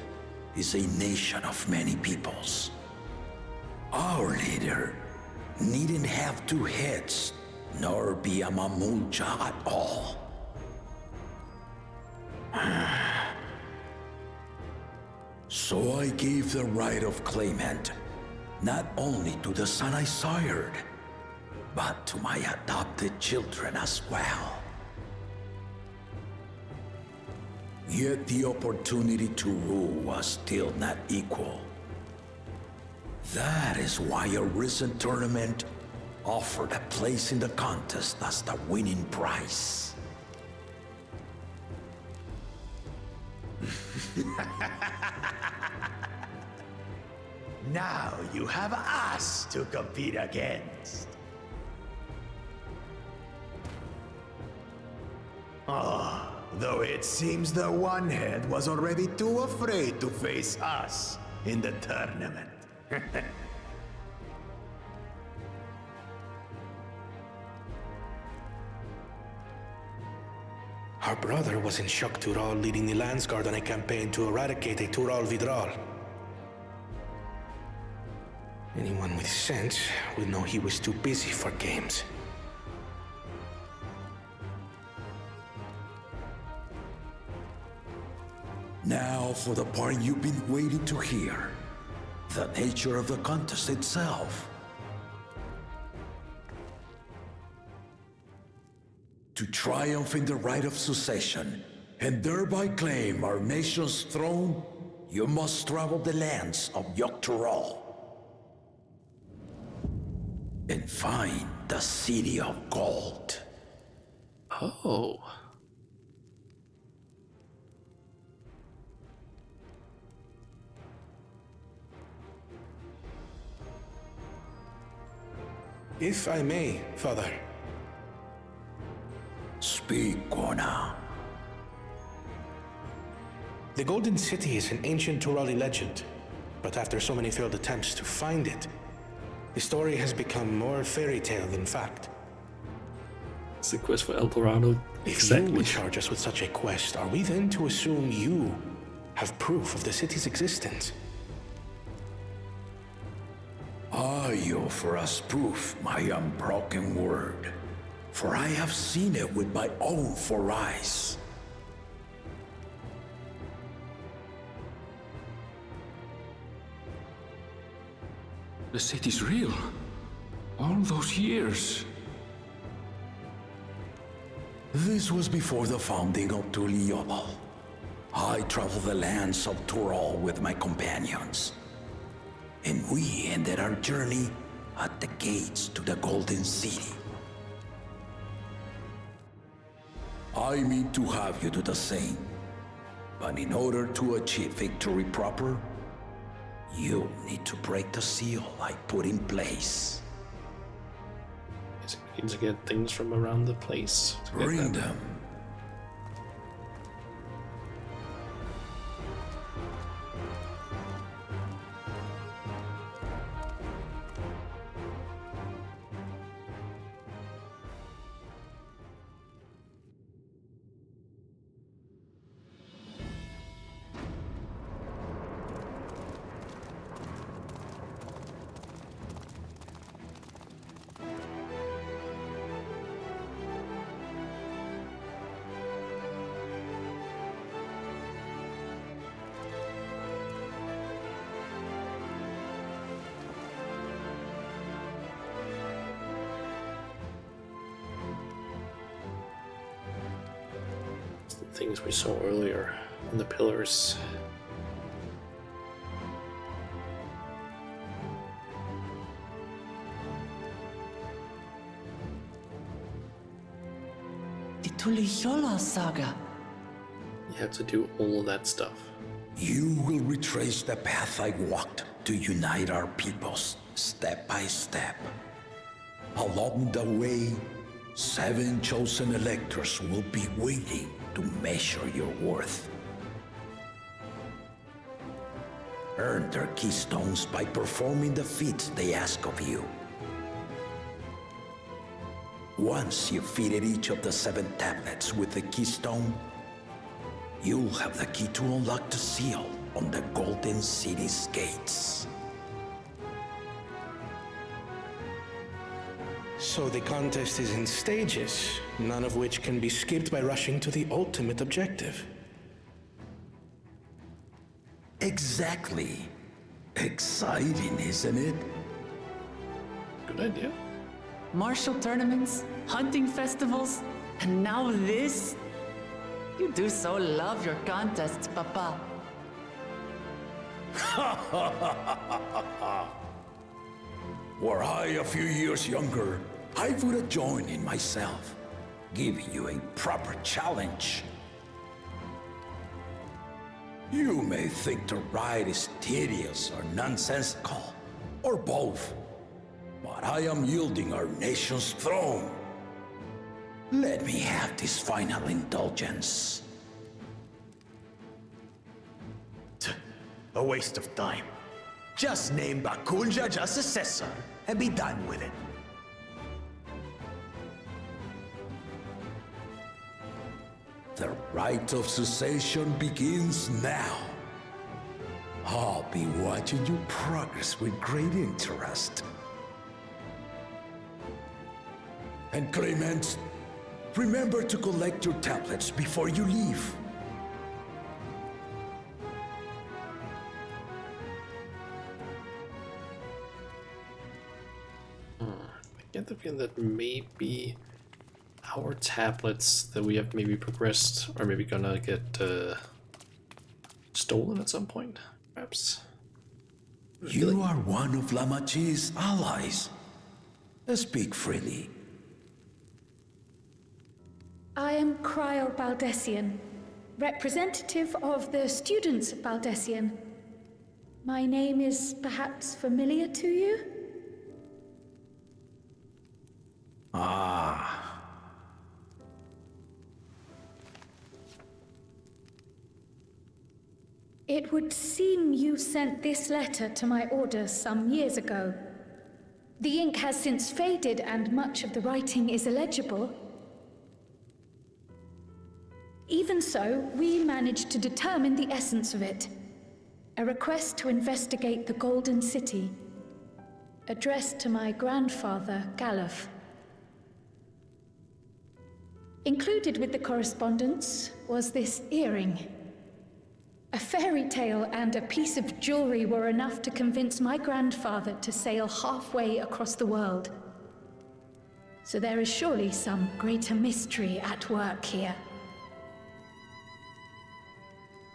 is a nation of many peoples. Our leader needn't have two heads, nor be a Mamulja at all. So I gave the right of claimant, not only to the son I sired, but to my adopted children as well. Yet the opportunity to rule was still not equal. That is why a recent tournament offered a place in the contest as the winning prize. Now you have us to compete against. Oh, though it seems the One-Head was already too afraid to face us in the tournament. Our brother was in Shok Tural leading the Landsguard on a campaign to eradicate a Tural Vidral. Anyone with sense would know he was too busy for games. Now for the part you've been waiting to hear. The nature of the contest itself. To triumph in the rite of succession, and thereby claim our nation's throne, you must travel the lands of Yogg-Tural and find the City of Gold. Oh. If I may, Father. Speak, Kona. The Golden City is an ancient Turali legend, but after so many failed attempts to find it, the story has become more fairy tale than fact. It's the quest for El Dorado. If you would charge us with such a quest, are we then to assume you have proof of the city's existence? I offer as proof my unbroken word, for I have seen it with my own four eyes. The city's real. All those years. This was before the founding of Tuliyollal. I traveled the lands of Tural with my companions, and we ended our journey at the gates to the Golden City. I mean to have you do the same, but in order to achieve victory proper, you need to break the seal I put in place. We need to get things from around the place. Bring them. things we saw earlier on the pillars. The Tuliyola saga. You have to do all of that stuff. You will retrace the path I walked to unite our peoples, step by step. Along the way, 7 chosen electors will be waiting to measure your worth. Earn their keystones by performing the feats they ask of you. Once you've fitted each of the 7 tablets with the keystone, you'll have the key to unlock the seal on the Golden City's gates. So the contest is in stages, none of which can be skipped by rushing to the ultimate objective. Exactly. Exciting, isn't it? Good idea. Martial tournaments, hunting festivals, and now this? You do so love your contests, Papa. Were I a few years younger, I would have joined in myself, giving you a proper challenge. You may think the ride is tedious or nonsensical, or both, but I am yielding our nation's throne. Let me have this final indulgence. A waste of time. Just name Bakunja as successor and be done with it. The rite of succession begins now. I'll be watching you progress with great interest. And Clemens, remember to collect your tablets before you leave. I get the feeling that maybe our tablets that we have maybe progressed are maybe gonna get stolen at some point, perhaps. You are one of Lamachi's allies. Speak freely. I am Kryl Baldessian, representative of the students of Baldessian. My name is perhaps familiar to you? Ah. It would seem you sent this letter to my orders some years ago. The ink has since faded and much of the writing is illegible. Even so, we managed to determine the essence of it. A request to investigate the Golden City, addressed to my grandfather, Galuf. Included with the correspondence was this earring. A fairy tale and a piece of jewelry were enough to convince my grandfather to sail halfway across the world. So there is surely some greater mystery at work here.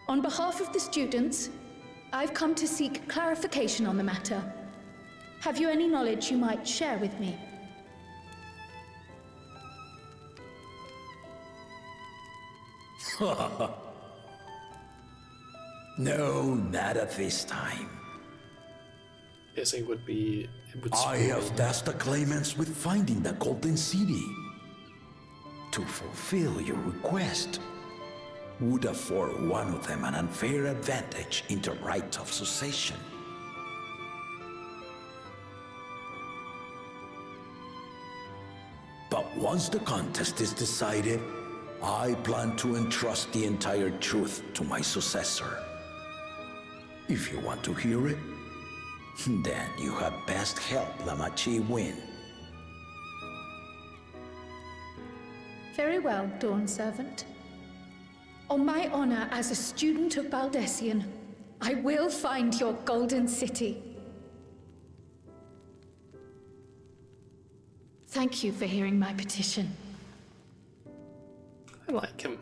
On behalf of the students, I've come to seek clarification on the matter. Have you any knowledge you might share with me? No, not at this time. Yes, it would be. I have tasked the claimants with finding the Golden City. To fulfill your request would afford one of them an unfair advantage in the right of succession. But once the contest is decided, I plan to entrust the entire truth to my successor. If you want to hear it, then you had best help Lamachi win. Very well, Dawn Servant. On my honor as a student of Baldessian, I will find your Golden City. Thank you for hearing my petition. I like him.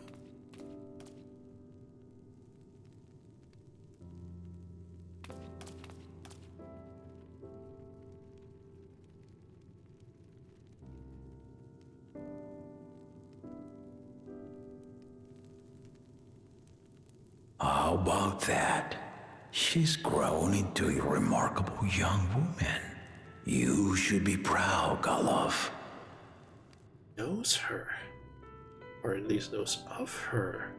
about that? She's grown into a remarkable young woman. You should be proud, Golov. Knows her. Or at least knows of her.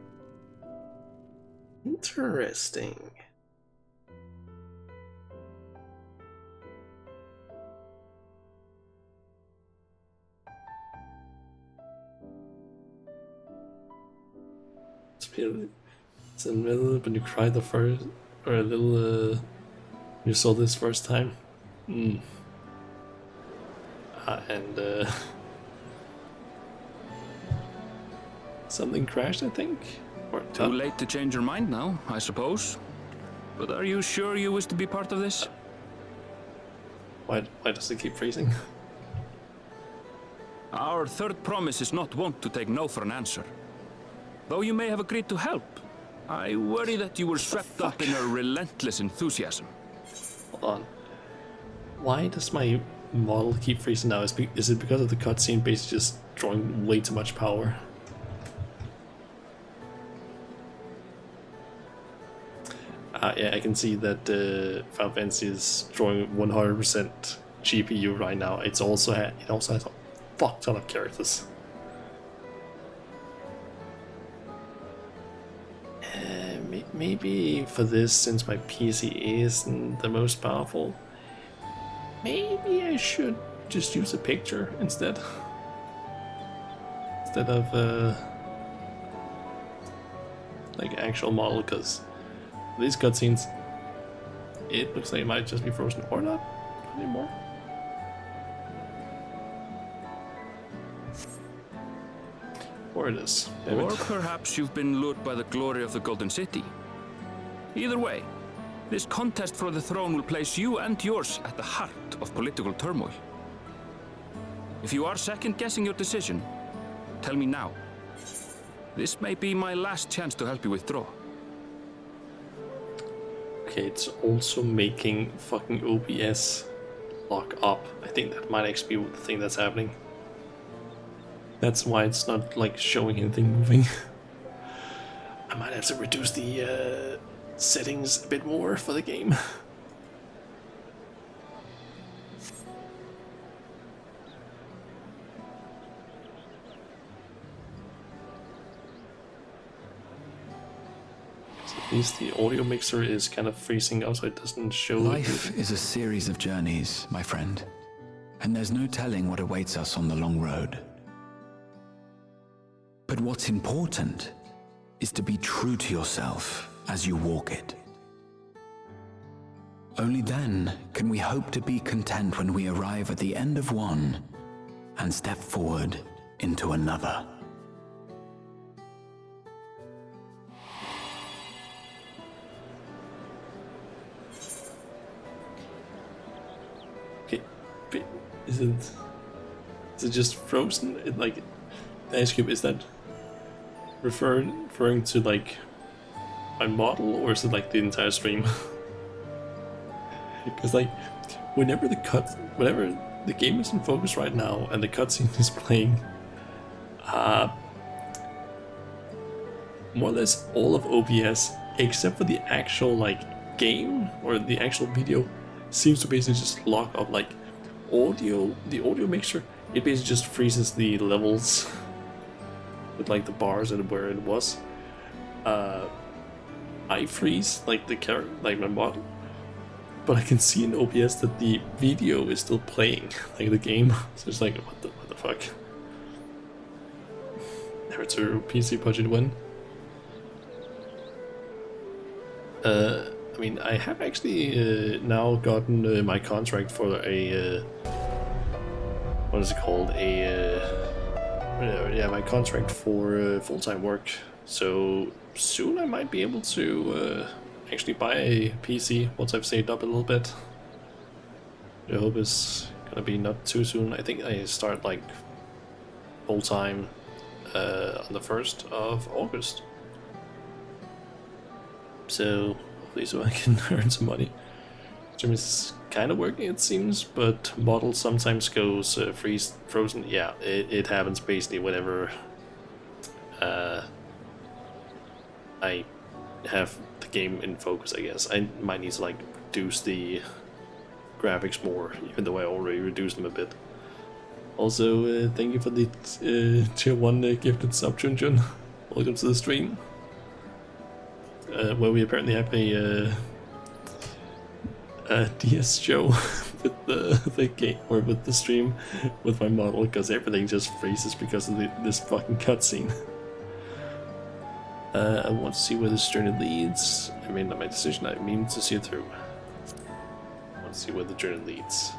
Interesting. It's a little when you cried the first, or a little you saw this first time. And something crashed, I think. Or too late to change your mind now, I suppose. But are you sure you wish to be part of this? Why does it keep freezing? Our third promise is not wont to take no for an answer. Though you may have agreed to help, I worry that you were swept up in a relentless enthusiasm. Hold on. Why does my model keep freezing now? Is it because of the cutscene basically just drawing way too much power? Yeah, I can see that Final Fantasy is drawing 100% GPU right now. It also has a fuck ton of characters. Maybe for this, since my PC isn't the most powerful, maybe I should just use a picture instead of like actual model, because these cutscenes, it looks like it might just be frozen or not anymore. Or it is. Or perhaps you've been lured by the glory of the Golden City. Either way, this contest for the throne will place you and yours at the heart of political turmoil. If you are second-guessing your decision, tell me now. This may be my last chance to help you withdraw. Okay, it's also making fucking OBS lock up. I think that might actually be the thing that's happening. That's why it's not like showing anything moving. I might have to reduce the settings a bit more for the game. At least the audio mixer is kind of freezing up so it doesn't show. Life is a series of journeys, my friend. And there's no telling what awaits us on the long road. But what's important is to be true to yourself as you walk it. Only then can we hope to be content when we arrive at the end of one and step forward into another. Okay, is it just frozen? Like the ice cube, is that referring to like my model, or is it like the entire stream? Because like whenever the game is in focus right now and the cutscene is playing, more or less all of OBS except for the actual like game or the actual video seems to basically just lock up. Like the audio mixer, it basically just freezes the levels with like the bars and where it was. I freeze like the character, like my model, but I can see in OBS that the video is still playing, like the game. So it's like, what the fuck? Never to PC budget win. I mean, I have actually now gotten my contract for a what is it called? Yeah, my contract for full-time work. So soon I might be able to actually buy a PC once I've saved up a little bit. I hope it's gonna be not too soon. I think I start like full-time on the 1st of August. So hopefully so I can earn some money. Stream is kind of working, it seems, but model sometimes goes frozen. Yeah, it happens basically whenever I have the game in focus, I guess. I might need to like reduce the graphics more, even though I already reduced them a bit. Also, thank you for the tier 1 gifted sub, Junjun. Welcome to the stream. Where we apparently have a DS show with the game, or with the stream with my model, because everything just freezes because of this fucking cutscene. I want to see where this journey leads. I made my decision. I mean to see it through. I want to see where the journey leads.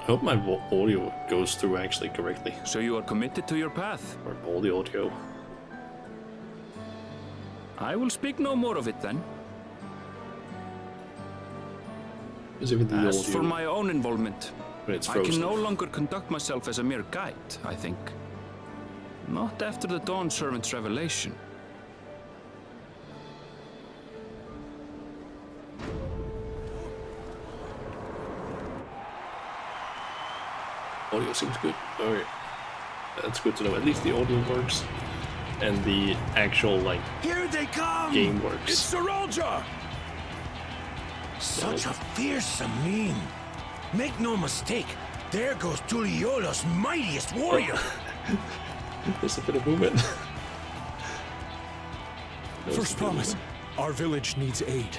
I hope my audio goes through actually correctly. So you are committed to your path? Or all the audio. I will speak no more of it then. As for my own involvement, I can no longer conduct myself as a mere guide, I think. Not after the Dawn Servant's revelation. Audio seems good. Okay. That's good to know. At least the audio works. And the actual, like, here they come! Game works. It's Saralja! Such a fearsome mien. Make no mistake, there goes Tuliola's mightiest warrior. There's a bit of movement. First promise, our village needs aid.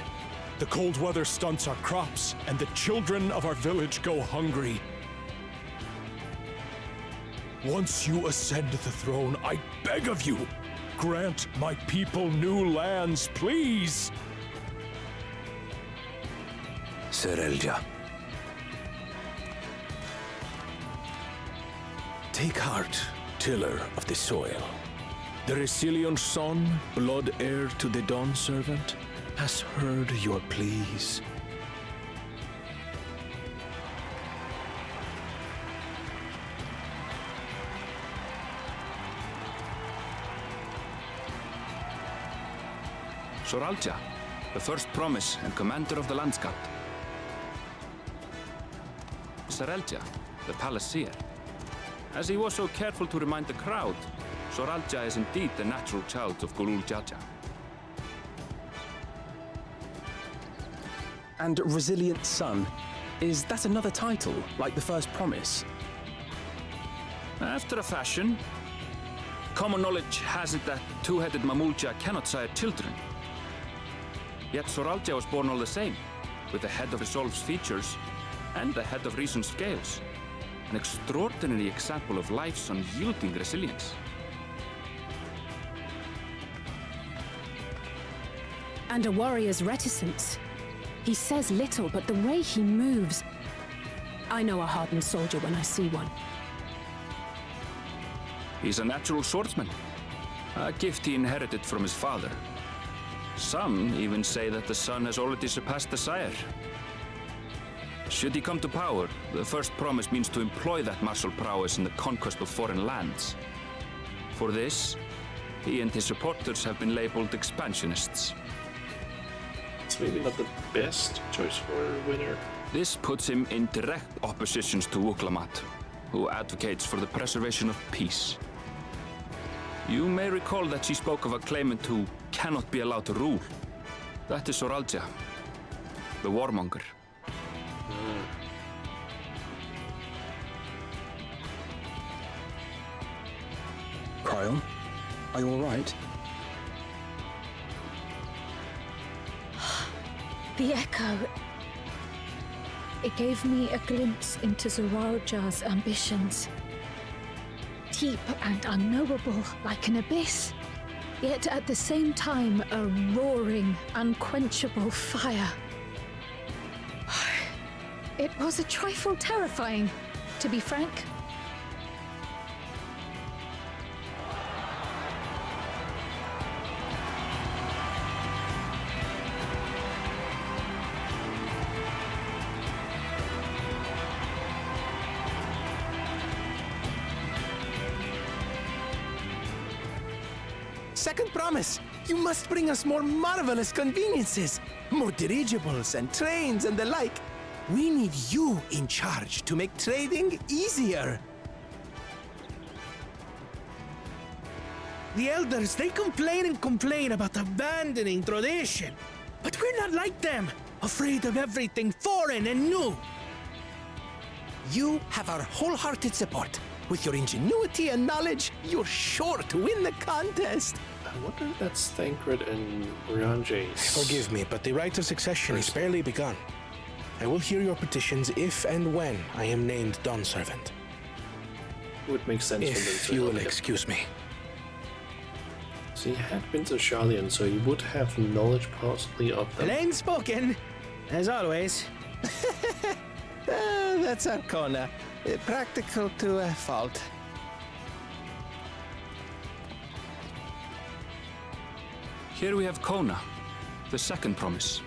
The cold weather stunts our crops, and the children of our village go hungry. Once you ascend the throne, I beg of you, grant my people new lands, please! Saralja. Take heart, tiller of the soil. The Resilion's son, blood heir to the Dawn Servant, has heard your pleas. Saralja, the first promise and commander of the Landscape. Saralja, the palaceer. As he was so careful to remind the crowd, Saralja is indeed the natural child of Gulul Jaja. And Resilient Son, is that another title, like the first promise? After a fashion. Common knowledge has it that two-headed Mamulja cannot sire children. Yet Saralja was born all the same, with the head of Resolve's features and the head of Reason's scales. An extraordinary example of life's unyielding resilience. And a warrior's reticence. He says little, but the way he moves... I know a hardened soldier when I see one. He's a natural swordsman, a gift he inherited from his father. Some even say that the son has already surpassed the sire. Should he come to power, the first promise means to employ that martial prowess in the conquest of foreign lands. For this, he and his supporters have been labeled expansionists. It's maybe not the best choice for a winner. This puts him in direct opposition to Wuklamat, who advocates for the preservation of peace. You may recall that she spoke of a claimant who cannot be allowed to rule. That is Saralja, the warmonger. Cryon, are you all right? The echo. It gave me a glimpse into Saralja's ambitions. Deep and unknowable, like an abyss. Yet at the same time, a roaring, unquenchable fire. It was a trifle terrifying, to be frank. Second promise, you must bring us more marvelous conveniences. More dirigibles and trains and the like. We need you in charge to make trading easier. The elders, they complain and complain about abandoning tradition. But we're not like them, afraid of everything foreign and new. You have our wholehearted support. With your ingenuity and knowledge, you're sure to win the contest. I wonder if that's Thancred and Rianje's. Forgive me, but the rite of succession is barely begun. I will hear your petitions if and when I am named Dawn Servant. It would make sense for them If to you will help him. excuse me. So he had been to Sharlayan, so he would have knowledge possibly of them. Plain spoken, as always. That's Arcona. Practical to a fault. Here we have Kona, the second promise,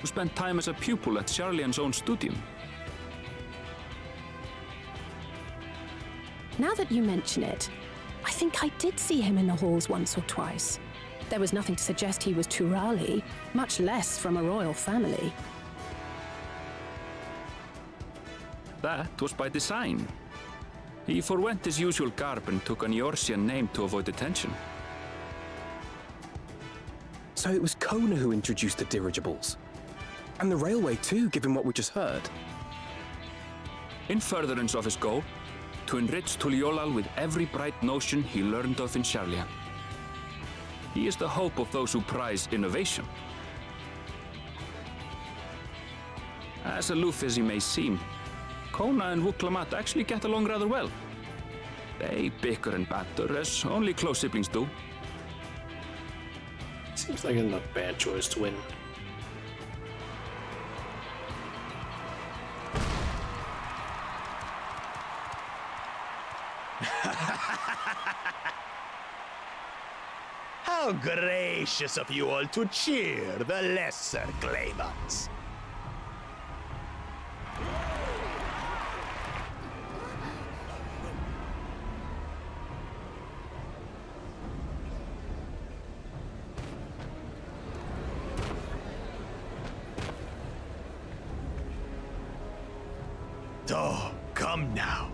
who spent time as a pupil at Sharlayan's own studium. Now that you mention it, I think I did see him in the halls once or twice. There was nothing to suggest he was Turali, much less from a royal family. That was by design. He forwent his usual garb and took an Eorzean name to avoid attention. So it was Kona who introduced the dirigibles. And the railway too, given what we just heard. In furtherance of his goal, to enrich Tuliolal with every bright notion he learned of in Sharlayan. He is the hope of those who prize innovation. As aloof as he may seem, Kona and Wuklamat actually get along rather well. They bicker and banter as only close siblings do. Seems like a not bad choice to win. How gracious of you all to cheer the lesser claimants. Oh, come now.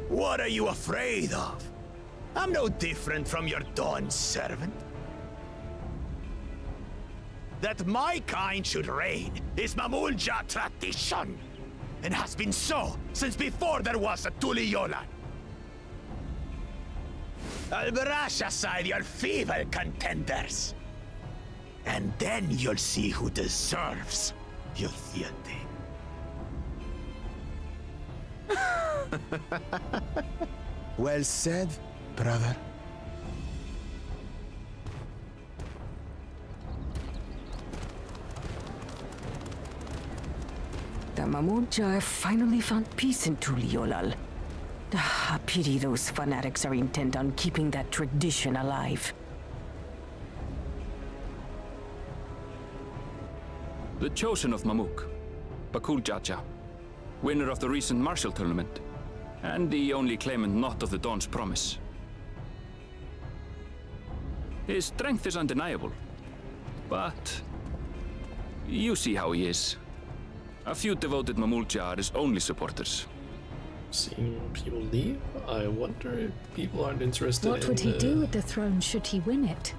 What are you afraid of? I'm no different from your Dawn servant. That my kind should reign is Mamulja tradition, and has been so since before there was a Tuliyolan. I'll brush aside your feeble contenders, and then you'll see who deserves your fealty. Well said, brother. The Mamulja finally found peace in Tuliolal. A pity those fanatics are intent on keeping that tradition alive. The chosen of Mamuk, Bakul Jaja, winner of the recent martial tournament, and the only claimant not of the Dawn's promise. His strength is undeniable, but you see how he is. A few devoted Mamulja are his only supporters. Seeing people leave, I wonder if people aren't interested in... What would he do with the throne should he win it?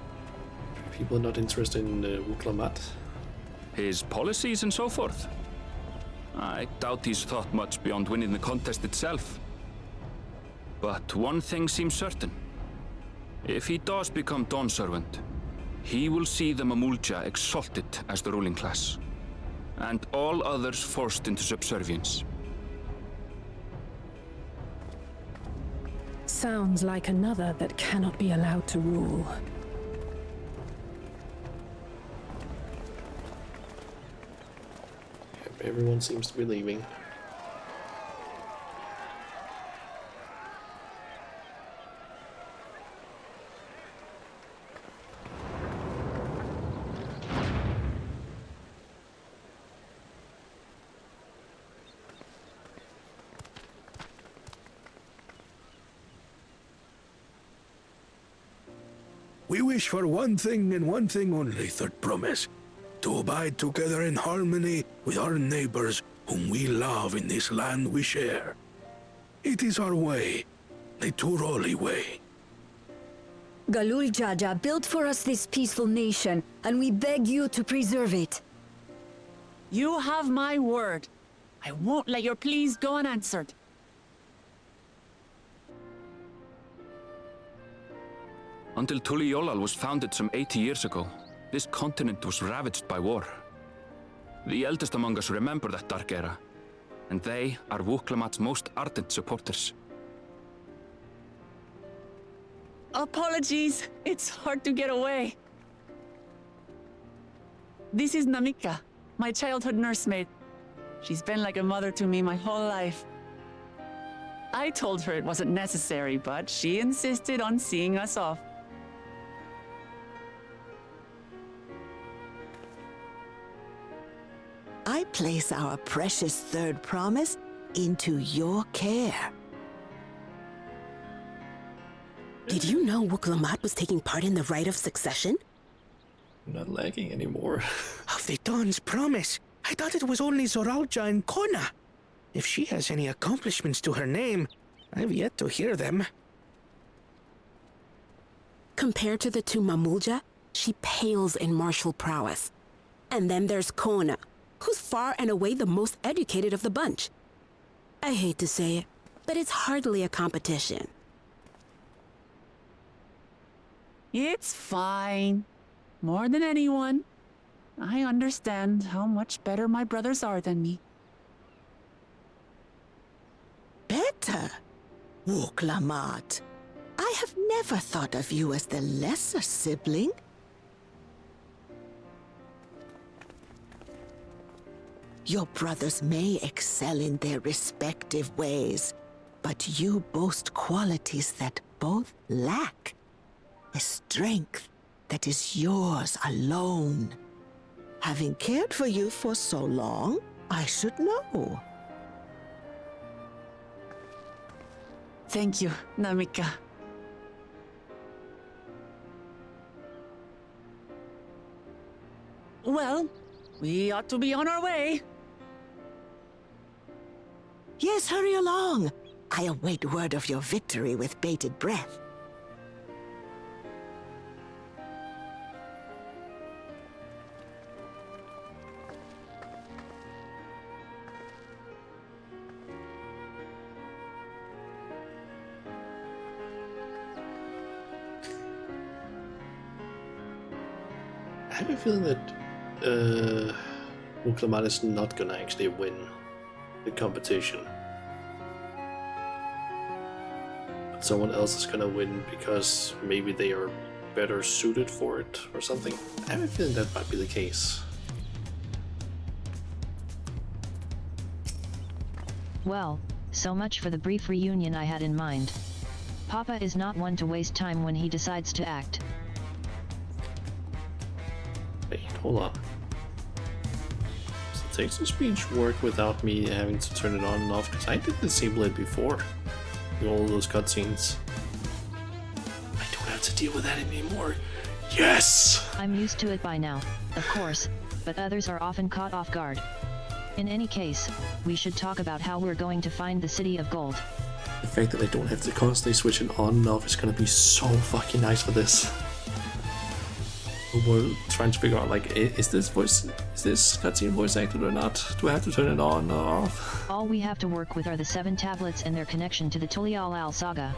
People are not interested in Wuklamat. His policies and so forth. I doubt he's thought much beyond winning the contest itself. But one thing seems certain. If he does become Dawn Servant, he will see the Mamulja exalted as the ruling class, and all others forced into subservience. Sounds like another that cannot be allowed to rule. Everyone seems to be leaving. We wish for one thing and one thing only, Third Promise. To abide together in harmony with our neighbors whom we love in this land we share. It is our way, the Turoli way. Galul Jaja built for us this peaceful nation, and we beg you to preserve it. You have my word. I won't let your pleas go unanswered. Until Tuliolal was founded some 80 years ago, this continent was ravaged by war. The eldest among us remember that dark era, and they are Wuklamat's most ardent supporters. Apologies, it's hard to get away. This is Namika, my childhood nursemaid. She's been like a mother to me my whole life. I told her it wasn't necessary, but she insisted on seeing us off. I place our precious third promise into your care. Did you know Wuklamat was taking part in the rite of succession? I'm not lagging anymore. Of the Dawn's promise. I thought it was only Zoralja and Kona. If she has any accomplishments to her name, I've yet to hear them. Compared to the two Mamulja, she pales in martial prowess. And then there's Kona, who's far and away the most educated of the bunch. I hate to say it, but it's hardly a competition. It's fine. More than anyone, I understand how much better my brothers are than me. Better? Wuklamat, I have never thought of you as the lesser sibling. Your brothers may excel in their respective ways, but you boast qualities that both lack. A strength that is yours alone. Having cared for you for so long, I should know. Thank you, Namika. Well, we ought to be on our way. Yes, hurry along. I await word of your victory with bated breath. I have a feeling that Wuklamat is not gonna actually win the competition. But someone else is gonna win because maybe they are better suited for it or something. I have a feeling that might be the case. Well, so much for the brief reunion I had in mind. Papa is not one to waste time when he decides to act. Wait, hold on. Does the text-to-speech work without me having to turn it on and off? Because I did disable it before. In all those cutscenes. I don't have to deal with that anymore. Yes! I'm used to it by now, of course, but others are often caught off guard. In any case, we should talk about how we're going to find the City of Gold. The fact that I don't have to constantly switch it on and off is gonna be so fucking nice for this. We're trying to figure out, like, is this cutscene voice acted or not? Do I have to turn it on or off? All we have to work with are the 7 tablets and their connection to the Tulial saga.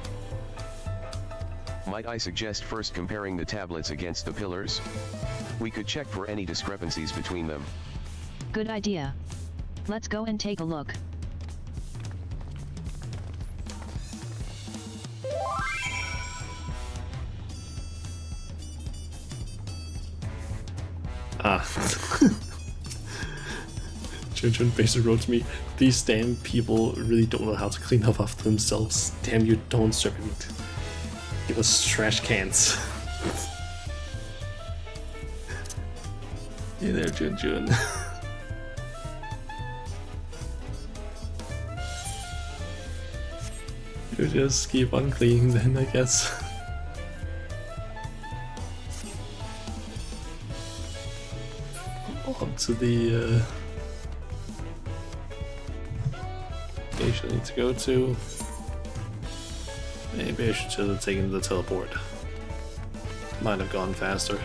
Might I suggest first comparing the tablets against the pillars? We could check for any discrepancies between them. Good idea. Let's go and take a look. Chun basically wrote to me, these damn people really don't know how to clean up after themselves. Damn you, don't serve it. Give us trash cans. Hey there, Jun. You just keep on cleaning then, I guess. On to the station I need to go to. Maybe I should just have taken the teleport. Might have gone faster.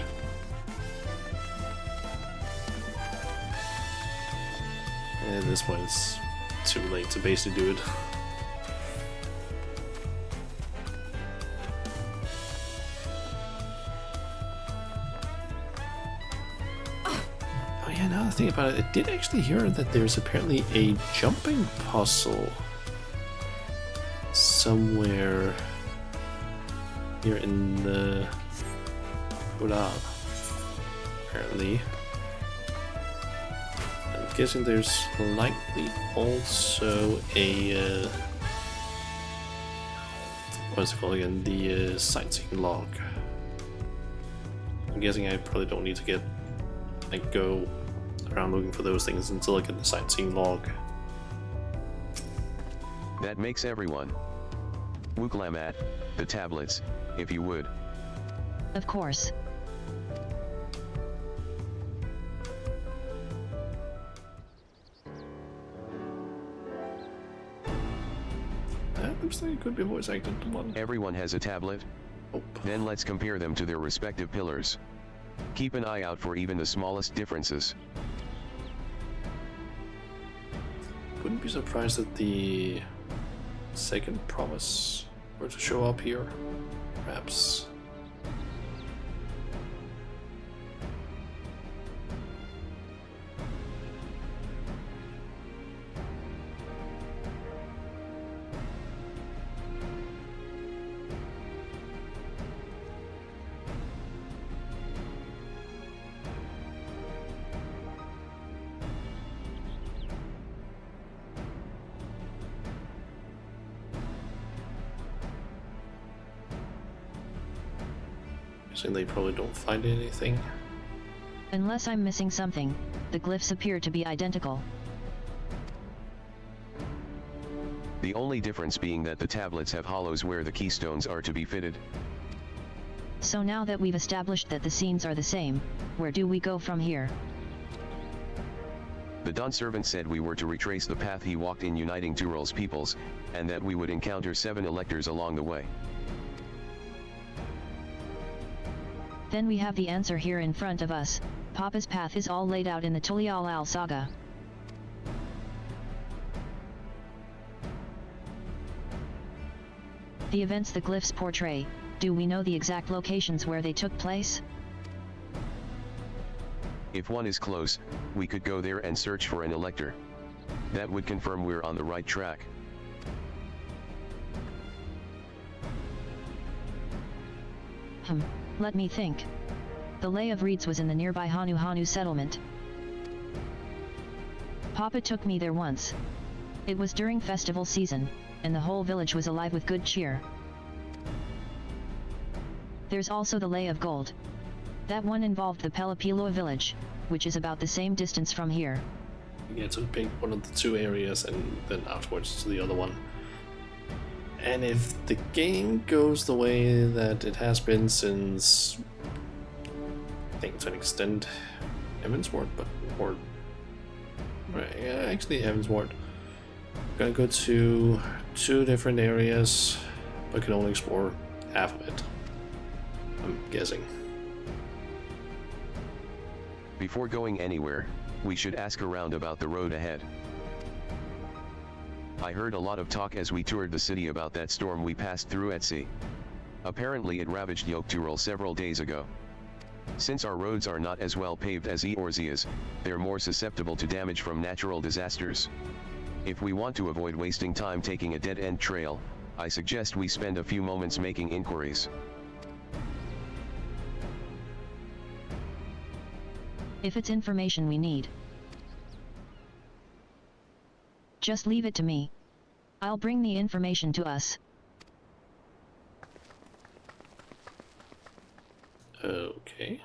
And at this point it's too late to basically do it. Oh yeah, now that I think about it, I did actually hear that there's apparently a jumping puzzle somewhere here in the Ural, apparently. I'm guessing there's likely also a what's it called again? The sightseeing log. I'm guessing I probably don't need to get go around looking for those things until I get the sightseeing log. That makes everyone. Wuklamat, the tablets, if you would. Of course. That looks like it could be voice acted one. Everyone has a tablet? Oh. Then let's compare them to their respective pillars. Keep an eye out for even the smallest differences. Wouldn't be surprised that the second promise were to show up here, perhaps. Guessing they probably don't find anything. Unless I'm missing something, the glyphs appear to be identical. The only difference being that the tablets have hollows where the keystones are to be fitted. So now that we've established that the scenes are the same, where do we go from here? The Dawn servant said we were to retrace the path he walked in uniting Tural's peoples, and that we would encounter 7 electors along the way. Then we have the answer here in front of us. Papa's path is all laid out in the Tulial saga. The events the glyphs portray, do we know the exact locations where they took place? If one is close, we could go there and search for an elector. That would confirm we're on the right track. Let me think. The Lay of Reeds was in the nearby Hanu Hanu settlement. Papa took me there once. It was during festival season, and the whole village was alive with good cheer. There's also the Lay of Gold. That one involved the Pelapilua village, which is about the same distance from here. You get to pick one of the two areas and then outwards to the other one. And if the game goes the way that it has been since, I think to an extent, Evansward, but or yeah, actually Evansward. Gonna go to 2 different areas, but can only explore half of it, I'm guessing. Before going anywhere, we should ask around about the road ahead. I heard a lot of talk as we toured the city about that storm we passed through at sea. Apparently it ravaged Yoktural several days ago. Since our roads are not as well paved as Eorzea's, they're more susceptible to damage from natural disasters. If we want to avoid wasting time taking a dead-end trail, I suggest we spend a few moments making inquiries. If it's information we need, just leave it to me. I'll bring the information to us. Okay.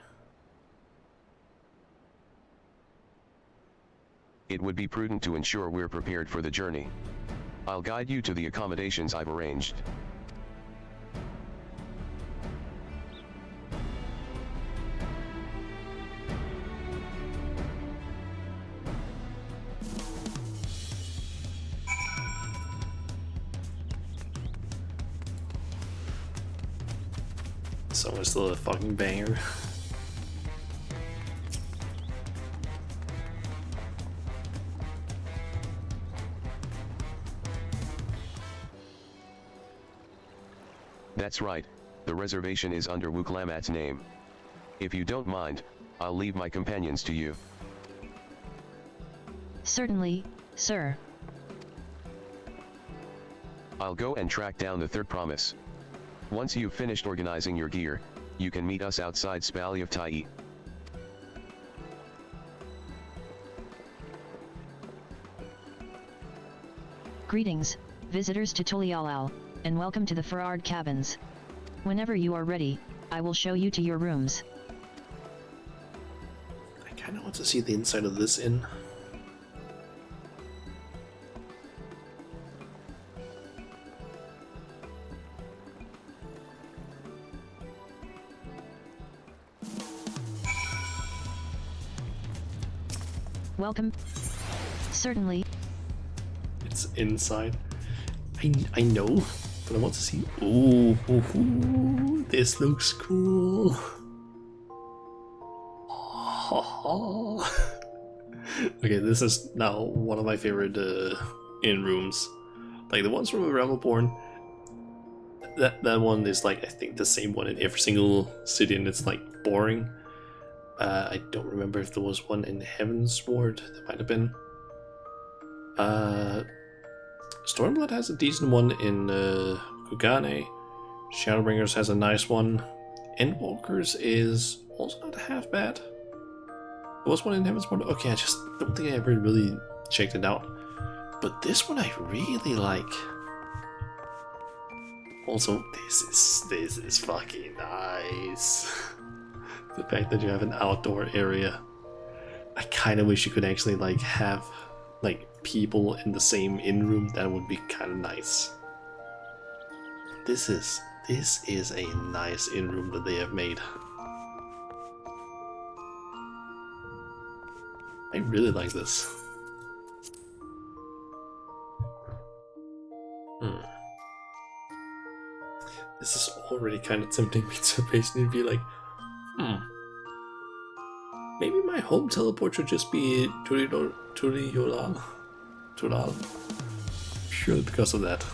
It would be prudent to ensure we're prepared for the journey. I'll guide you to the accommodations I've arranged. So it's still a fucking banger. That's right, the reservation is under Wuklamat's name. If you don't mind, I'll leave my companions to you. Certainly, sir. I'll go and track down the third promise. Once you've finished organizing your gear, you can meet us outside Spally of Tai. Greetings, visitors to Tulialal, and welcome to the Ferrard Cabins. Whenever you are ready, I will show you to your rooms. I kind of want to see the inside of this inn. Welcome. Certainly. It's inside. I know, but I want to see. Ooh, this looks cool. Okay, this is now one of my favorite inn rooms. Like the ones from Revelborn. That one is like, I think, the same one in every single city, and it's like boring. I don't remember if there was one in Heavensward. There might have been. Stormblood has a decent one in Kugane. Shadowbringers has a nice one. Endwalkers is also not half bad. There was one in Heavensward. Okay, I just don't think I ever really checked it out. But this one I really like. Also, this is fucking nice. The fact that you have an outdoor area. I kind of wish you could actually like have like people in the same inn room. That would be kind of nice. This is a nice inn room that they have made. I really like this. This is already kind of tempting me to basically be like, maybe my home teleport should just be Tural. Purely because of that.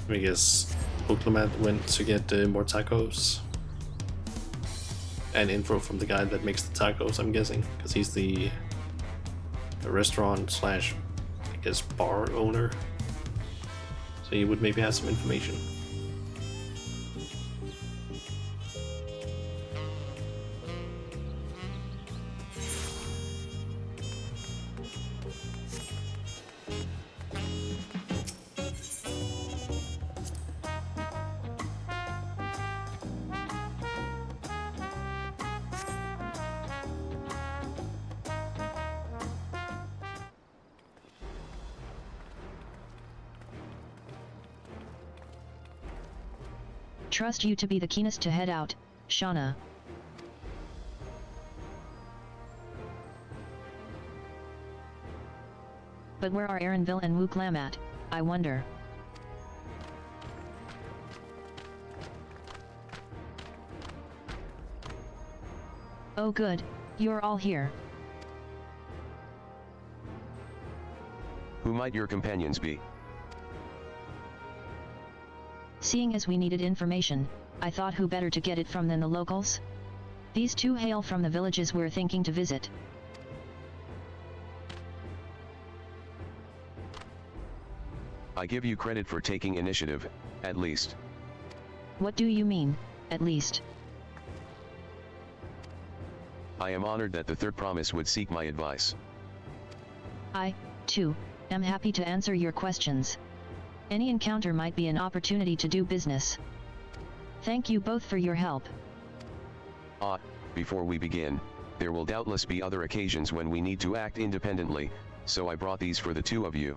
I guess Wuklamat went to get more tacos. And info from the guy that makes the tacos, I'm guessing. Because he's the restaurant slash, I guess, bar owner. So he would maybe have some information. Trust you to be the keenest to head out, Shauna. But where are Aaronville and Wuklamat, I wonder? Oh good, you're all here. Who might your companions be? Seeing as we needed information, I thought who better to get it from than the locals? These two hail from the villages we're thinking to visit. I give you credit for taking initiative, at least. What do you mean, at least? I am honored that the third promise would seek my advice. I, too, am happy to answer your questions. Any encounter might be an opportunity to do business. Thank you both for your help. Before we begin, there will doubtless be other occasions when we need to act independently, so I brought these for the two of you.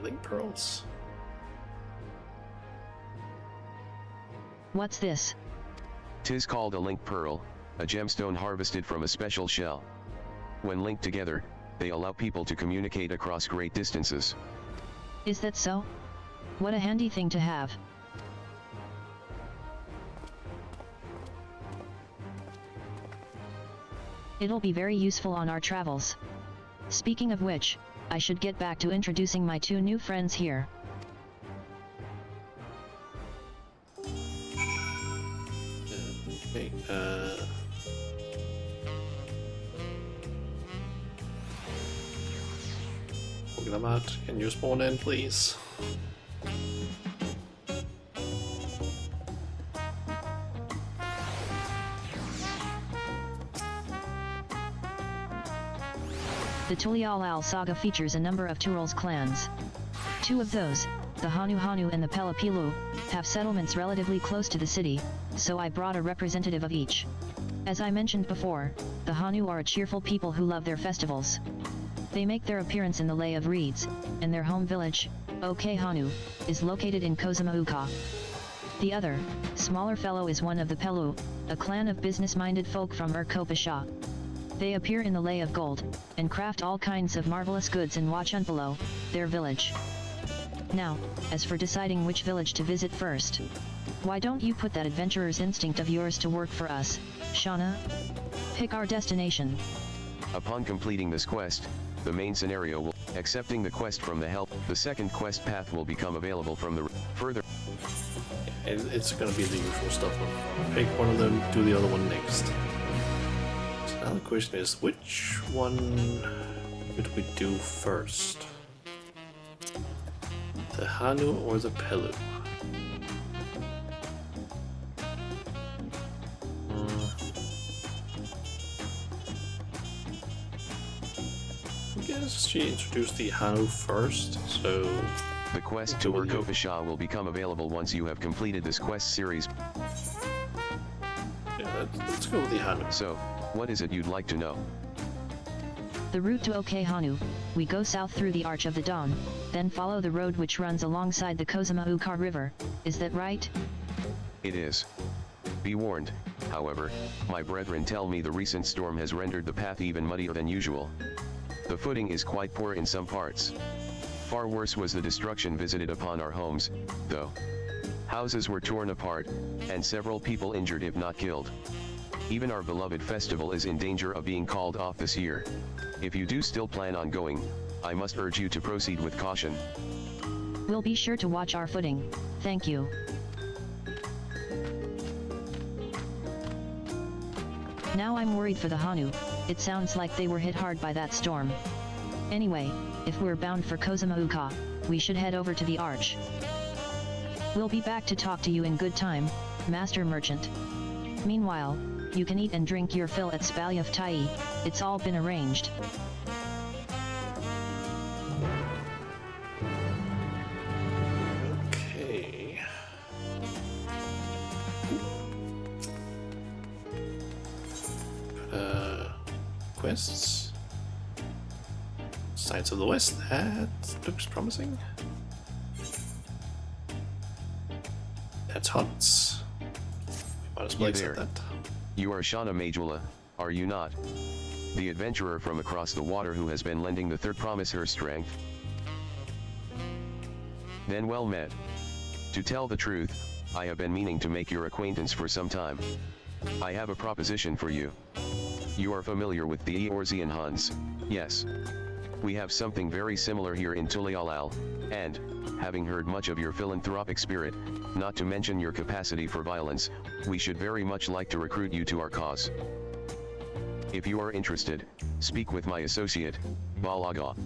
Link pearls. What's this? 'Tis called a link pearl, a gemstone harvested from a special shell. When linked together, they allow people to communicate across great distances. Is that so? What a handy thing to have. It'll be very useful on our travels. Speaking of which, I should get back to introducing my two new friends here. Okay, Oglamat, can you spawn in, please? The Tulialal saga features a number of Turul's clans. Two of those, the Hanu and the Pelapilu, have settlements relatively close to the city, so I brought a representative of each. As I mentioned before, the Hanu are a cheerful people who love their festivals. They make their appearance in the Lay of Reeds, and their home village, OK Hanu, is located in Kozamauka. The other, smaller fellow is one of the Pelu, a clan of business-minded folk from Urkopisha. They appear in the Lay of Gold, and craft all kinds of marvelous goods in Wachunpalo, their village. Now, as for deciding which village to visit first, why don't you put that adventurer's instinct of yours to work for us, Shauna? Pick our destination. Upon completing this quest, the main scenario will, accepting the quest from the help, the second quest path will become available from the further. It's gonna be the usual stuff. Pick one of them, do the other one next. So now the question is, which one would we do first? The Hanu or the Pelu? I guess she introduced the Hanu first, so... The quest to Urkopisha will become available once you have completed this quest series. Yeah, let's go with the Hanu. So, what is it you'd like to know? The route to OK Hanu, we go south through the Arch of the Dawn, then follow the road which runs alongside the Kozamauka River, is that right? It is. Be warned, however, my brethren tell me the recent storm has rendered the path even muddier than usual. The footing is quite poor in some parts. Far worse was the destruction visited upon our homes, though. Houses were torn apart, and several people injured if not killed. Even our beloved festival is in danger of being called off this year. If you do still plan on going, I must urge you to proceed with caution. We'll be sure to watch our footing, thank you. Now I'm worried for the Hanu, it sounds like they were hit hard by that storm. Anyway, if we're bound for Kozamauka, we should head over to the Arch. We'll be back to talk to you in good time, Master Merchant. Meanwhile, you can eat and drink your fill at Spalyav Tai, it's all been arranged. Okay. Quests. Sights of the West, that looks promising. That's huts. Might as well accept that. You are Shauna Majula, are you not? The adventurer from across the water who has been lending the third promise her strength? Then well met. To tell the truth, I have been meaning to make your acquaintance for some time. I have a proposition for you. You are familiar with the Eorzean Huns, yes. We have something very similar here in Tulialal, and, having heard much of your philanthropic spirit, not to mention your capacity for violence, we should very much like to recruit you to our cause. If you are interested, speak with my associate, Balaga.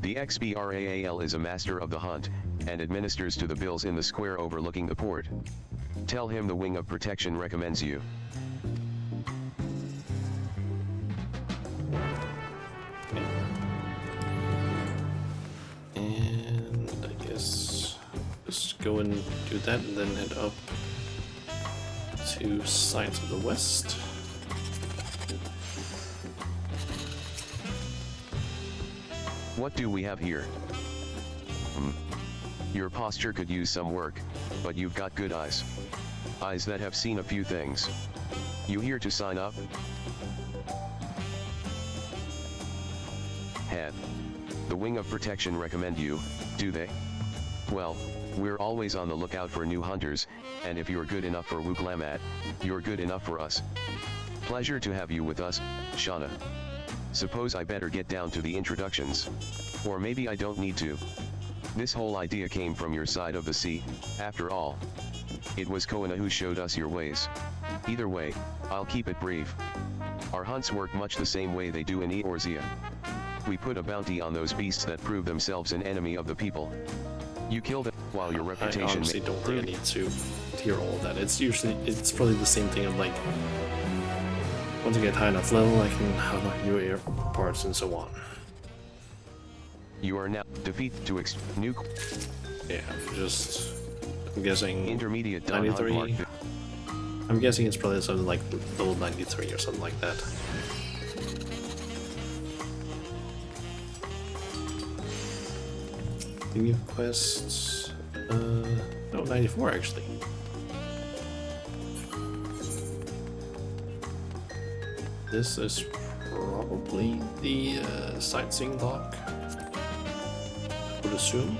The XBRAAL is a master of the hunt, and administers to the bills in the square overlooking the port. Tell him the Wing of Protection recommends you. And I guess just go and do that and then head up to Sights of the West. What do we have here? Your posture could use some work, but you've got good eyes. Eyes that have seen a few things. You here to sign up? Head. The Wing of Protection recommend you, Do they? Well, we're always on the lookout for new hunters, and if you're good enough for Wukalamat, you're good enough for us. Pleasure to have you with us, Shauna. Suppose I better get down to the introductions. Or maybe I don't need to. This whole idea came from your side of the sea, after all. It was Koana who showed us your ways. Either way, I'll keep it brief. Our hunts work much the same way they do in Eorzea. We put a bounty on those beasts that prove themselves an enemy of the people. You kill them while your reputation. I honestly don't think I need to hear all of that. It's probably the same thing of like, once I get high enough level, I can unlock new air parts and so on. You are now defeat to new. Yeah, I'm guessing intermediate 93. I'm guessing it's probably something like level 93 or something like that. New quests, no, 94 actually. This is probably the sightseeing log, I would assume.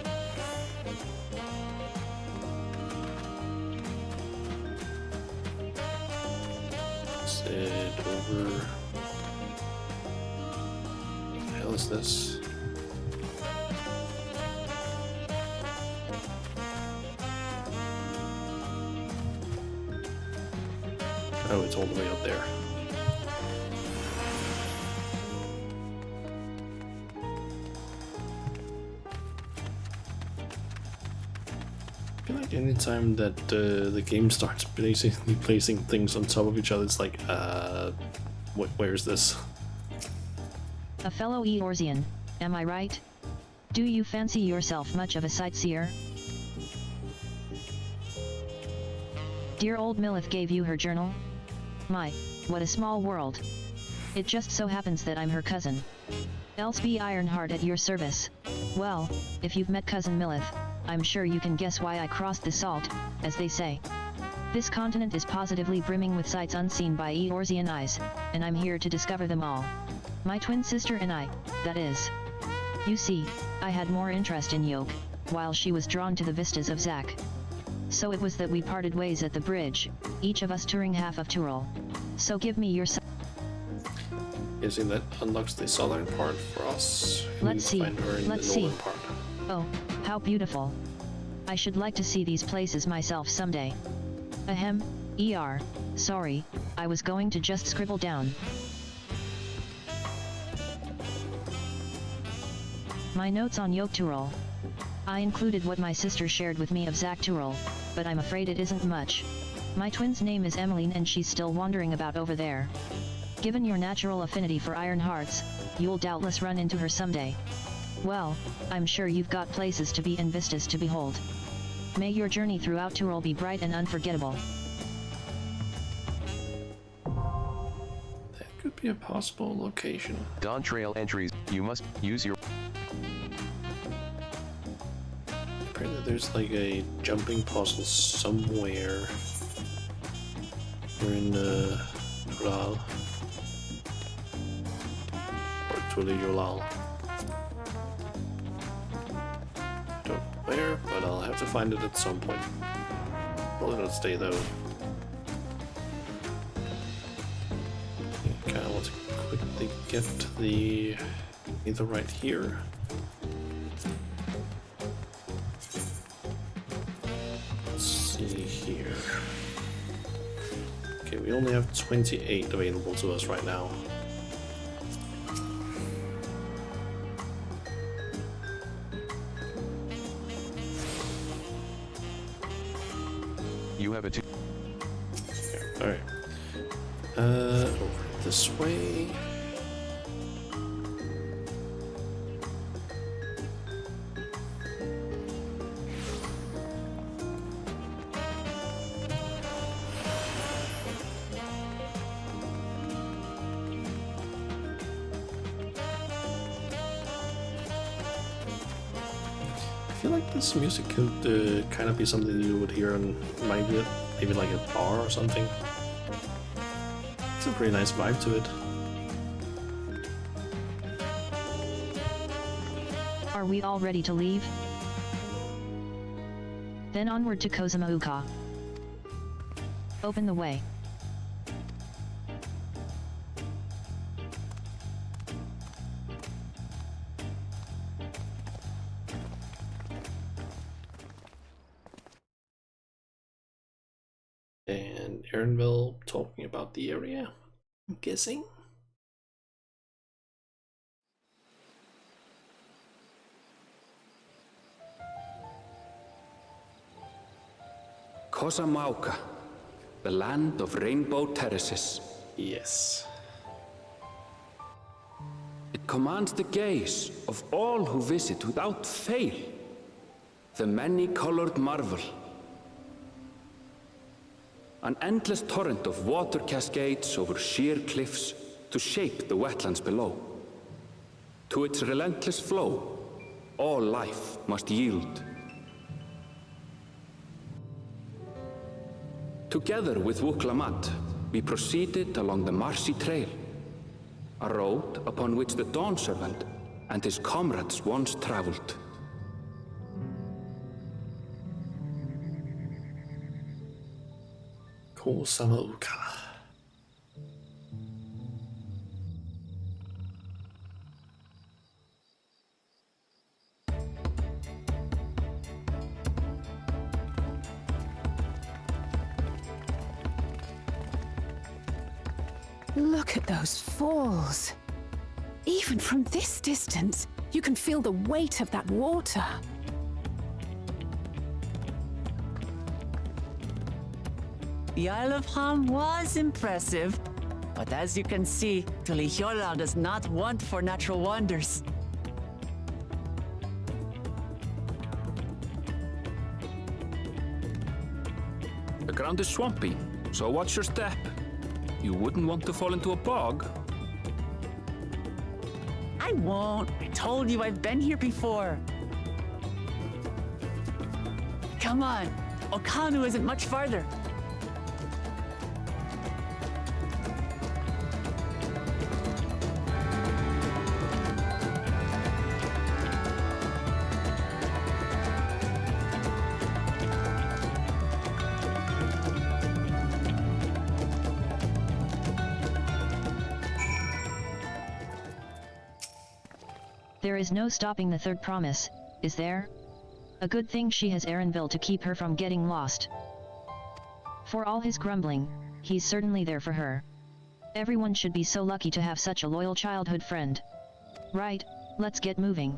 Is it over? What the hell is this? Oh, it's all the way up there. I feel like anytime that the game starts basically placing things on top of each other, it's like, where's this? A fellow Eorzean, am I right? Do you fancy yourself much of a sightseer? Dear old Milith gave you her journal? My, what a small world. It just so happens that I'm her cousin. Else be Ironheart at your service. Well, if you've met Cousin Milith, I'm sure you can guess why I crossed the salt, as they say. This continent is positively brimming with sights unseen by Eorzean eyes, and I'm here to discover them all. My twin sister and I, that is. You see, I had more interest in Yoke, while she was drawn to the vistas of Zack. So it was that we parted ways at the bridge, each of us touring half of Turul. So give me your Guessing that unlocks the southern part for us. Let's see, let's see. Part. Oh, how beautiful. I should like to see these places myself someday. Ahem, sorry, I was going to just scribble down. My notes on Yoke Turul. I included what my sister shared with me of Zack Turul, but I'm afraid it isn't much. My twin's name is Emmeline and she's still wandering about over there. Given your natural affinity for iron hearts, you'll doubtless run into her someday. Well, I'm sure you've got places to be and vistas to behold. May your journey throughout Turul be bright and unforgettable. That could be a possible location. Dawntrail entries, you must use your... Apparently there's like a jumping puzzle somewhere. We're in Tural. Or Tuliyolal. I don't know where, but I'll have to find it at some point. Probably not stay though. I kinda want to quickly get the either right here. Here. Okay, we only have 28 available to us right now. You have a two. Alright. Over this way. I feel like this music could kind of be something you would hear on maybe like a bar or something. It's a pretty nice vibe to it. Are we all ready to leave? Then onward to Kozumauka. Open the way. And Aaronville talking about the area, I'm guessing. Kozumauka, the land of rainbow terraces. Yes. It commands the gaze of all who visit without fail. The many-colored marvel. An endless torrent of water cascades over sheer cliffs to shape the wetlands below. To its relentless flow, all life must yield. Together with Wuklamat, we proceeded along the marshy trail, a road upon which the Dawn Servant and his comrades once traveled. Kozumauka. Look at those falls. Even from this distance, you can feel the weight of that water. The Isle of Ham was impressive, but as you can see, Tuliyola does not want for natural wonders. The ground is swampy, so watch your step. You wouldn't want to fall into a bog. I won't. I told you I've been here before. Come on. Okanu isn't much farther. There is no stopping the third promise, is there? A good thing she has Aaronville to keep her from getting lost. For all his grumbling, he's certainly there for her. Everyone should be so lucky to have such a loyal childhood friend. Right, let's get moving.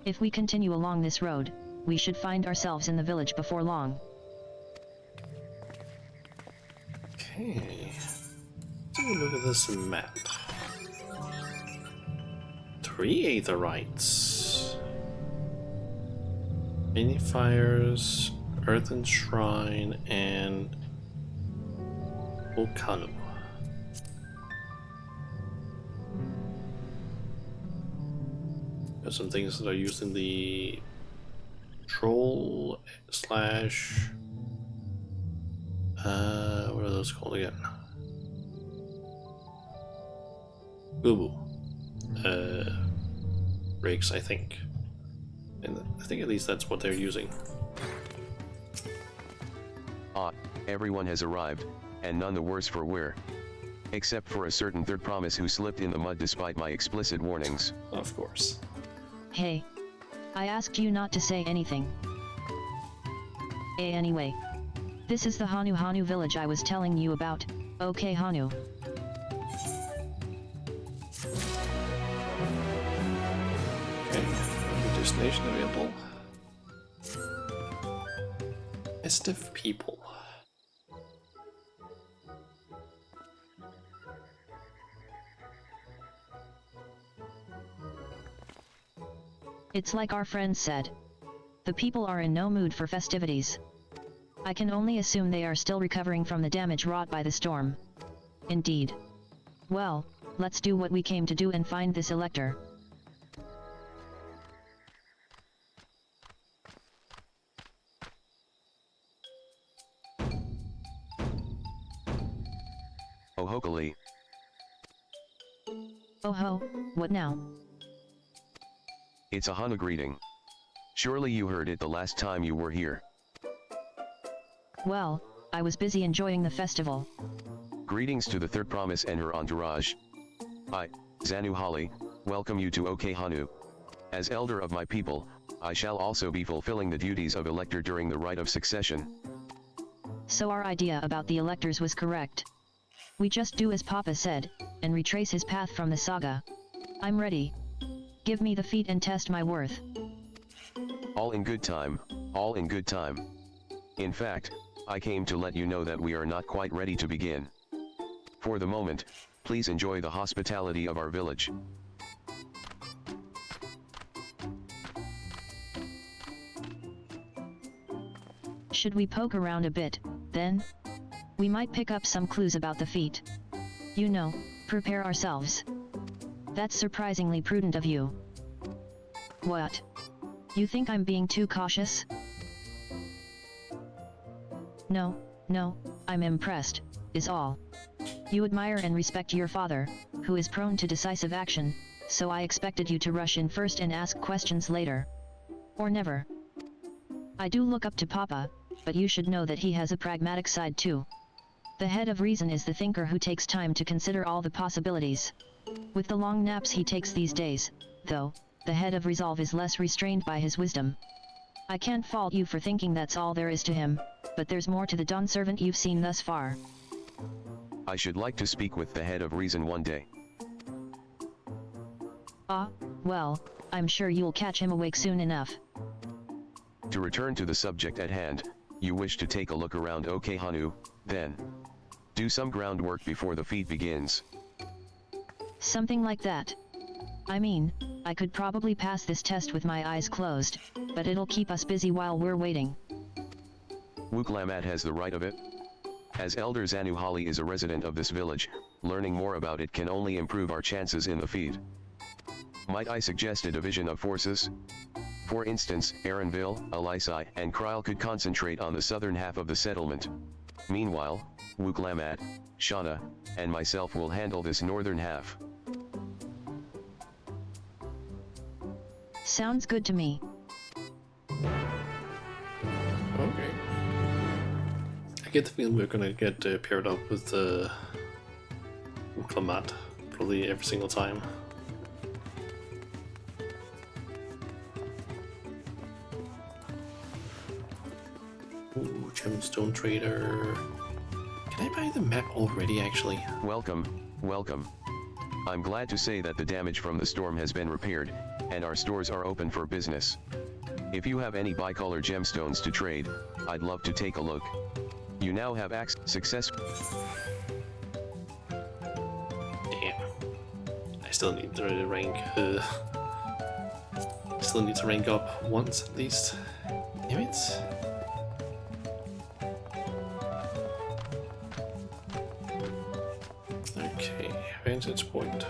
If we continue along this road, we should find ourselves in the village before long. Okay. Take a look at this map. 3 Aetherites. Many fires, Earthen Shrine, and Okanu. There's some things that are used in the troll slash what are those called again? Boo boo. Rigs, I think. And I think at least that's what they're using. Ah, everyone has arrived, and none the worse for wear. Except for a certain third promise who slipped in the mud despite my explicit warnings. Of course. Hey. I asked you not to say anything. Anyway. This is the Hanu village I was telling you about, okay Hanu? Okay, new destination available. Festive people. It's like our friends said. The people are in no mood for festivities. I can only assume they are still recovering from the damage wrought by the storm. Indeed. Well, let's do what we came to do and find this elector. Ohokali. Oh ho, what now? It's a Hana greeting. Surely you heard it the last time you were here. Well, I was busy enjoying the festival. Greetings to the third promise and her entourage. I, Zanu Holly, welcome you to Okehanu. As elder of my people, I shall also be fulfilling the duties of elector during the rite of succession. So our idea about the electors was correct. We just do as Papa said, and retrace his path from the saga. I'm ready. Give me the feat and test my worth. All in good time, all in good time. In fact, I came to let you know that we are not quite ready to begin. For the moment, please enjoy the hospitality of our village. Should we poke around a bit, then? We might pick up some clues about the feat. You know, prepare ourselves. That's surprisingly prudent of you. What? You think I'm being too cautious? No, I'm impressed, is all. You admire and respect your father, who is prone to decisive action, so I expected you to rush in first and ask questions later. Or never. I do look up to Papa, but you should know that he has a pragmatic side too. The head of reason is the thinker who takes time to consider all the possibilities. With the long naps he takes these days, though, the head of resolve is less restrained by his wisdom. I can't fault you for thinking that's all there is to him, but there's more to the Dawn servant you've seen thus far. I should like to speak with the head of reason one day. Well, I'm sure you'll catch him awake soon enough. To return to the subject at hand, you wish to take a look around Okehanu, then. Do some groundwork before the feat begins. Something like that. I mean, I could probably pass this test with my eyes closed, but it'll keep us busy while we're waiting. Wuklamat has the right of it. As Elder Zanu Holly is a resident of this village, learning more about it can only improve our chances in the feat. Might I suggest a division of forces? For instance, Aaronville, Alisai, and Kryl could concentrate on the southern half of the settlement. Meanwhile, Wuklamat, Shauna, and myself will handle this northern half. Sounds good to me. Okay. I get the feeling we're gonna get paired up with Wuklamat probably every single time. Ooh, gemstone trader. Can I buy the map already, actually? Welcome, welcome. I'm glad to say that the damage from the storm has been repaired, and our stores are open for business. If you have any bicolor gemstones to trade, I'd love to take a look. You now have success. Damn. I still need to rank. Still need to rank up once at least. Damn it. Okay, vantage point.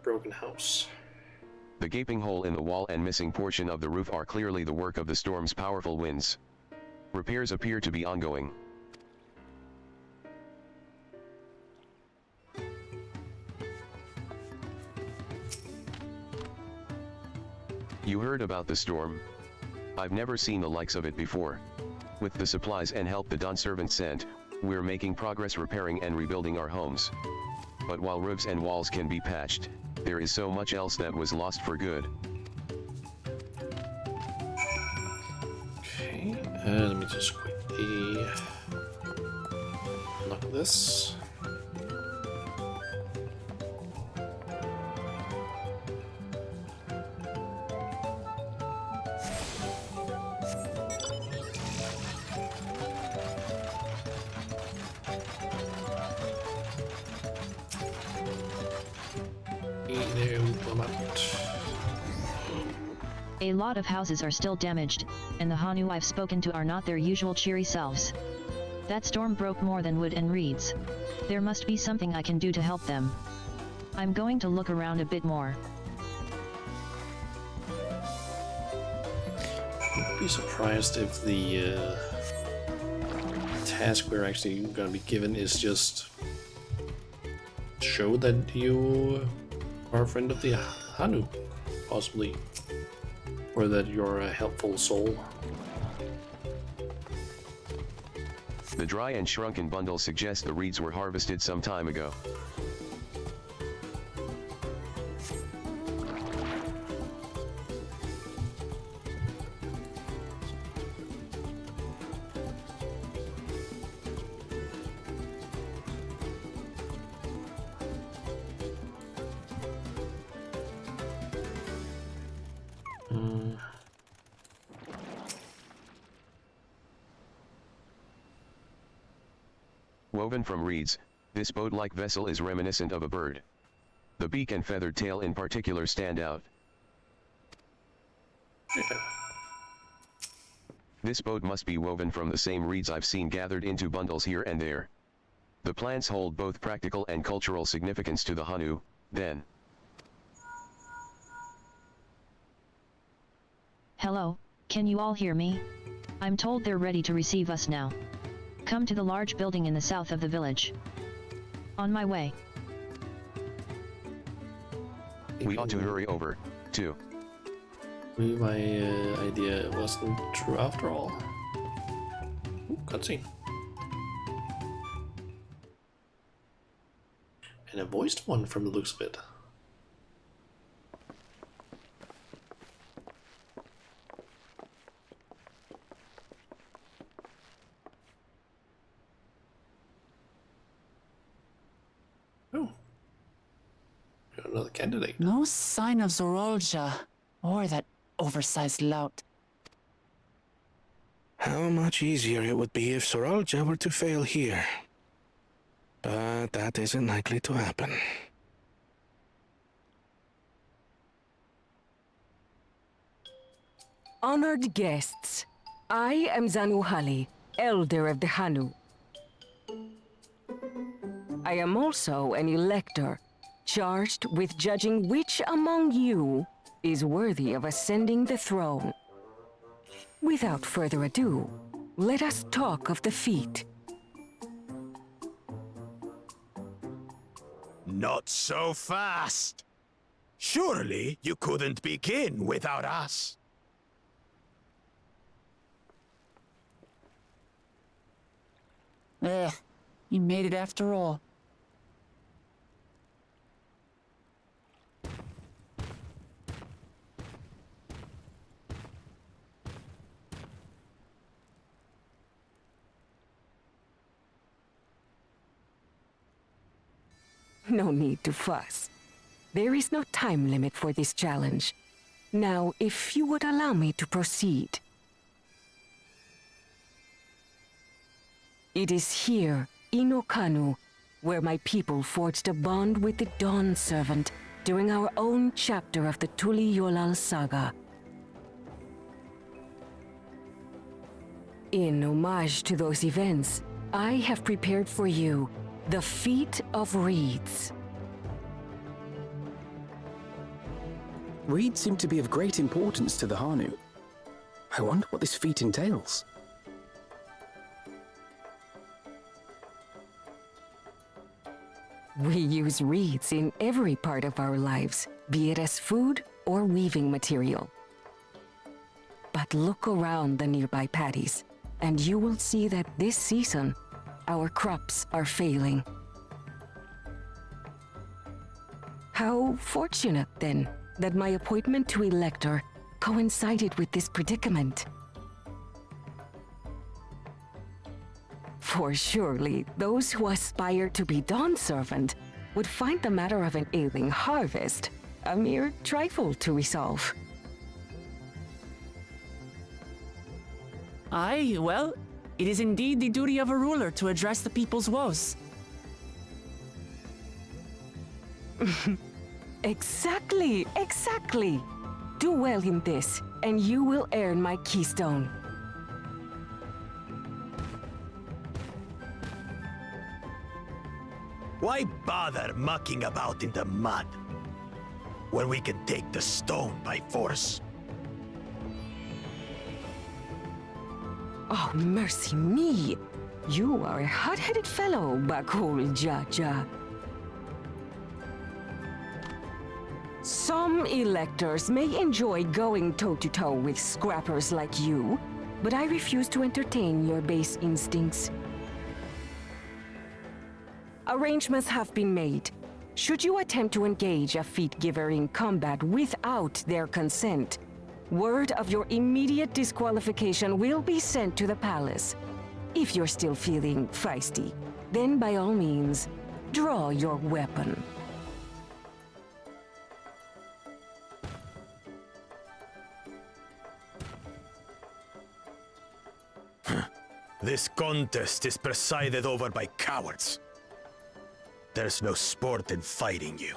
Broken house. The gaping hole in the wall and missing portion of the roof are clearly the work of the storm's powerful winds. Repairs appear to be ongoing. You heard about the storm? I've never seen the likes of it before. With the supplies and help the Dawn servant sent, we're making progress repairing and rebuilding our homes. But while roofs and walls can be patched, there is so much else that was lost for good. Okay, let me just quickly lock this. A lot of houses are still damaged, and the Hanu I've spoken to are not their usual cheery selves. That storm broke more than wood and reeds. There must be something I can do to help them. I'm going to look around a bit more. I'd be surprised if the task we're actually gonna be given is just show that you are a friend of the Hanu, possibly, or that you're a helpful soul. The dry and shrunken bundle suggests the reeds were harvested some time ago. Woven from reeds, this boat-like vessel is reminiscent of a bird. The beak and feathered tail in particular stand out. This boat must be woven from the same reeds I've seen gathered into bundles here and there. The plants hold both practical and cultural significance to the Hanu, then. Hello, can you all hear me? I'm told they're ready to receive us now. Come to the large building in the south of the village. On my way. We ought to hurry over, too. Maybe my idea wasn't true after all. Ooh, cutscene. And a voiced one from the looks of it. Another candidate. No sign of Zorolja, or that oversized lout. How much easier it would be if Soralja were to fail here. But that isn't likely to happen. Honored guests, I am Zanuhali, Elder of the Hanu. I am also an elector, charged with judging which among you is worthy of ascending the throne. Without further ado, let us talk of the feat. Not so fast. Surely you couldn't begin without us. You made it after all. No need to fuss. There is no time limit for this challenge. Now, if you would allow me to proceed. It is here, in Okanu, where my people forged a bond with the Dawn Servant during our own chapter of the Tuli Yolal saga. In homage to those events, I have prepared for you the Feat of Reeds. Reeds seem to be of great importance to the Hanu. I wonder what this feat entails. We use reeds in every part of our lives, be it as food or weaving material. But look around the nearby paddies, and you will see that this season, our crops are failing. How fortunate, then, that my appointment to Elector coincided with this predicament. For surely, those who aspire to be Dawn Servant would find the matter of an ailing harvest a mere trifle to resolve. Aye, well, it is indeed the duty of a ruler to address the people's woes. Exactly, exactly. Do well in this, and you will earn my keystone. Why bother mucking about in the mud when we can take the stone by force? Oh, mercy me! You are a hot-headed fellow, Bakul Jaja. Some electors may enjoy going toe-to-toe with scrappers like you, but I refuse to entertain your base instincts. Arrangements have been made. Should you attempt to engage a feat giver in combat without their consent, word of your immediate disqualification will be sent to the palace. If you're still feeling feisty, then by all means, draw your weapon. This contest is presided over by cowards. There's no sport in fighting you.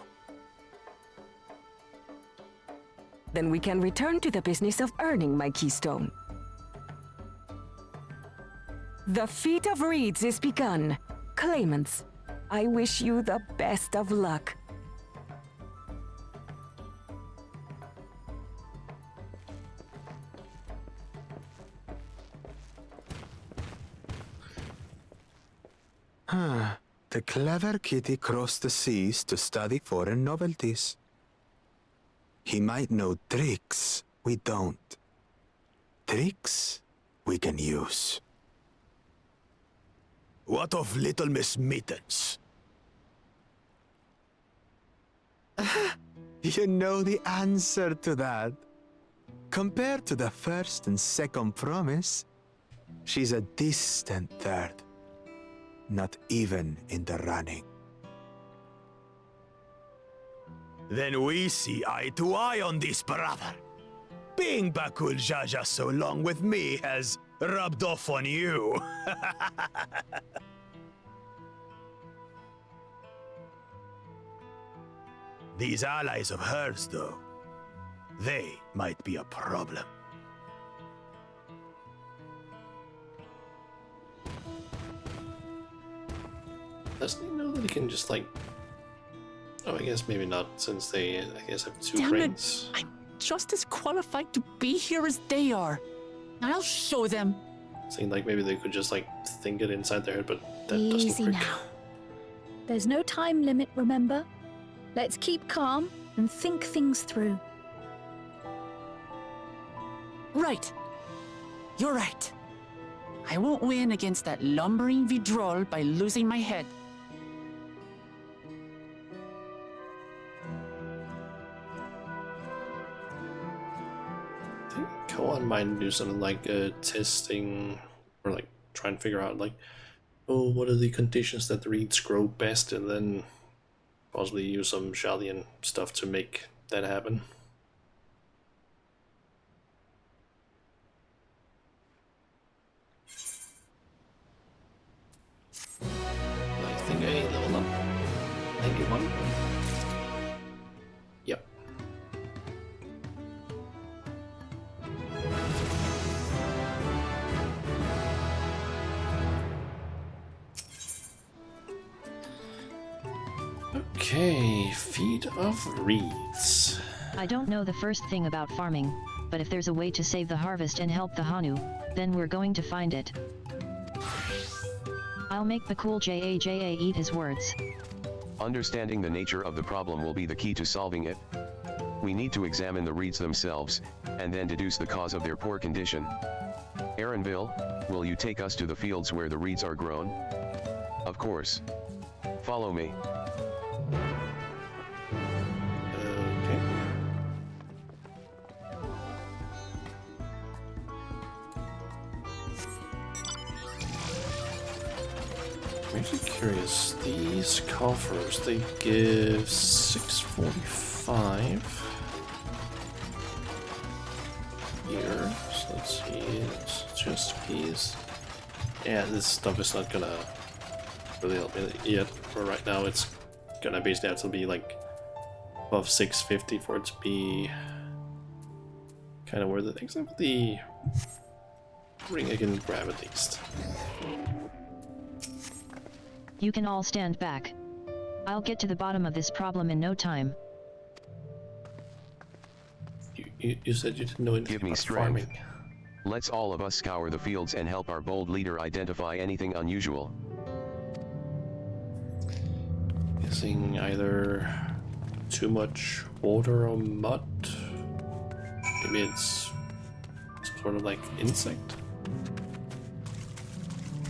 Then we can return to the business of earning my keystone. The feat of reeds is begun. Claimants, I wish you the best of luck. The clever kitty crossed the seas to study foreign novelties. He might know tricks we don't. Tricks we can use. What of Little Miss Mittens? You know the answer to that. Compared to the first and second promise, she's a distant third. Not even in the running. Then we see eye to eye on this, brother. Being Bakul Jaja so long with me has rubbed off on you. These allies of hers, though, they might be a problem. Doesn't he know that he can just like... Oh, I guess maybe not, since they, I guess, have two Damn brains. it! I'm just as qualified to be here as they are. I'll show them. Seemed like maybe they could just like think it inside their head, but that Easy doesn't work. now. There's no time limit, remember? Let's keep calm and think things through. Right. You're right. I won't win against that lumbering Vidrol by losing my head. I think Koan might do something like testing, or like try and figure out like, oh, what are the conditions that the reeds grow best, and then possibly use some Shaldian stuff to make that happen. I think I level up 91. Yep. Okay, feet of reeds. I don't know the first thing about farming, but if there's a way to save the harvest and help the Hanu, then we're going to find it. I'll make Bakul Jaja eat his words. Understanding the nature of the problem will be the key to solving it. We need to examine the reeds themselves, and then deduce the cause of their poor condition. Aaronville, will you take us to the fields where the reeds are grown? Of course. Follow me. I'm actually curious, these coffers, they give 645 here, so let's see, it's just keys. Yeah, this stuff is not gonna really help me yet, for right now it's gonna basically have to be like above 650 for it to be kind of worth it, except for the ring I can grab at least. You can all stand back. I'll get to the bottom of this problem in no time. You said you didn't know anything about farming. Let's all of us scour the fields and help our bold leader identify anything unusual. Guessing either too much water or mud. Maybe it's some sort of like insect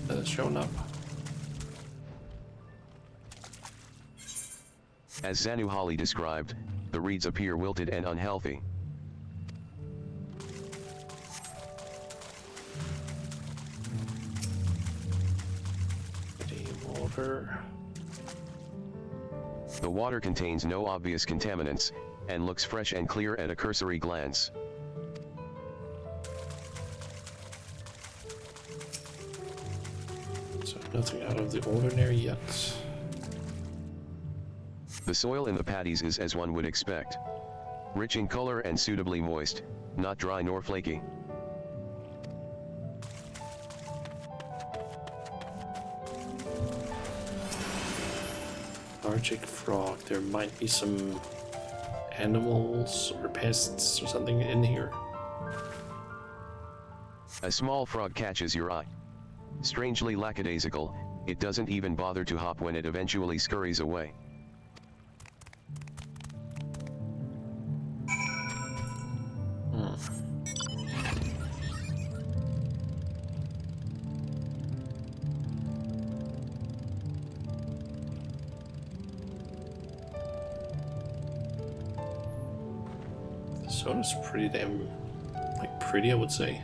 that has shown up. As Zanuhali described, the reeds appear wilted and unhealthy. Water. The water contains no obvious contaminants, and looks fresh and clear at a cursory glance. So nothing out of the ordinary yet. The soil in the paddies is as one would expect. Rich in color and suitably moist, not dry nor flaky. Arctic frog. There might be some animals or pests or something in here. A small frog catches your eye. Strangely lackadaisical, it doesn't even bother to hop when it eventually scurries away. The soda's pretty damn, like, pretty, I would say.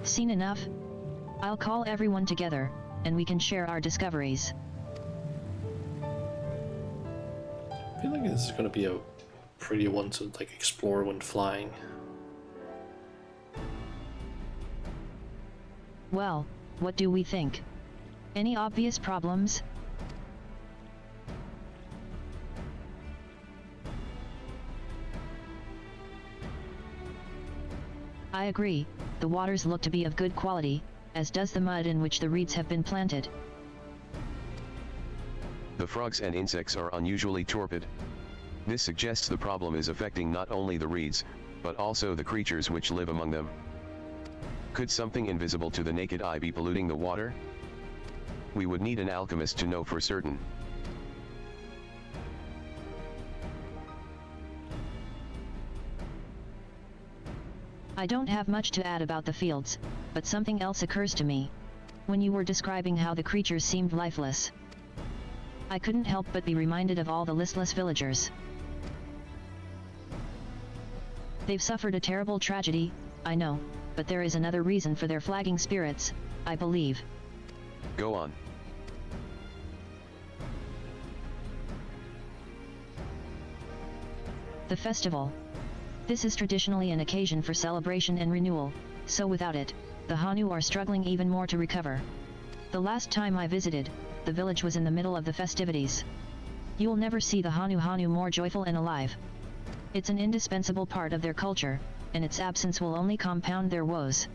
Seen enough? I'll call everyone together, and we can share our discoveries. I feel like this is gonna be a pretty one to like explore when flying. Well, what do we think? Any obvious problems? I agree, the waters look to be of good quality, as does the mud in which the reeds have been planted. The frogs and insects are unusually torpid. This suggests the problem is affecting not only the reeds, but also the creatures which live among them. Could something invisible to the naked eye be polluting the water? We would need an alchemist to know for certain. I don't have much to add about the fields, but something else occurs to me. When you were describing how the creatures seemed lifeless, I couldn't help but be reminded of all the listless villagers. They've suffered a terrible tragedy, I know, but there is another reason for their flagging spirits, I believe. Go on. The festival. This is traditionally an occasion for celebration and renewal, so without it, the Hanu are struggling even more to recover. The last time I visited, the village was in the middle of the festivities. You'll never see the Hanu more joyful and alive. It's an indispensable part of their culture, and its absence will only compound their woes.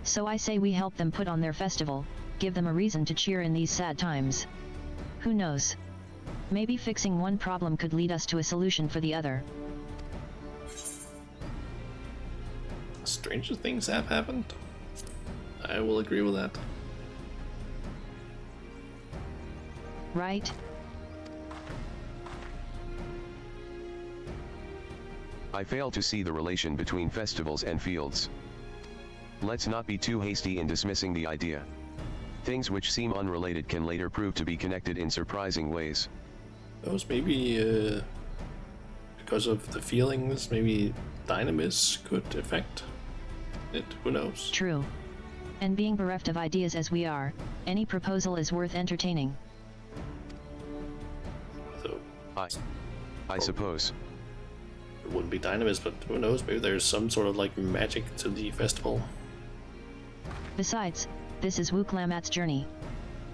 So I say we help them put on their festival, give them a reason to cheer in these sad times. Who knows? Maybe fixing one problem could lead us to a solution for the other. Stranger things have happened. I will agree with that. Right? I fail to see the relation between festivals and fields. Let's not be too hasty in dismissing the idea. Things which seem unrelated can later prove to be connected in surprising ways. Those maybe because of the feelings, maybe dynamis could affect it, who knows? True. And being bereft of ideas as we are, any proposal is worth entertaining. So, I suppose. It wouldn't be dynamis, but who knows, maybe there's some sort of like magic to the festival. Besides, this is Wuklamat's journey.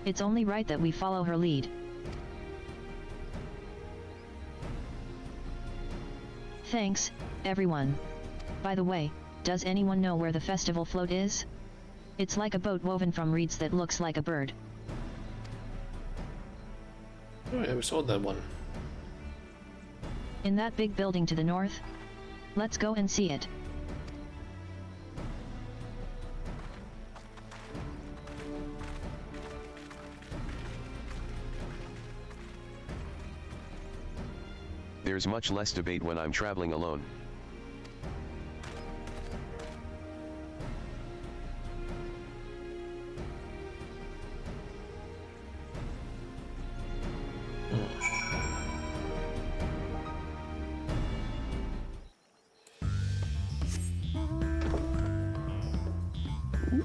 It's only right that we follow her lead. Thanks, everyone. By the way, does anyone know where the festival float is? It's like a boat woven from reeds that looks like a bird. Oh yeah, we saw that one. In that big building to the north? Let's go and see it. There's much less debate when I'm traveling alone.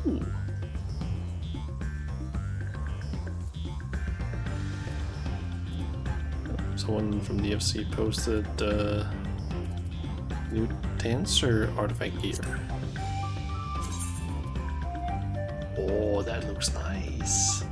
Ooh. Someone from the FC posted new dance or artifact gear. Oh, that looks nice.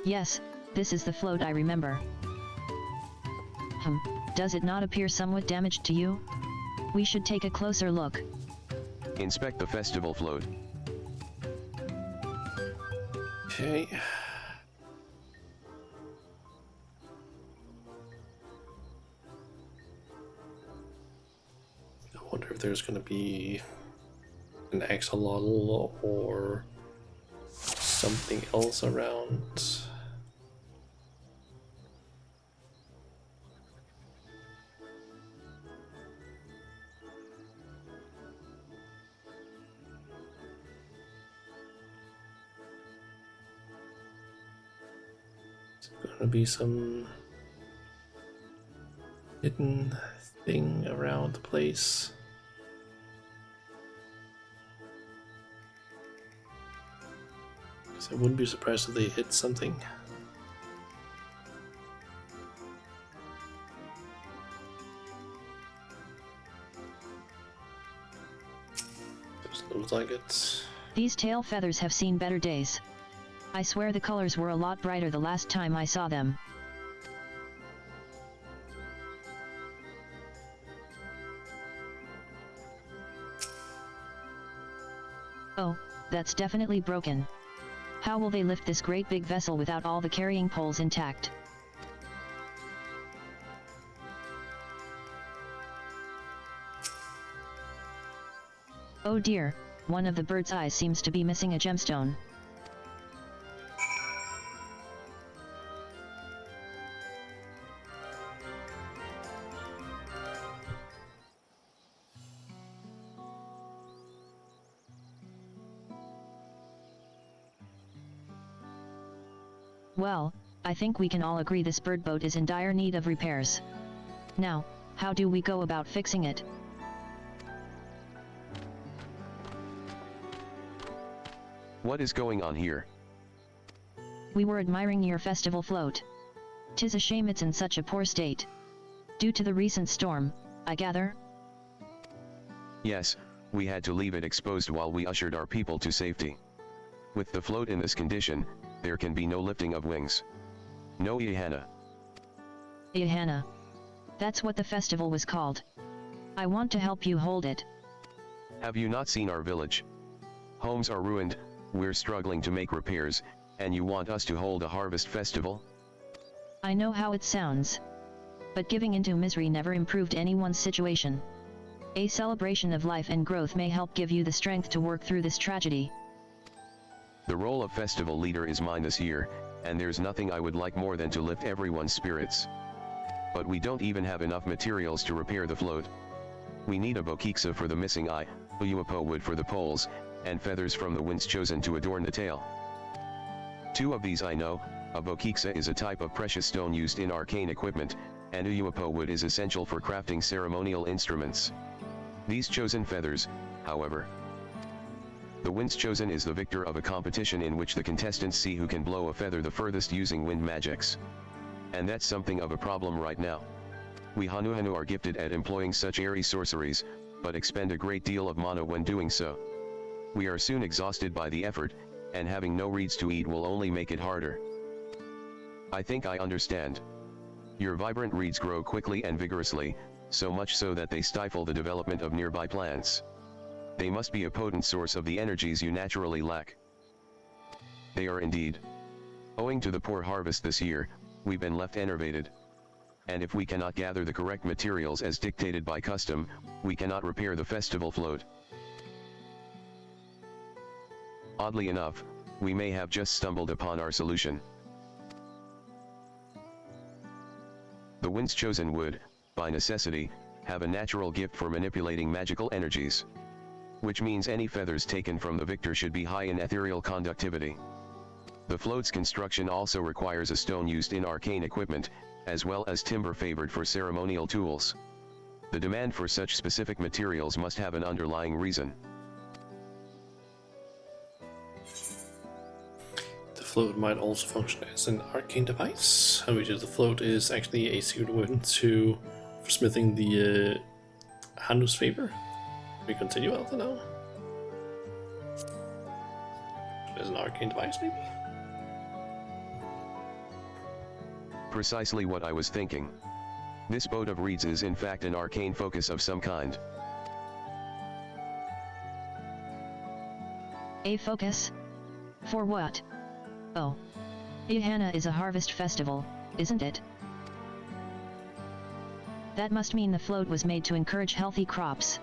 Yes, this is the float I remember. Does it not appear somewhat damaged to you? We should take a closer look. Inspect the festival float. Okay. I wonder if there's gonna be an axolotl or something else around. Gonna be some hidden thing around the place. So I wouldn't be surprised if they hit something. Doesn't look like it. These tail feathers have seen better days. I swear the colors were a lot brighter the last time I saw them. Oh, that's definitely broken. How will they lift this great big vessel without all the carrying poles intact? Oh dear, one of the bird's eyes seems to be missing a gemstone. Well, I think we can all agree this bird boat is in dire need of repairs. Now, how do we go about fixing it? What is going on here? We were admiring your festival float. 'Tis a shame it's in such a poor state. Due to the recent storm, I gather? Yes, we had to leave it exposed while we ushered our people to safety. With the float in this condition, there can be no lifting of wings. No Ihana. Ihana. That's what the festival was called. I want to help you hold it. Have you not seen our village? Homes are ruined, we're struggling to make repairs, and you want us to hold a harvest festival? I know how it sounds. But giving into misery never improved anyone's situation. A celebration of life and growth may help give you the strength to work through this tragedy. The role of festival leader is mine this year, and there's nothing I would like more than to lift everyone's spirits. But we don't even have enough materials to repair the float. We need a bokiksa for the missing eye, uyuapo wood for the poles, and feathers from the winds chosen to adorn the tail. Two of these I know. A bokiksa is a type of precious stone used in arcane equipment, and uyuapo wood is essential for crafting ceremonial instruments. These chosen feathers, however. The winds chosen is the victor of a competition in which the contestants see who can blow a feather the furthest using wind magics. And that's something of a problem right now. We Hanuhanu are gifted at employing such airy sorceries, but expend a great deal of mana when doing so. We are soon exhausted by the effort, and having no reeds to eat will only make it harder. I think I understand. Your vibrant reeds grow quickly and vigorously, so much so that they stifle the development of nearby plants. They must be a potent source of the energies you naturally lack. They are indeed. Owing to the poor harvest this year, we've been left enervated. And if we cannot gather the correct materials as dictated by custom, we cannot repair the festival float. Oddly enough, we may have just stumbled upon our solution. The Wind's Chosen would, by necessity, have a natural gift for manipulating magical energies. Which means any feathers taken from the victor should be high in ethereal conductivity. The float's construction also requires a stone used in arcane equipment, as well as timber favored for ceremonial tools. The demand for such specific materials must have an underlying reason. The float might also function as an arcane device, which is the float is actually a secret weapon for smithing the Hanu's favor. We continue Alpha now. As an arcane device, maybe? Precisely what I was thinking. This boat of reeds is in fact an arcane focus of some kind. A focus? For what? Oh. Ihana is a harvest festival, isn't it? That must mean the float was made to encourage healthy crops.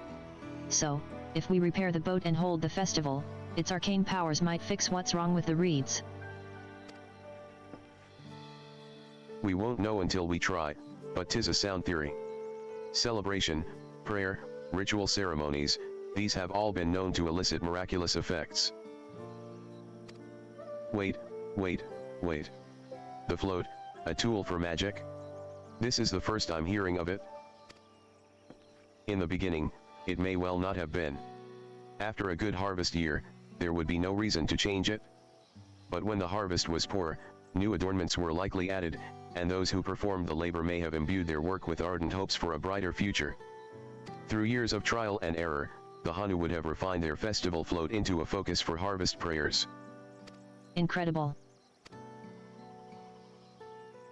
So, if we repair the boat and hold the festival, its arcane powers might fix what's wrong with the reeds. We won't know until we try, but 'tis a sound theory. Celebration, prayer, ritual ceremonies, these have all been known to elicit miraculous effects. Wait. The float, a tool for magic? This is the first I'm hearing of it. In the beginning, it may well not have been. After a good harvest year, there would be no reason to change it. But when the harvest was poor, new adornments were likely added, and those who performed the labor may have imbued their work with ardent hopes for a brighter future. Through years of trial and error, the Hanu would have refined their festival float into a focus for harvest prayers. Incredible.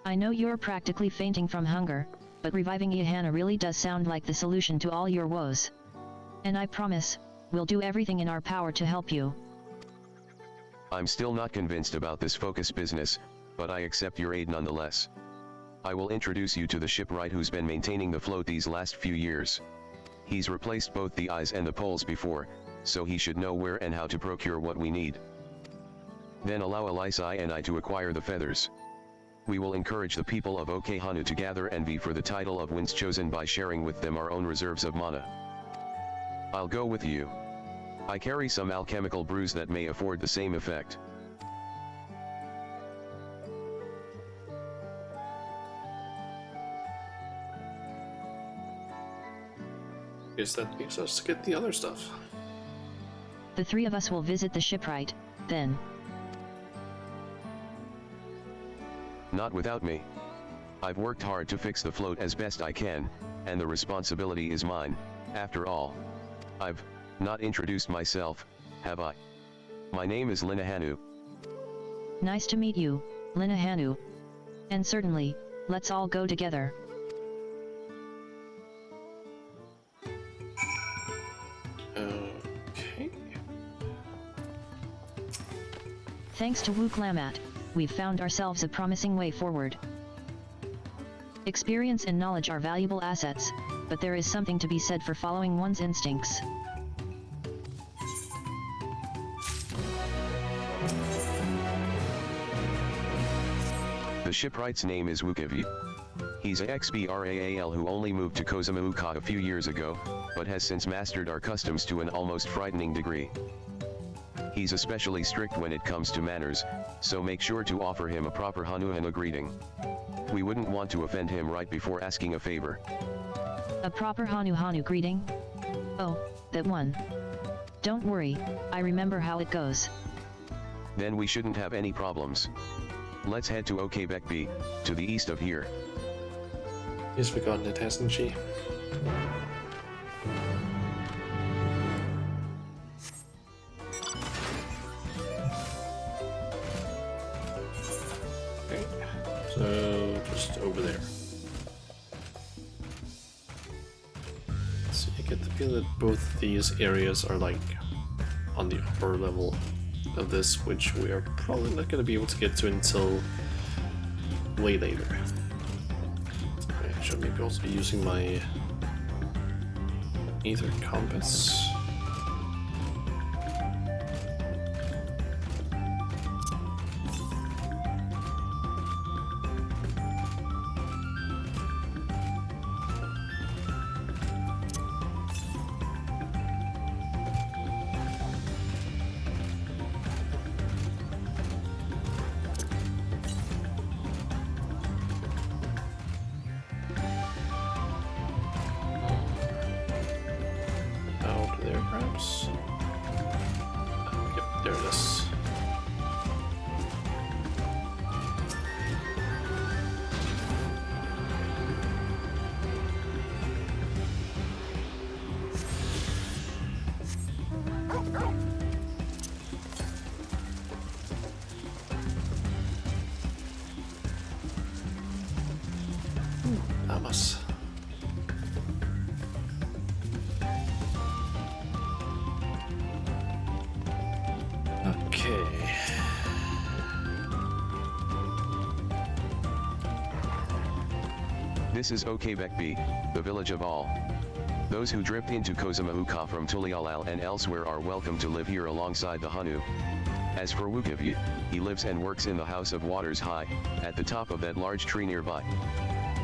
I know you're practically fainting from hunger, but reviving Ihana really does sound like the solution to all your woes. And I promise, we'll do everything in our power to help you. I'm still not convinced about this focus business, but I accept your aid nonetheless. I will introduce you to the shipwright who's been maintaining the float these last few years. He's replaced both the eyes and the poles before, so he should know where and how to procure what we need. Then allow Elisai and I to acquire the feathers. We will encourage the people of Okehanu to gather envy for the title of Wind's Chosen by sharing with them our own reserves of mana. I'll go with you. I carry some alchemical brews that may afford the same effect. Guess that makes us get the other stuff. The three of us will visit the shipwright, then. Not without me. I've worked hard to fix the float as best I can, and the responsibility is mine, after all. I've not introduced myself, have I? My name is Linahanu. Nice to meet you, Linahanu. And certainly, let's all go together. Okay. Thanks to Wuklamat, we've found ourselves a promising way forward. Experience and knowledge are valuable assets, but there is something to be said for following one's instincts. The shipwright's name is Wukavi. He's a XBRAAL who only moved to Kozumauka a few years ago, but has since mastered our customs to an almost frightening degree. He's especially strict when it comes to manners, so make sure to offer him a proper Hanuhana greeting. We wouldn't want to offend him right before asking a favor. A proper Hanu greeting? Oh, that one. Don't worry, I remember how it goes. Then we shouldn't have any problems. Let's head to Okebekbi, to the east of here. He's forgotten it, hasn't she? So, just over there. So I get the feeling that both these areas are like on the upper level of this, which we are probably not going to be able to get to until way later. I should maybe also be using my ether compass. Yep, there it is. Vamos. This is Okebek B, the village of all. Those who drift into Kozamahuka from Tulialal and elsewhere are welcome to live here alongside the Hanu. As for Wukavyi, he lives and works in the House of Waters High, at the top of that large tree nearby.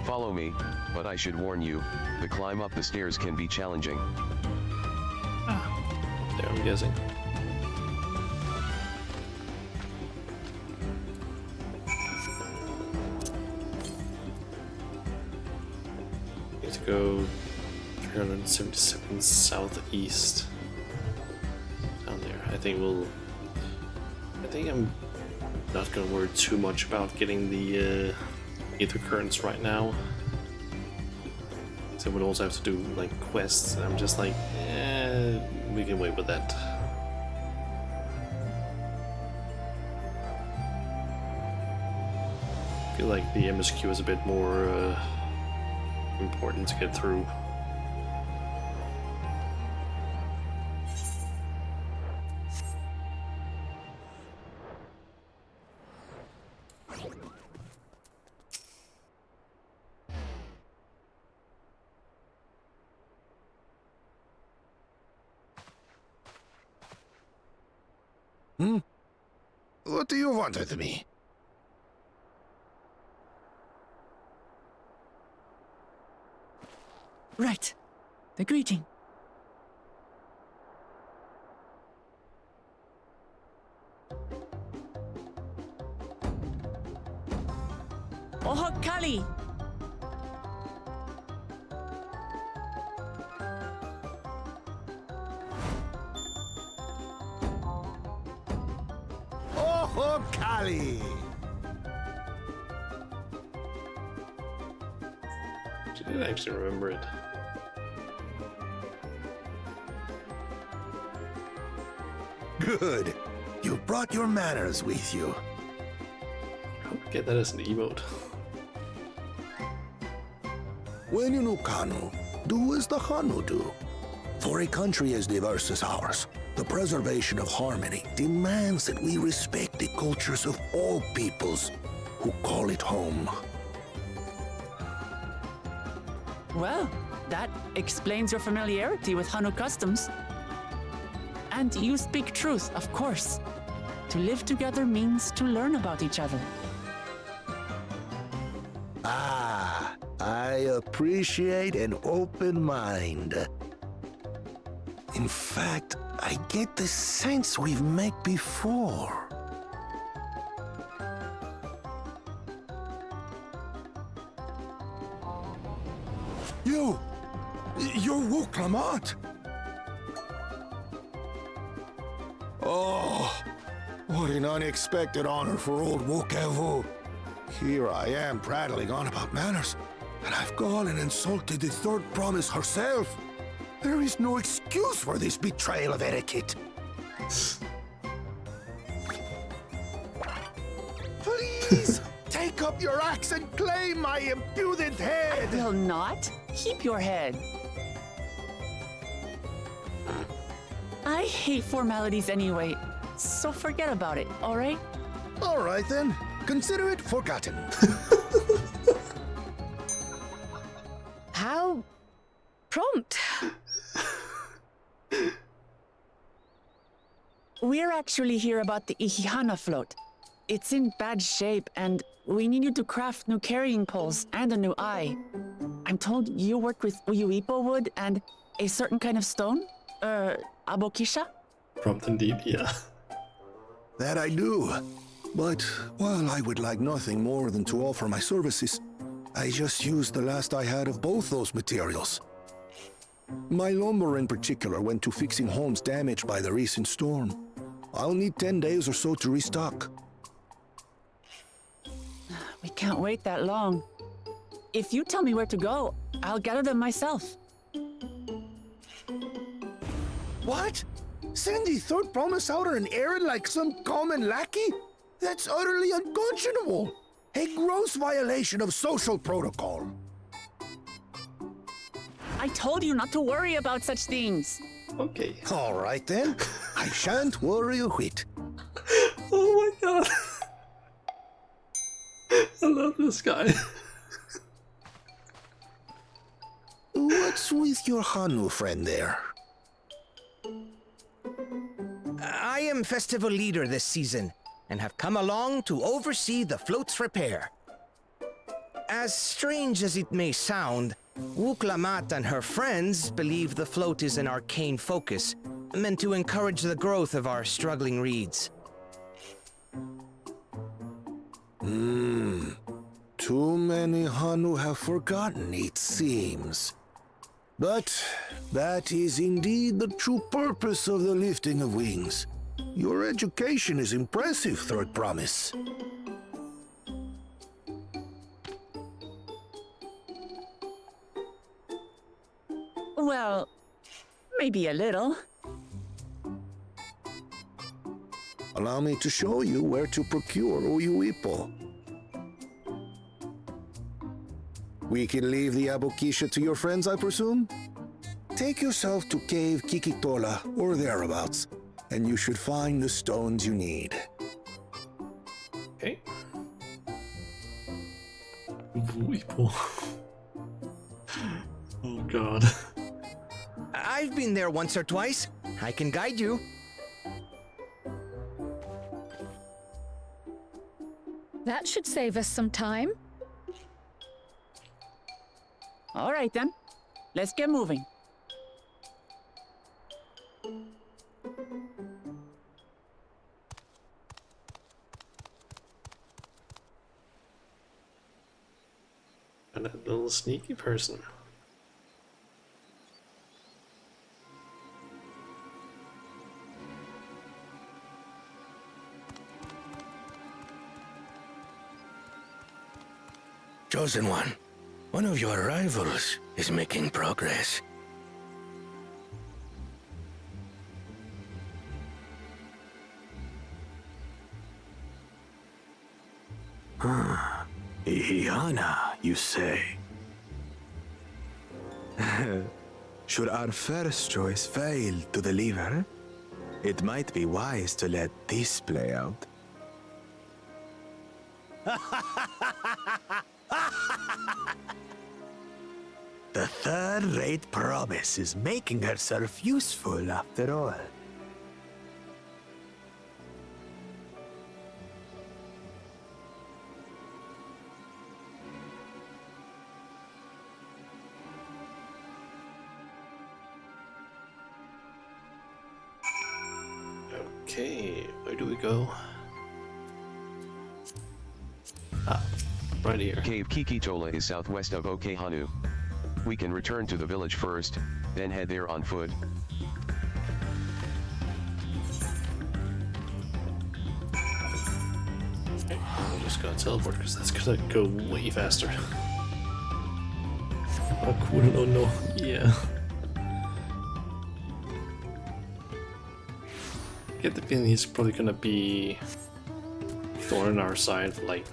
Follow me, but I should warn you, the climb up the stairs can be challenging. There, I'm guessing. Need to go 377 southeast. Down there. I think I'm not gonna worry too much about getting the ether currents right now. So I would also have to do like quests, and I'm just like, we can wait with that. I feel like the MSQ is a bit more important to get through. What do you want with me? Right. The greeting. Oho Kali! Oh, Kali! She didn't actually remember it. Good. You brought your manners with you. I hope we get that as an emote. When you know Kanu, do as the Hanu do. For a country as diverse as ours, the preservation of harmony demands that we respect the cultures of all peoples who call it home. Well, that explains your familiarity with Hanu customs. And you speak truth, of course. To live together means to learn about each other. Ah, I appreciate an open mind. In fact, I get the sense we've met before. You're Wu Clement. Oh, what an unexpected honor for old Wukevu. Here I am prattling on about manners, and I've gone and insulted the third promise herself. There is no excuse for this betrayal of etiquette. Please, take up up your axe and claim my impudent head! I will not. Keep your head. I hate formalities anyway, so forget about it, all right? All right then. Consider it forgotten. How prompt. We're actually here about the Ihihana float. It's in bad shape, and we need you to craft new carrying poles and a new eye. I'm told you worked with Uyuipo wood and a certain kind of stone? Abokisha? Prompt indeed, yeah. That I do. But while I would like nothing more than to offer my services, I just used the last I had of both those materials. My lumber in particular went to fixing homes damaged by the recent storm. I'll need 10 days or so to restock. We can't wait that long. If you tell me where to go, I'll gather them myself. What? Send Third Promise out on an errand like some common lackey? That's utterly unconscionable. A gross violation of social protocol. I told you not to worry about such things. Okay. All right then. I shan't worry a whit. Oh my god. I love this guy. What's with your Hanu friend there? I am festival leader this season, and have come along to oversee the float's repair. As strange as it may sound, Wuklamat and her friends believe the float is an arcane focus, meant to encourage the growth of our struggling reeds. Too many Hanu have forgotten, it seems. But that is indeed the true purpose of the lifting of wings. Your education is impressive, Third Promise. Well, maybe a little. Allow me to show you where to procure Uyuipo. We can leave the Abokisha to your friends, I presume? Take yourself to Cave Kikitola or thereabouts, and you should find the stones you need. Okay. Uyuipo. Oh god. I've been there once or twice. I can guide you. That should save us some time. All right then, let's get moving. And a little sneaky person. Chosen one of your rivals is making progress. Ihihana, you say? Should our first choice fail to deliver, it might be wise to let this play out. The third-rate Promise is making herself useful after all. Okay, where do we go? Ah, right here. Cave Kikitola is southwest of Okehanu. We can return to the village first, then head there on foot. Okay, I'm just gonna teleport because that's gonna go way faster. Oh, cool, no, yeah. I get the feeling he's probably gonna be thorn on our side for like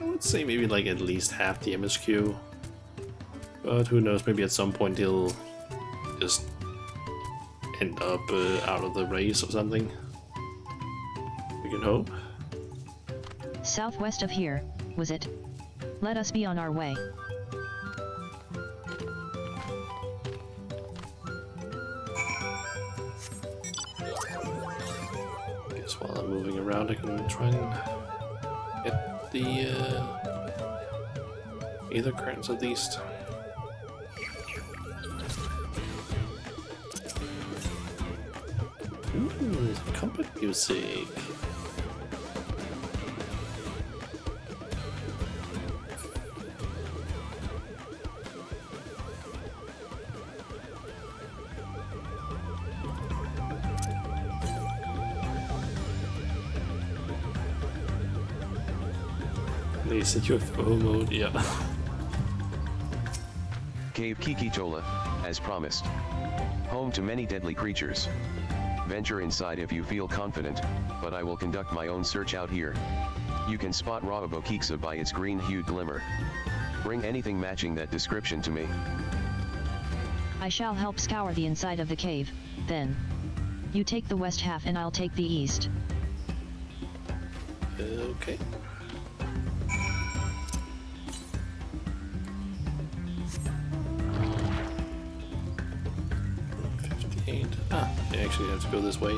I would say maybe like at least half the MSQ. But who knows, maybe at some point he'll just end up out of the race or something. We can hope. Southwest of here, was it? Let us be on our way. Guess while I'm moving around I can try and get the either currents at least. Ooh, combat music. They said UFO mode, yeah. Cave Kikitola, as promised. Home to many deadly creatures. Venture inside if you feel confident, but I will conduct my own search out here. You can spot Raabokiksa by its green-hued glimmer. Bring anything matching that description to me. I shall help scour the inside of the cave, then. You take the west half and I'll take the east. Okay. Ah, I actually have to go this way.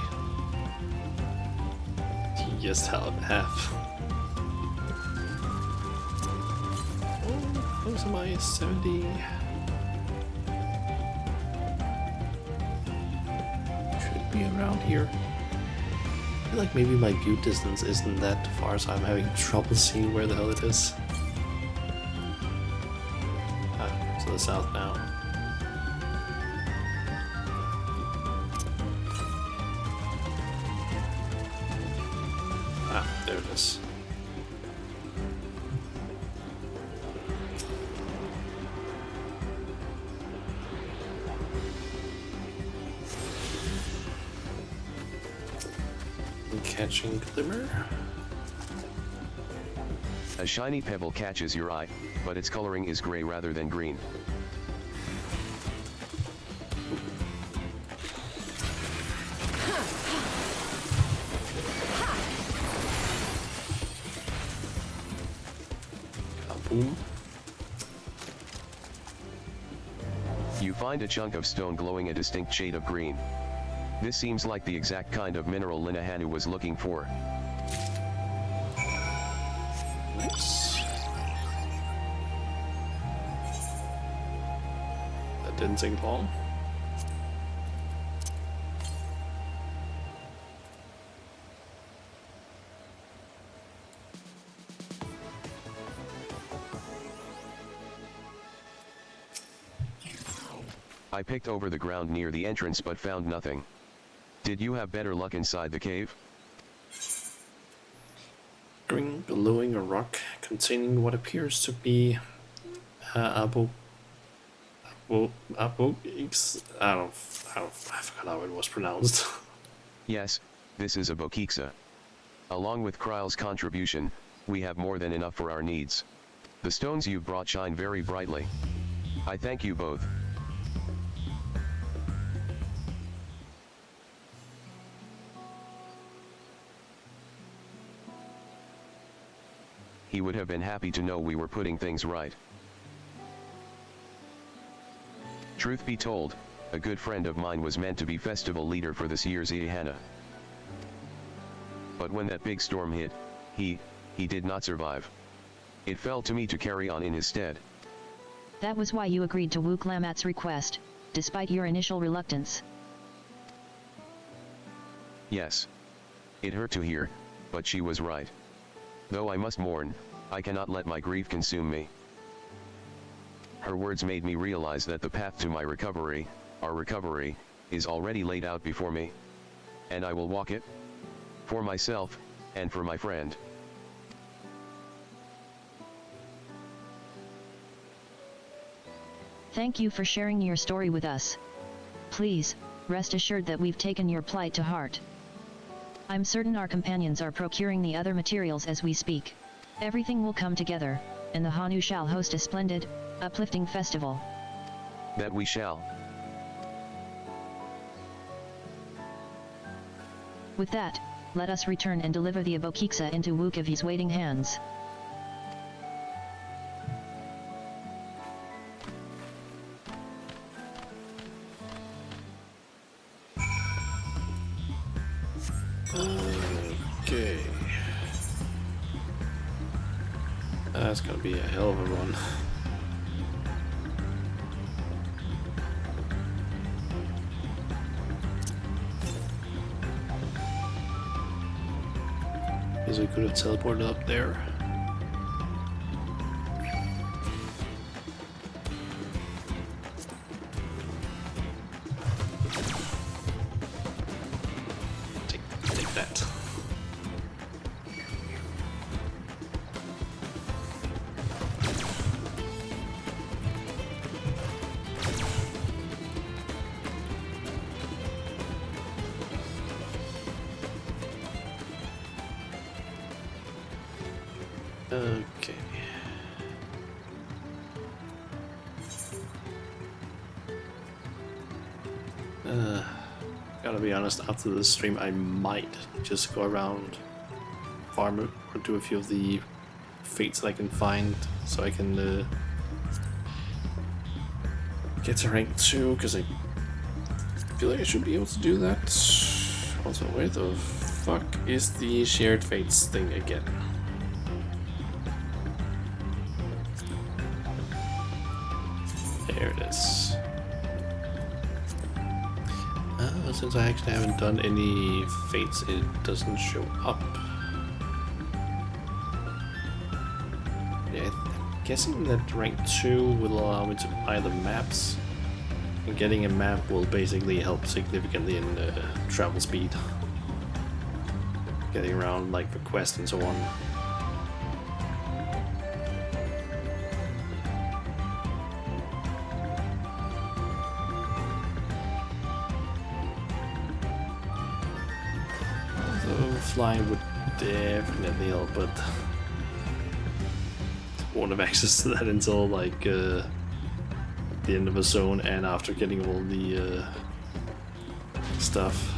Yes, half. Oh, close am I? 70. Should be around here. I feel like maybe my view distance isn't that far, so I'm having trouble seeing where the hell it is. Ah, to the south now. Ah, there it is. Catching glimmer. A shiny pebble catches your eye, but its coloring is gray rather than green. Kaboom. You find a chunk of stone glowing a distinct shade of green. This seems like the exact kind of mineral Linnahanu was looking for. Nice. That didn't take long. I picked over the ground near the entrance but found nothing. Did you have better luck inside the cave? Green glowing a rock containing what appears to be I forgot how it was pronounced. Yes, this is a Bokiksa. Along with Kryle's contribution, we have more than enough for our needs. The stones you've brought shine very brightly. I thank you both. He would have been happy to know we were putting things right. Truth be told, a good friend of mine was meant to be festival leader for this year's Ihana. But when that big storm hit, he did not survive. It fell to me to carry on in his stead. That was why you agreed to Wuklamat's request, despite your initial reluctance. Yes. It hurt to hear, but she was right. Though I must mourn, I cannot let my grief consume me. Her words made me realize that the path to my recovery, our recovery, is already laid out before me. And I will walk it. For myself, and for my friend. Thank you for sharing your story with us. Please, rest assured that we've taken your plight to heart. I'm certain our companions are procuring the other materials as we speak. Everything will come together, and the Hanu shall host a splendid, uplifting festival. That we shall. With that, let us return and deliver the Abokiksa into Wukavi's waiting hands. Okay. That's gonna be a hell of a run. Guess I could have teleported up there. Take that. Okay. Gotta be honest, after this stream I might just go around, farm or do a few of the fates that I can find so I can get to rank 2, because I feel like I should be able to do that. Also, where the fuck is the shared fates thing again? There it is. Since I actually haven't done any fates, it doesn't show up. Yeah, I'm guessing that rank 2 will allow me to buy the maps. And getting a map will basically help significantly in travel speed. Getting around like the quest and so on. Flying would definitely help, but won't have access to that until like the end of a zone and after getting all the stuff.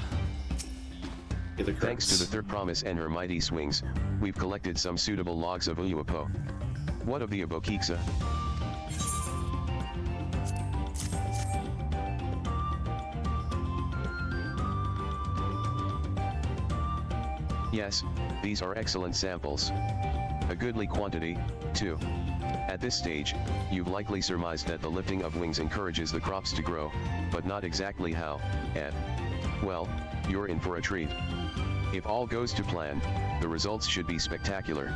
Thanks to the third promise and her mighty swings, we've collected some suitable logs of Uyuapo. What of the Abokiksa? Yes, these are excellent samples. A goodly quantity, too. At this stage, you've likely surmised that the lifting of wings encourages the crops to grow, but not exactly how, and, well, you're in for a treat. If all goes to plan, the results should be spectacular.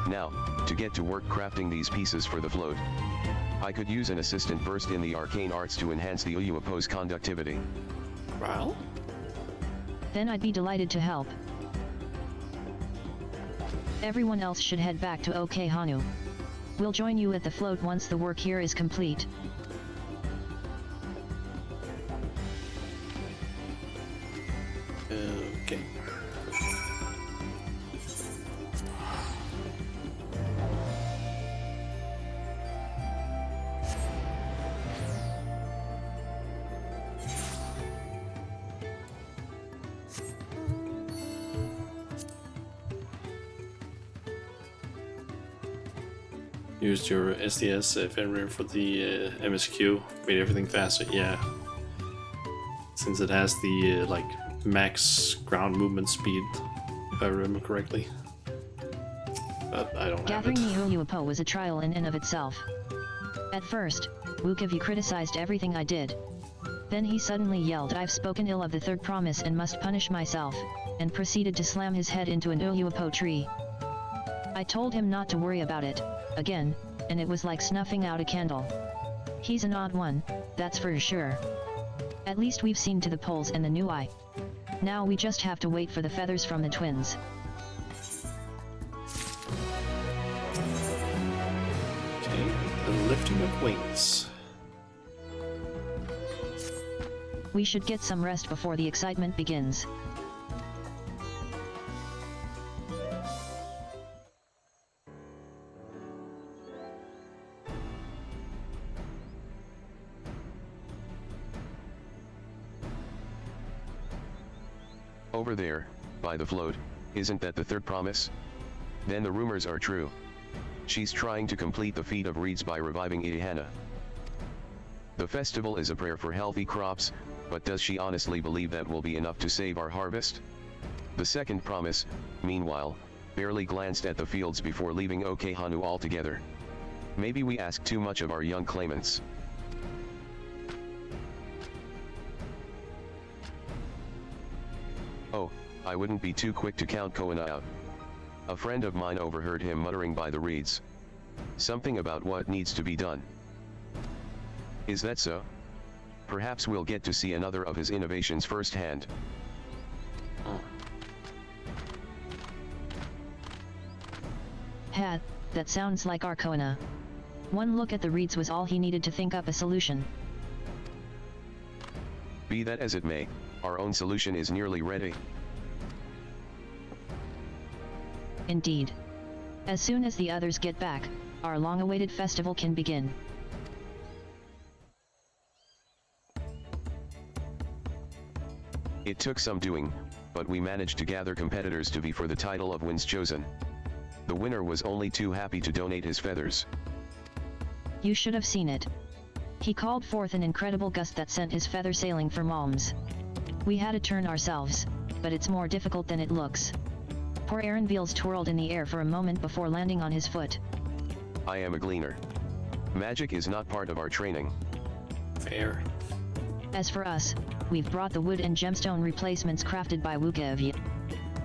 Now, to get to work crafting these pieces for the float. I could use an assistant versed in the arcane arts to enhance the Uyuapo's conductivity. Well? Then I'd be delighted to help. Everyone else should head back to OK Hanu. We'll join you at the float once the work here is complete. Okay. Used your SDS Fenrir for the MSQ, made everything faster, yeah. Since it has the like max ground movement speed, if I remember correctly. But I don't Gathering have it. the Uyuapo was a trial in and of itself. At first, Wukavi criticized everything I did. Then he suddenly yelled, "I've spoken ill of the third promise and must punish myself," and proceeded to slam his head into an Uyuapo tree. I told him not to worry about it, again, and it was like snuffing out a candle. He's an odd one, that's for sure. At least we've seen to the poles and the new eye. Now we just have to wait for the feathers from the twins. Okay, the lifting of wings. We should get some rest before the excitement begins. Over there, by the float, isn't that the third promise? Then the rumors are true. She's trying to complete the feat of reeds by reviving Ihana. The festival is a prayer for healthy crops, but does she honestly believe that will be enough to save our harvest? The second promise, meanwhile, barely glanced at the fields before leaving Okehanu altogether. Maybe we ask too much of our young claimants. Oh, I wouldn't be too quick to count Koina out. A friend of mine overheard him muttering by the reeds. Something about what needs to be done. Is that so? Perhaps we'll get to see another of his innovations firsthand. That sounds like Arcona. One look at the reeds was all he needed to think up a solution. Be that as it may, our own solution is nearly ready. Indeed. As soon as the others get back, our long-awaited festival can begin. It took some doing, but we managed to gather competitors to vie for the title of Winds Chosen. The winner was only too happy to donate his feathers. You should have seen it. He called forth an incredible gust that sent his feather sailing for Malms. We had to turn ourselves, but it's more difficult than it looks. Poor Aaronveals twirled in the air for a moment before landing on his foot. I am a gleaner. Magic is not part of our training. Fair. As for us, we've brought the wood and gemstone replacements crafted by XIV.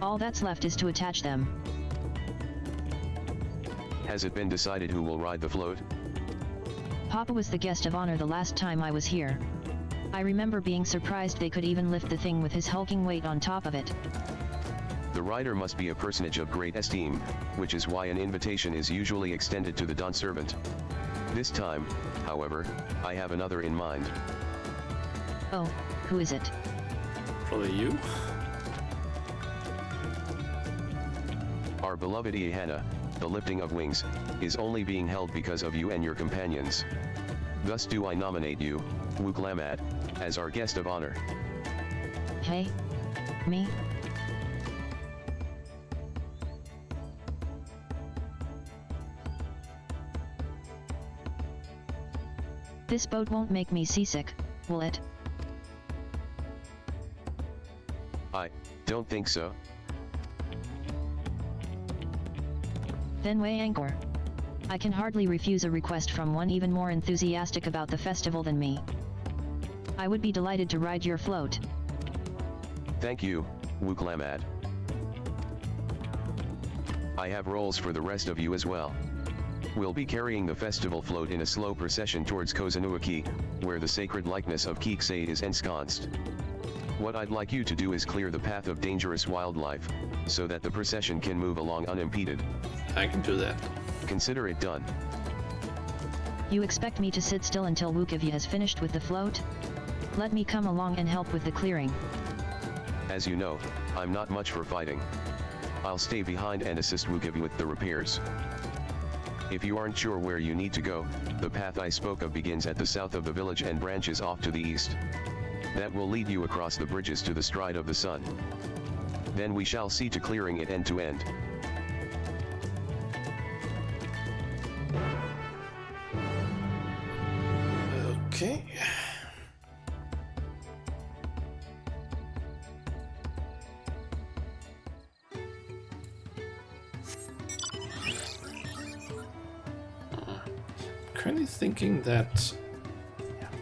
All that's left is to attach them. Has it been decided who will ride the float? Papa was the guest of honor the last time I was here. I remember being surprised they could even lift the thing with his hulking weight on top of it. The rider must be a personage of great esteem, which is why an invitation is usually extended to the Dawn servant. This time, however, I have another in mind. Oh, who is it? Probably you. Our beloved Ihana, the lifting of wings, is only being held because of you and your companions. Thus do I nominate you, Wuklamad, as our guest of honor. Hey? Me? This boat won't make me seasick, will it? I don't think so. Then weigh anchor. I can hardly refuse a request from one even more enthusiastic about the festival than me. I would be delighted to ride your float. Thank you, Wuklamad. I have roles for the rest of you as well. We'll be carrying the festival float in a slow procession towards Kozanuaki, where the sacred likeness of Kiksei is ensconced. What I'd like you to do is clear the path of dangerous wildlife, so that the procession can move along unimpeded. I can do that. Consider it done. You expect me to sit still until XIV has finished with the float? Let me come along and help with the clearing. As you know, I'm not much for fighting. I'll stay behind and assist XIV with the repairs. If you aren't sure where you need to go, the path I spoke of begins at the south of the village and branches off to the east. That will lead you across the bridges to the Stride of the Sun. Then we shall see to clearing it end to end. Okay. Currently thinking that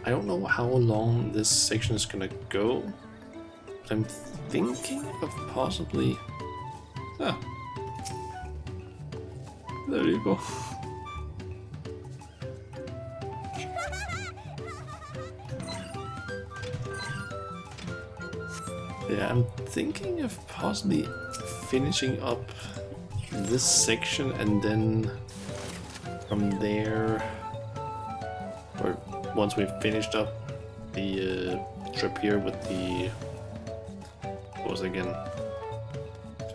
I don't know how long this section is gonna go, but I'm thinking of possibly... Ah. There you go. Yeah, I'm thinking of possibly finishing up this section and then from there, or once we've finished up the trip here with the, what was it again?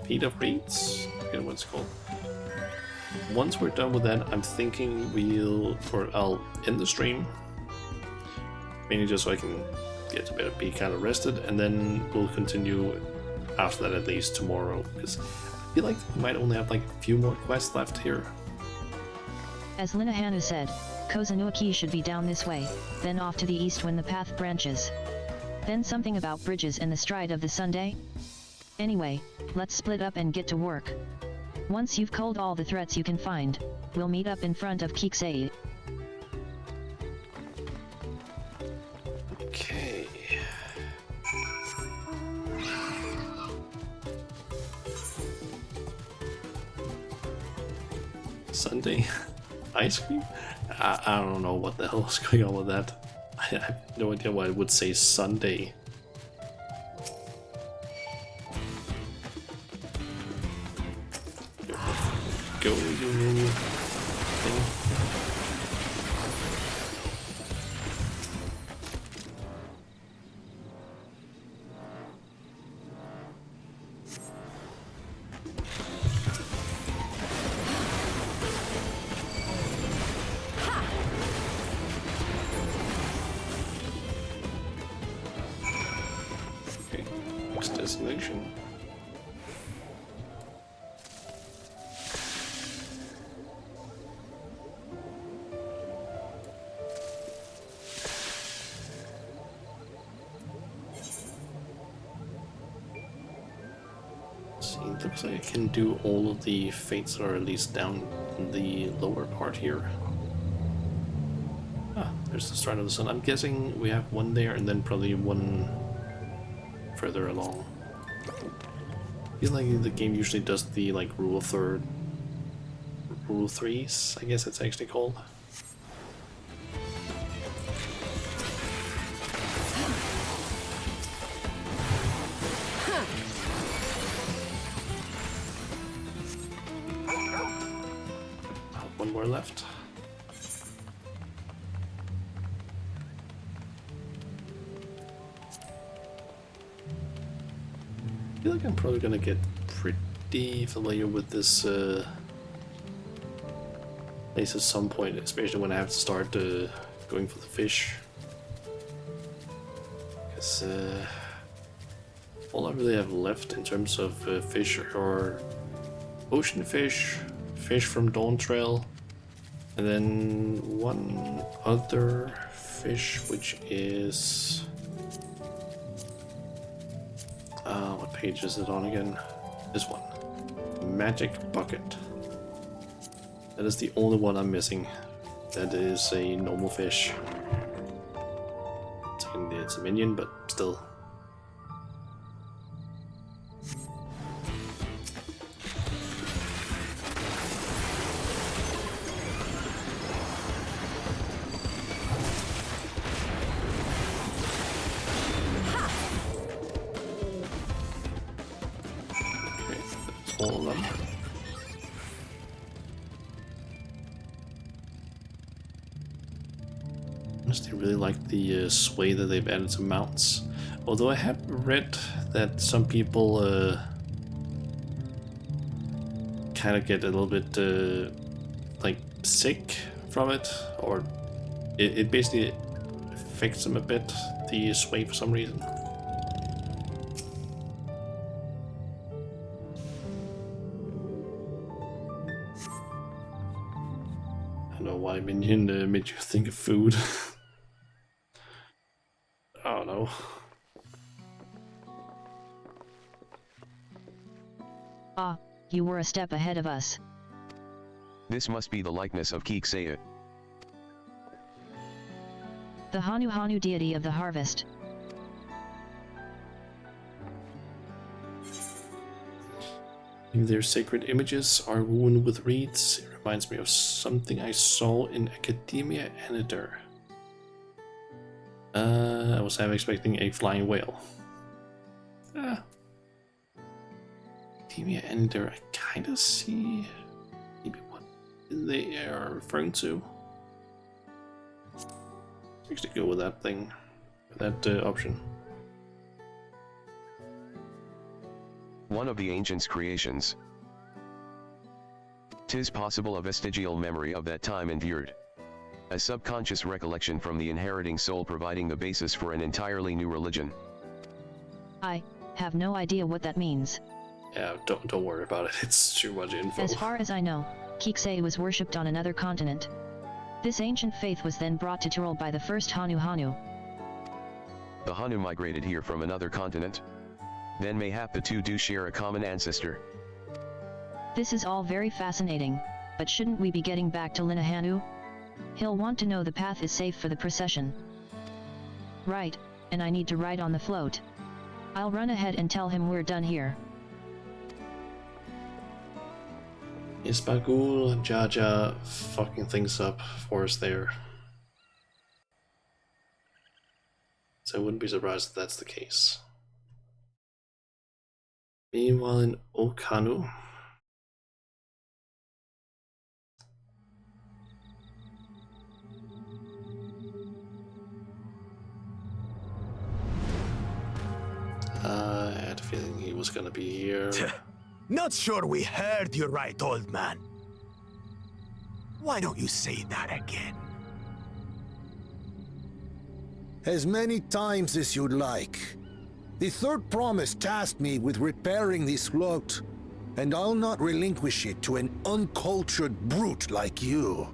Feet of Reeds? I forget what it's called. Once we're done with that, I'm thinking I'll end the stream, mainly just so I can get to bed, be kind of rested, and then we'll continue after that, at least tomorrow, because I feel like we might only have like a few more quests left here. As Linahanu said, Kozanuaki should be down this way, then off to the east when the path branches. Then something about bridges and the stride of the Sunday? Anyway, let's split up and get to work. Once you've culled all the threats you can find, we'll meet up in front of XIV. Okay. Sunday ice cream? I don't know what the hell is going on with that. I have no idea why I would say Sunday. Go, you thing. Okay, next destination. It looks like I can do all of the fates that are at least down in the lower part here. Ah, there's the start of the sun. I'm guessing we have one there and then probably one further along. I feel like the game usually does the like rule threes, I guess it's actually called. One more left. I feel like I'm probably gonna get pretty familiar with this place at some point, especially when I have to start going for the fish. Because all I really have left in terms of fish are ocean fish, fish from Dawntrail, and then one other fish, which is what page is it on again? This one, Magic Bucket. That is the only one I'm missing. That is a normal fish. It's a minion, but still. All of them. Honestly, really like the sway that they've added to mounts. Although I have read that some people kind of get a little bit like sick from it, or it basically affects them a bit, the sway, for some reason. I don't know why Minion made you think of food. I don't know. Ah, you were a step ahead of us. This must be the likeness of XIV. The Hanu deity of the harvest. Their sacred images are woven with reeds. It reminds me of something I saw in Academia Anitor. I was half expecting a flying whale. Academia Anitor, I kind of see maybe what they are referring to. Let's actually go with that thing, that option. One of the ancients' creations. 'Tis possible a vestigial memory of that time endured. A subconscious recollection from the inheriting soul providing the basis for an entirely new religion. I have no idea what that means. Yeah, don't worry about it. It's too much info. As far as I know, Kikse was worshipped on another continent. This ancient faith was then brought to Tyrol by the first Hanu. The Hanu migrated here from another continent? Then mayhap the two do share a common ancestor. This is all very fascinating, but shouldn't we be getting back to Linahanu? He'll want to know the path is safe for the procession. Right, and I need to ride on the float. I'll run ahead and tell him we're done here. Isbagul and Jaja fucking things up for us there. So I wouldn't be surprised if that's the case. Meanwhile in Okanu, I had a feeling he was gonna be here. Not sure we heard you right, old man. Why don't you say that again? As many times as you'd like. The third promise tasked me with repairing this float, and I'll not relinquish it to an uncultured brute like you.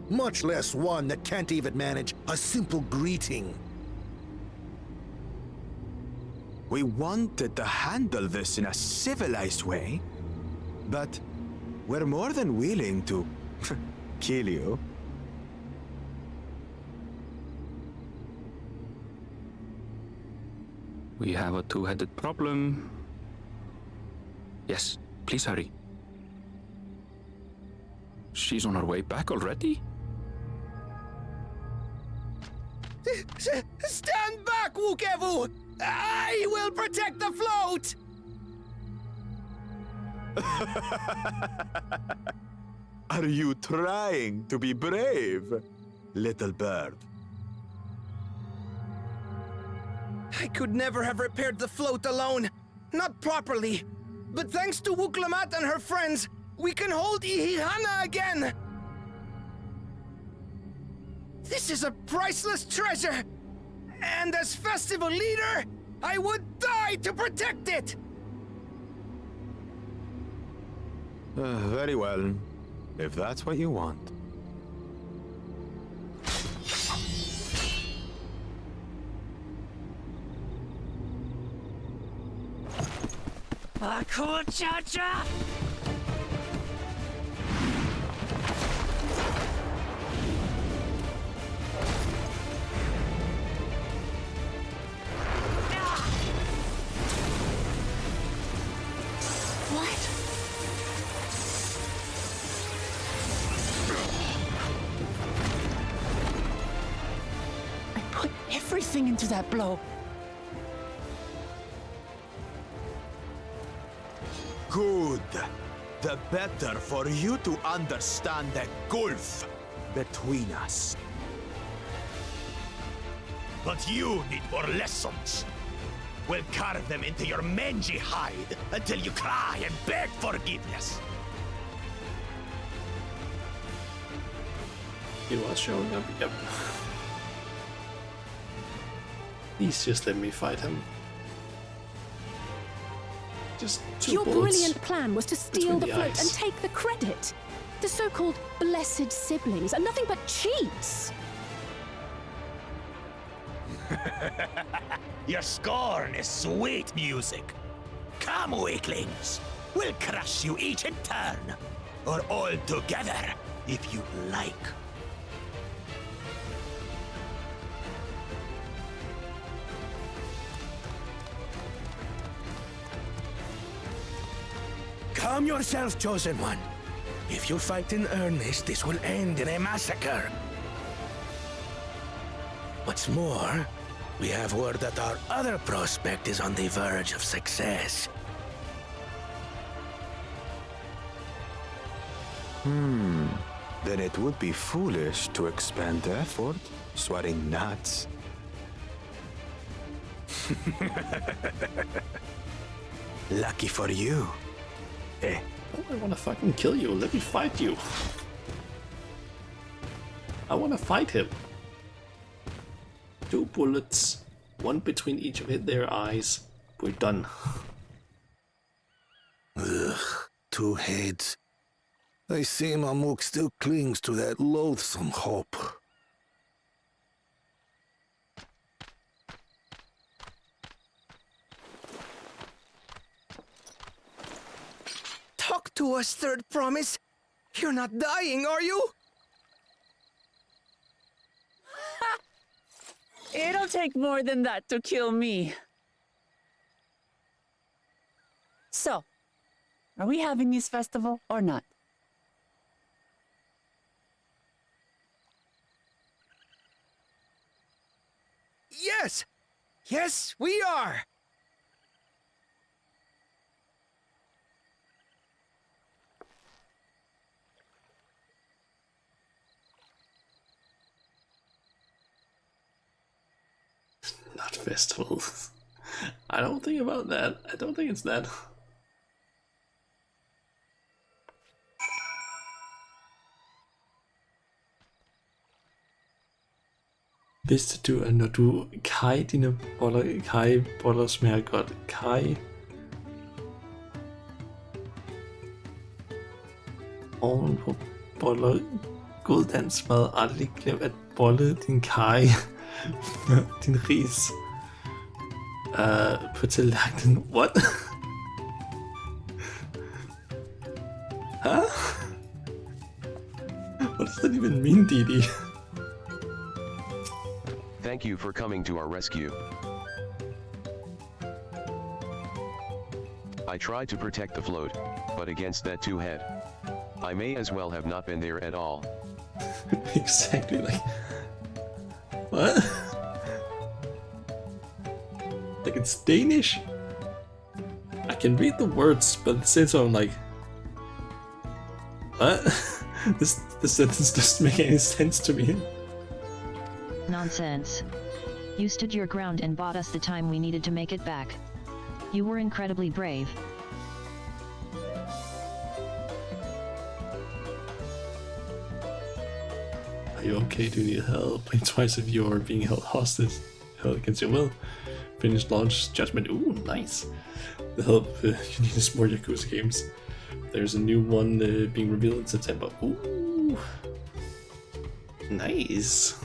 Much less one that can't even manage a simple greeting. We wanted to handle this in a civilized way, but we're more than willing to kill you. We have a two-headed problem. Yes, please hurry. She's on her way back already? Stand back, Wukevu! I will protect the float! Are you trying to be brave, little bird? I could never have repaired the float alone. Not properly. But thanks to Wuklamat and her friends, we can hold Ihihana again! This is a priceless treasure! And as festival leader, I would die to protect it! Very well, if that's what you want. Cha-cha! Everything into that blow. Good. The better for you to understand the gulf between us. But you need more lessons. We'll carve them into your mangy hide until you cry and beg forgiveness. He was showing up, yep. Please just let me fight him. Just two Your bullets brilliant plan was to steal between the the float eyes. and take the credit. The so-called blessed siblings are nothing but cheats. Your scorn is sweet music. Come, weaklings. We'll crush you each in turn. Or all together, if you like. Calm yourself, Chosen One. If you fight in earnest, this will end in a massacre. What's more, we have word that our other prospect is on the verge of success. Then it would be foolish to expend effort sweating nuts. Lucky for you. Eh? Oh, I wanna fucking kill you. Let me fight you. I wanna fight him. 2 bullets. One between each of their eyes. We're done. Ugh, 2 heads. I see Mamuk still clings to that loathsome hope. Talk to us, Third Promise. You're not dying, are you? It'll take more than that to kill me. So, are we having this festival or not? Yes! Yes, we are! Not festival. I don't think about that. I don't think it's that. Vidste du, at når du kaj dine boller, kajeboller smager godt? Kaj oven på boller, god dansk mad, aldrig glem at bolle din kaj, din ris på tallerkenen. What? Huh? What does that even mean, Didi? Thank you for coming to our rescue. I tried to protect the float, but against that 2-head, I may as well have not been there at all. Exactly, like... What? Like, it's Danish? I can read the words, but at the same time I'm like... What? This sentence doesn't make any sense to me. Nonsense. You stood your ground and bought us the time we needed to make it back. You were incredibly brave. Are you okay? Do you need help? Blink twice if you're being held hostage. Held against your will. Finish launch judgment. Ooh, nice. The help you need is more Yakuza games. There's a new one being revealed in September. Ooh. Nice.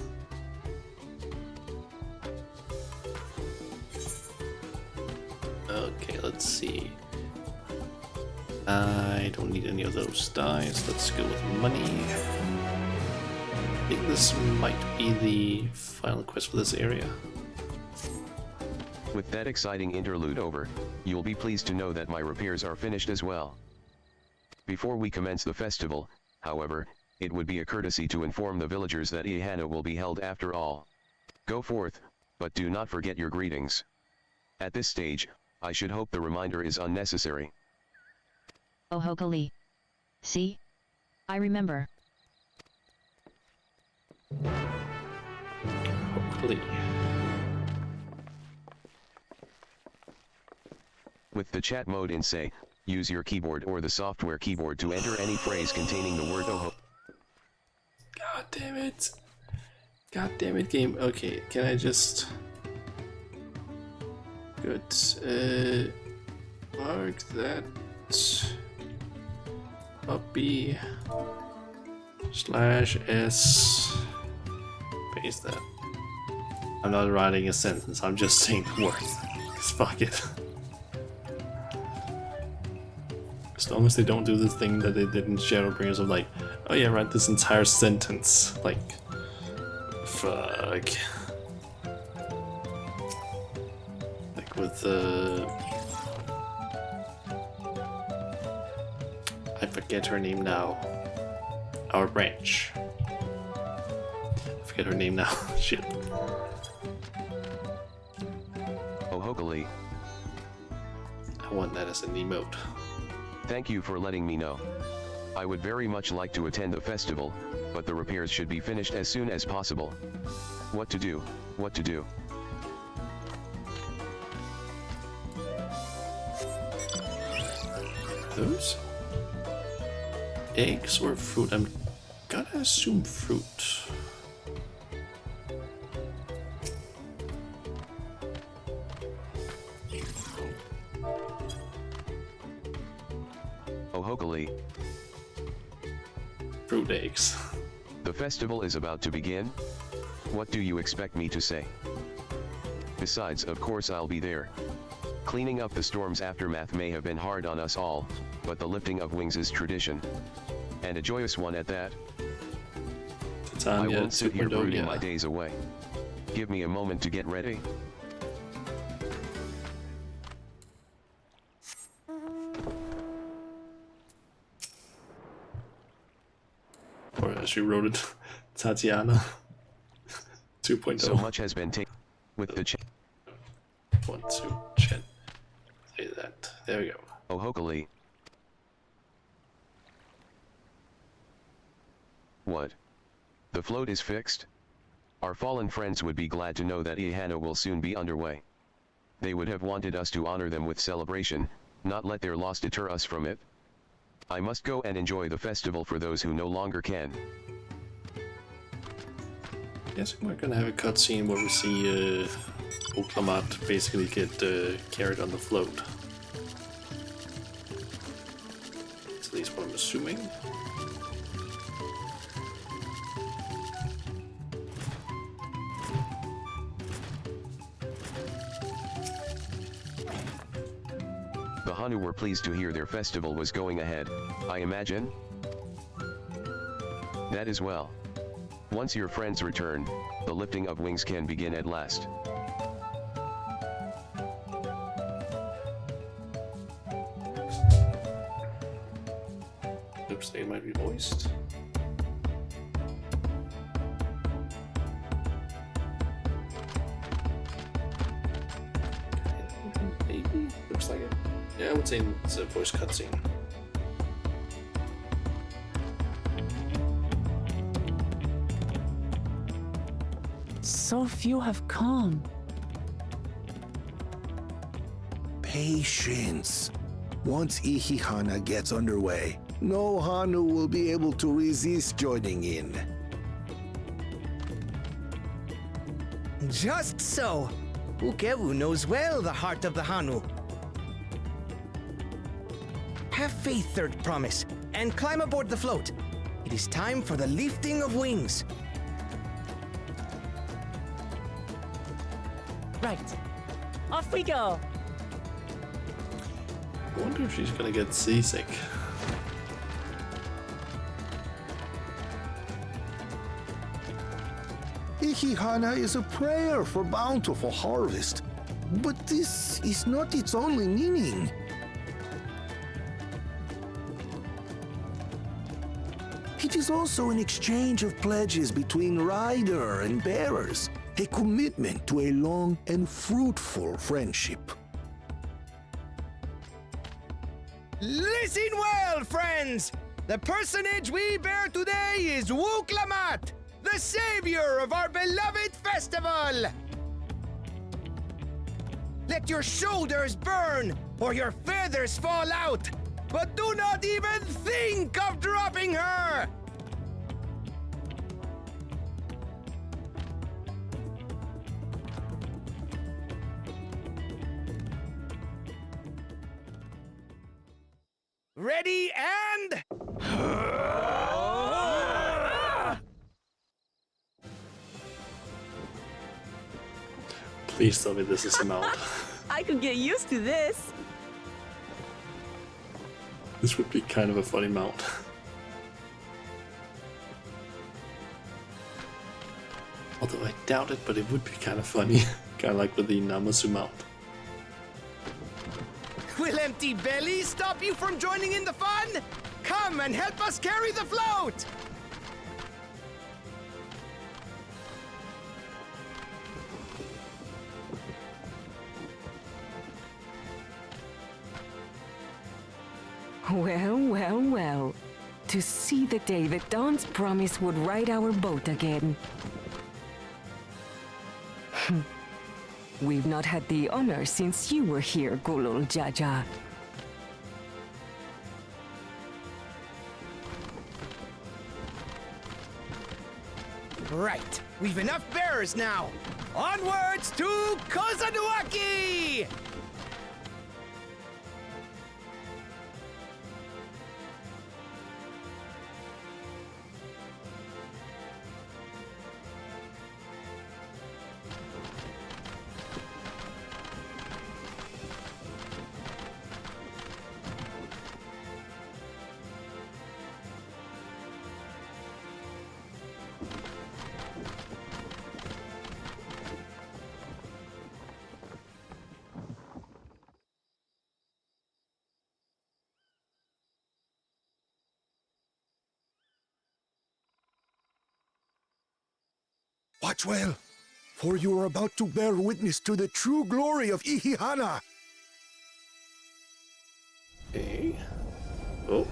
Okay, let's see. I don't need any of those dice. Let's go with money. I think this might be the final quest for this area. With that exciting interlude over, you'll be pleased to know that my repairs are finished as well. Before we commence the festival, however, it would be a courtesy to inform the villagers that Ihana will be held after all. Go forth, but do not forget your greetings. At this stage, I should hope the reminder is unnecessary. Oh Hokali. See? I remember. Hokali. With the chat mode in say, use your keyboard or the software keyboard to enter any phrase containing the word Oho. God damn it. God damn it, game. Okay, can I just... Good. Mark that puppy /s. Paste that. I'm not writing a sentence, I'm just saying the word. Because fuck it. As long as they don't do this thing that they did in Shadowbringers of like, oh yeah, write this entire sentence. Like, fuck. Like with I forget her name now. Our branch. I forget her name now. Shit. Ohokali. I want that as an emote. Thank you for letting me know. I would very much like to attend the festival, but the repairs should be finished as soon as possible. What to do, what to do. Those? Eggs or fruit? I'm gonna assume fruit. Ohokali. Fruit eggs. The festival is about to begin? What do you expect me to say? Besides, of course I'll be there. Cleaning up the storm's aftermath may have been hard on us all, but the lifting of wings is tradition. And a joyous one at that. I won't sit here brooding my days away. Give me a moment to get ready. Or as you wrote it, Tatiana 2.0. So much has been taken with the 1, 2, chat. Say that. There we go. Ohokali. What? The float is fixed? Our fallen friends would be glad to know that Ihana will soon be underway. They would have wanted us to honor them with celebration, not let their loss deter us from it. I must go and enjoy the festival for those who no longer can. Yes, we're gonna have a cutscene where we see Oklamat basically get carried on the float. That's at least what I'm assuming. The Hanu were pleased to hear their festival was going ahead, I imagine? That is well. Once your friends return, the lifting of wings can begin at last. Looks like it might be voiced. Maybe? Looks like it. Yeah, I would say it's a voice cutscene. So few have come. Patience. Once Ihihana gets underway, no Hanu will be able to resist joining in. Just so. Ukewu knows well the heart of the Hanu. Have faith, Third Promise, and climb aboard the float. It is time for the lifting of wings. Right. Off we go. I wonder if she's gonna get seasick. Ihihana is a prayer for bountiful harvest, but this is not its only meaning. It is also an exchange of pledges between rider and bearers, a commitment to a long and fruitful friendship. Listen well, friends! The personage we bear today is Wuklamat, the savior of our beloved festival! Let your shoulders burn, or your feathers fall out, but do not even think of dropping her! Ready and... Please tell me this is a mount. I could get used to this. This would be kind of a funny mount. Although I doubt it, but it would be kind of funny. Kind of like with the Namasu mount. Will empty bellies stop you from joining in the fun? Come and help us carry the float! Well, well, well. To see the day that Dawn's promise would ride our boat again. We've not had the honor since you were here, Gulul Jaja. Right, we've enough bearers now. Onwards to Kozanuaki! Watch well, for you are about to bear witness to the true glory of Ihihana. Okay. Oh.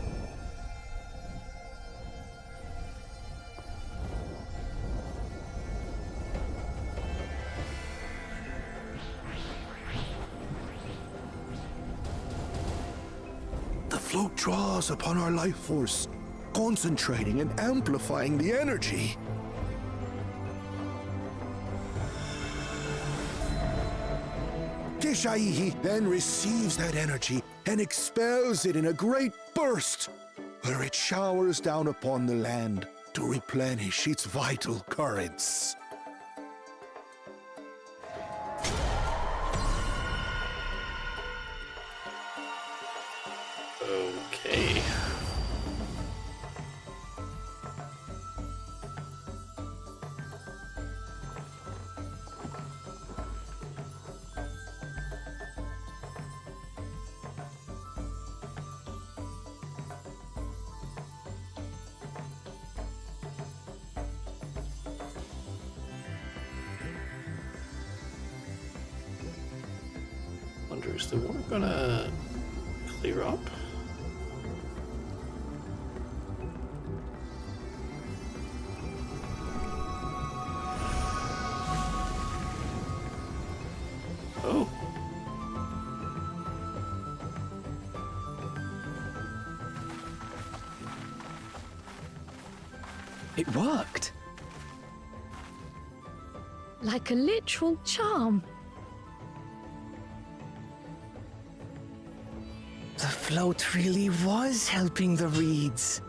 The float draws upon our life force, concentrating and amplifying the energy. Kishaihi then receives that energy and expels it in a great burst, where it showers down upon the land to replenish its vital currents. Okay. Wonder, is the water gonna clear up? Oh. It worked. Like a literal charm. The float really was helping the reeds.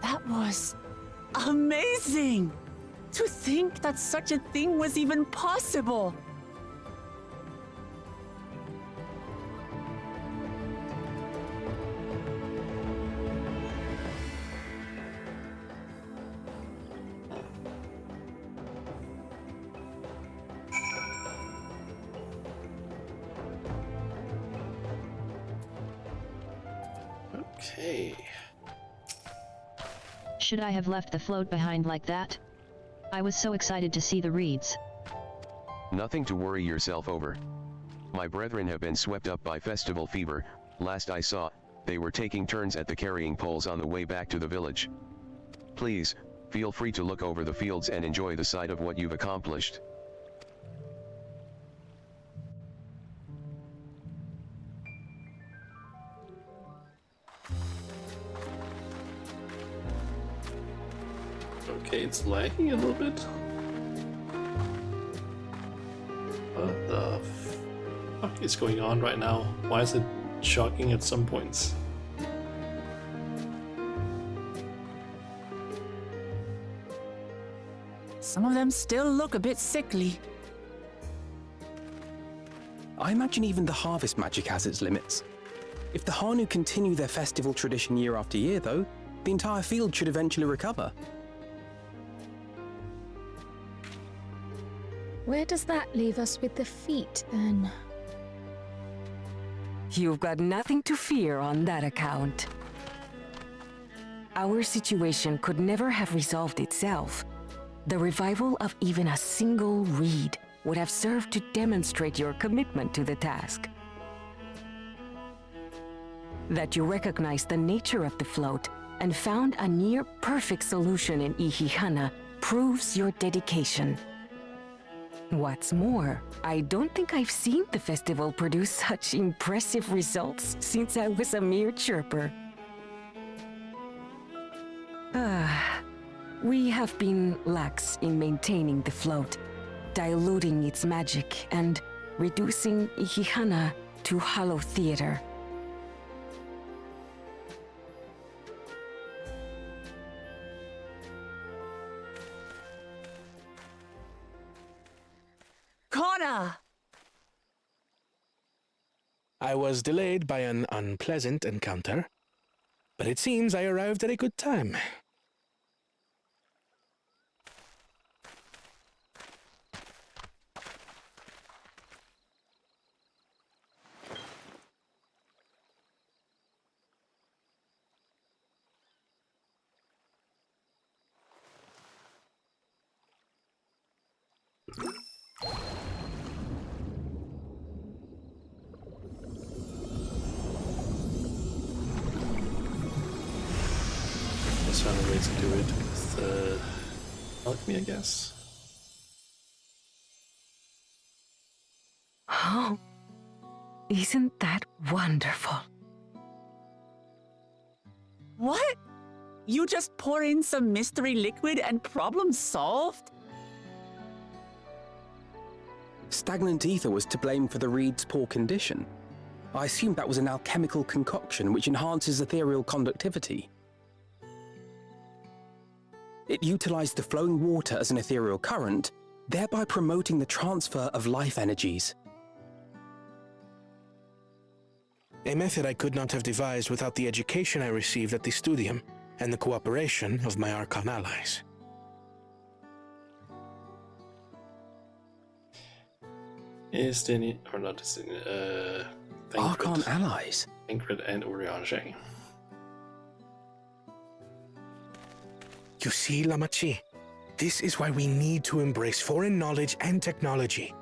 That was amazing! To think that such a thing was even possible! Okay. Should I have left the float behind like that? I was so excited to see the reeds. Nothing to worry yourself over. My brethren have been swept up by festival fever. Last I saw, they were taking turns at the carrying poles on the way back to the village. Please, feel free to look over the fields and enjoy the sight of what you've accomplished. Okay, it's lagging a little bit. What the fuck is going on right now? Why is it shocking at some points? Some of them still look a bit sickly. I imagine even the harvest magic has its limits. If the Hanu continue their festival tradition year after year, though, the entire field should eventually recover. Where does that leave us with the feet, then? You've got nothing to fear on that account. Our situation could never have resolved itself. The revival of even a single reed would have served to demonstrate your commitment to the task. That you recognize the nature of the float and found a near-perfect solution in Ihihana proves your dedication. What's more, I don't think I've seen the festival produce such impressive results since I was a mere chirper. We have been lax in maintaining the float, diluting its magic and reducing Ihihana to hollow theater. Connor! I was delayed by an unpleasant encounter, but it seems I arrived at a good time. Let's find a way to do it with alchemy, I guess. Oh, isn't that wonderful? What? You just pour in some mystery liquid and problem solved? Stagnant ether was to blame for the reed's poor condition. I assumed that was an alchemical concoction which enhances ethereal conductivity. It utilized the flowing water as an ethereal current, thereby promoting the transfer of life energies. A method I could not have devised without the education I received at the Studium and the cooperation of my Archon allies. Is there any, or not, is it, Archon allies? Ingrid and Urianger. You see, Lamachi, this is why we need to embrace foreign knowledge and technology.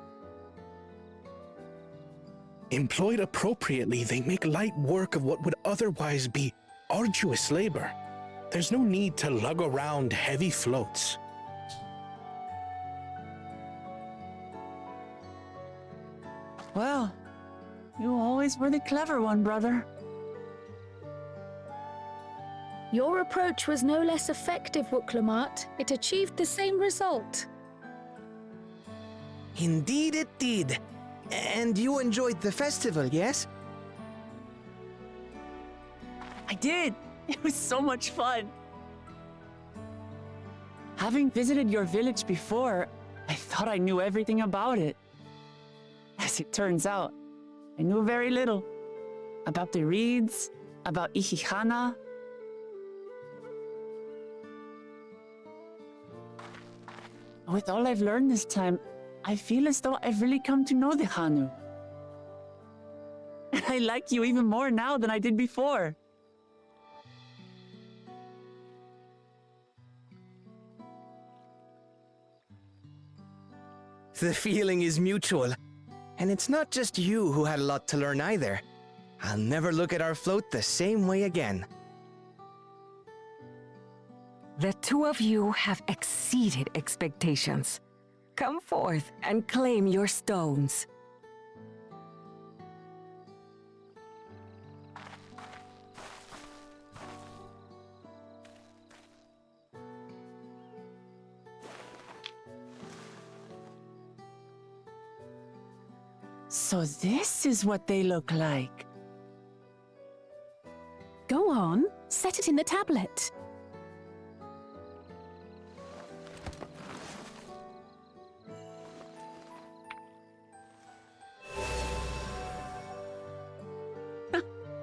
Employed appropriately, they make light work of what would otherwise be arduous labor. There's no need to lug around heavy floats. Well, you always were the clever one, brother. Your approach was no less effective, Wuklamat. It achieved the same result. Indeed it did. And you enjoyed the festival, yes? I did. It was so much fun. Having visited your village before, I thought I knew everything about it. As it turns out, I knew very little. About the reeds, about Ihihana. With all I've learned this time, I feel as though I've really come to know the Hanu. And I like you even more now than I did before. The feeling is mutual. And it's not just you who had a lot to learn either. I'll never look at our float the same way again. The two of you have exceeded expectations. Come forth and claim your stones. So this is what they look like. Go on, set it in the tablet.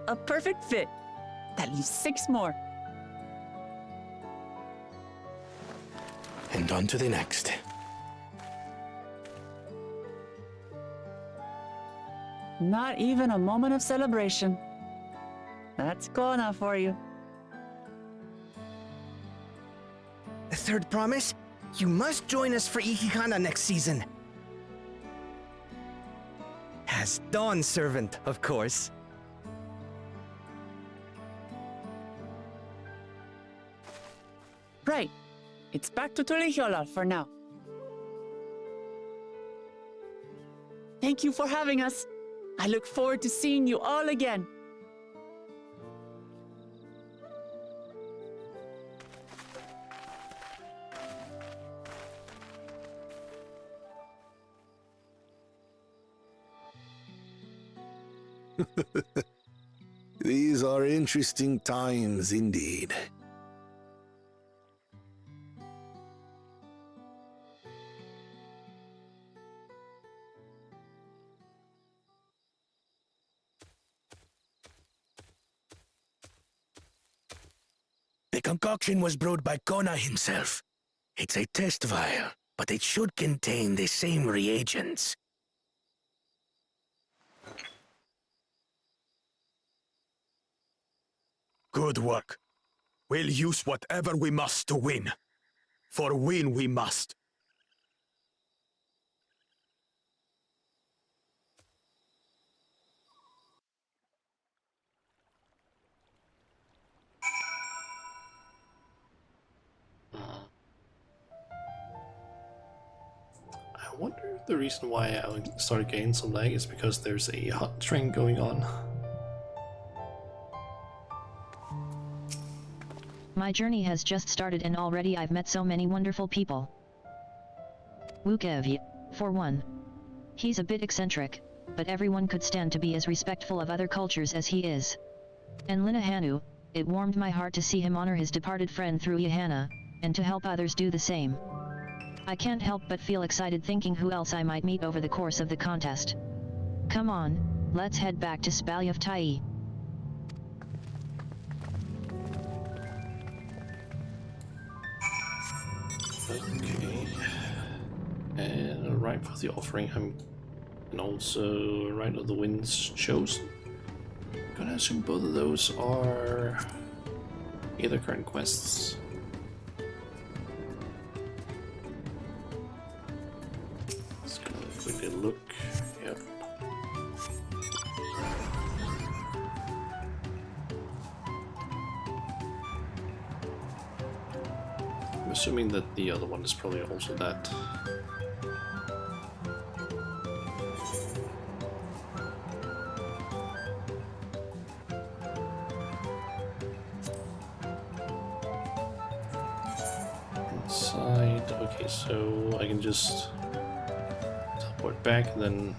A perfect fit. That leaves 6 more. And on to the next. Not even a moment of celebration. That's Kona for you. A third promise? You must join us for Ihihana next season. As Dawn Servant, of course. Right. It's back to Tulihiola for now. Thank you for having us. I look forward to seeing you all again. These are interesting times indeed. The concoction was brewed by Kona himself. It's a test vial, but it should contain the same reagents. Good work. We'll use whatever we must to win. For win we must. wonder if the reason why I started getting some lag is because there's a hot train going on. My journey has just started and already I've met so many wonderful people. Wukevy, for one. He's a bit eccentric, but everyone could stand to be as respectful of other cultures as he is. And Linahanu, it warmed my heart to see him honor his departed friend through Yahanna, and to help others do the same. I can't help but feel excited thinking who else I might meet over the course of the contest. Come on, let's head back to Spalyev Tai. Okay. And right for the offering, and also right of the winds chosen. Gonna assume both of those are either current quests. Let's go quickly look. Yep. I'm assuming that the other one is probably also that. Inside, okay, so I can just teleport back and then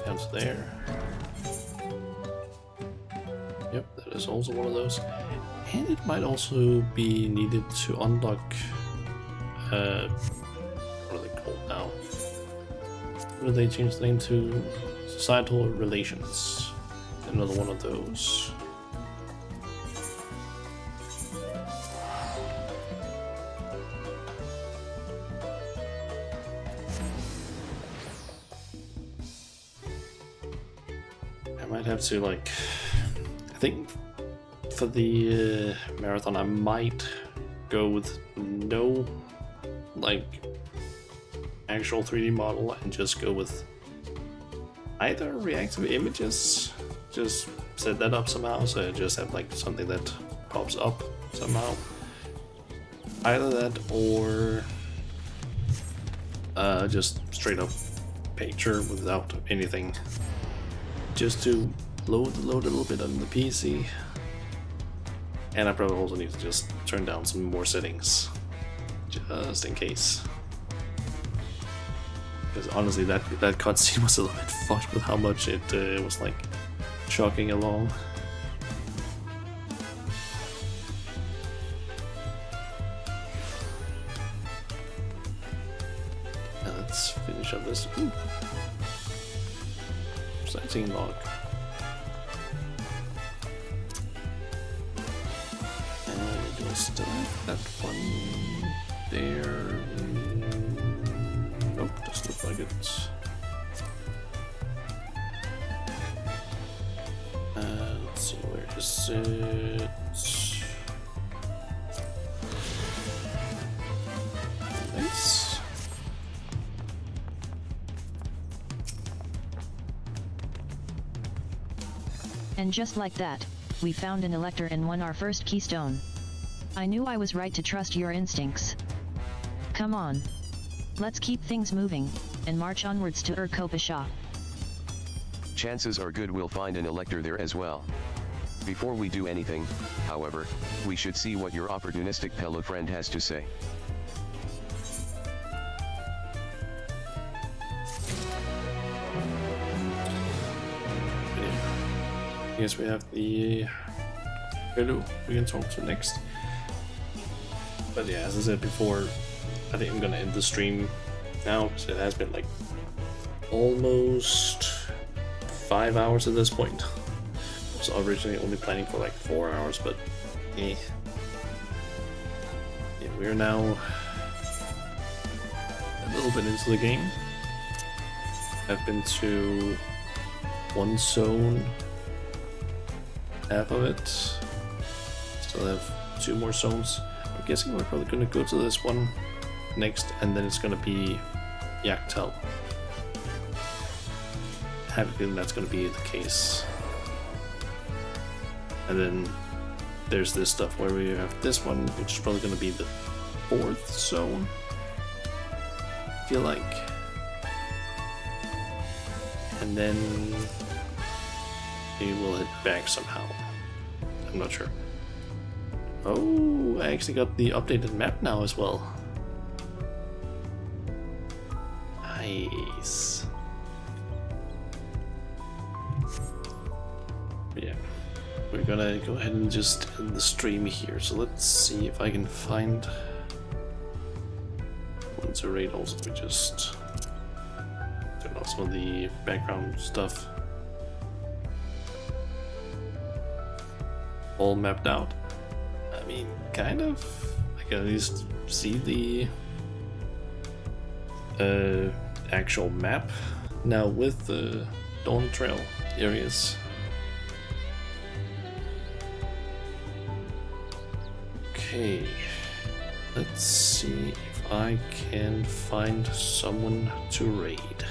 down to there. Yep, that is also one of those. And it might also be needed to unlock, what are they called now? What do they change the name to? Societal Relations. Another one of those. I might have to, like, I think for the marathon I might go with no, like, actual 3D model and just go with either reactive images, just set that up somehow so I just have like something that pops up somehow. Either that or just straight up picture without anything, just to load a little bit on the PC. And I probably also need to just turn down some more settings, just in case. Because honestly, that cutscene was a little bit fucked with how much it was like chugging along. Now let's finish up this. Ooh. Sighting log. Do I still have that one there? Nope, doesn't look like it. Let's see, where is it? Nice. And just like that, we found an elector and won our first keystone. I knew I was right to trust your instincts. Come on. Let's keep things moving, and march onwards to Urkopasha. Chances are good we'll find an elector there as well. Before we do anything, however, we should see what your opportunistic fellow friend has to say. Yes, we have the fellow we can talk to next. But yeah, as I said before, I think I'm gonna end the stream now because it has been like almost 5 hours at this point. I was originally only planning for like 4 hours, but yeah, we're now a little bit into the game. I've been to one zone, half of it. Still have 2 more zones. I'm guessing we're probably going to go to this one next, and then it's going to be Yaktel. I have a feeling that's going to be the case. And then there's this stuff where we have this one, which is probably going to be the 4th zone. feel like. And then maybe we'll head back somehow. I'm not sure. Oh, I actually got the updated map now as well. Nice. Yeah, we're gonna go ahead and just end the stream here. So let's see if I can find one to raid. Also, we just turn off some of the background stuff. All mapped out. I mean, kind of. I can at least see the actual map now with the Dawntrail areas. Okay, let's see if I can find someone to raid.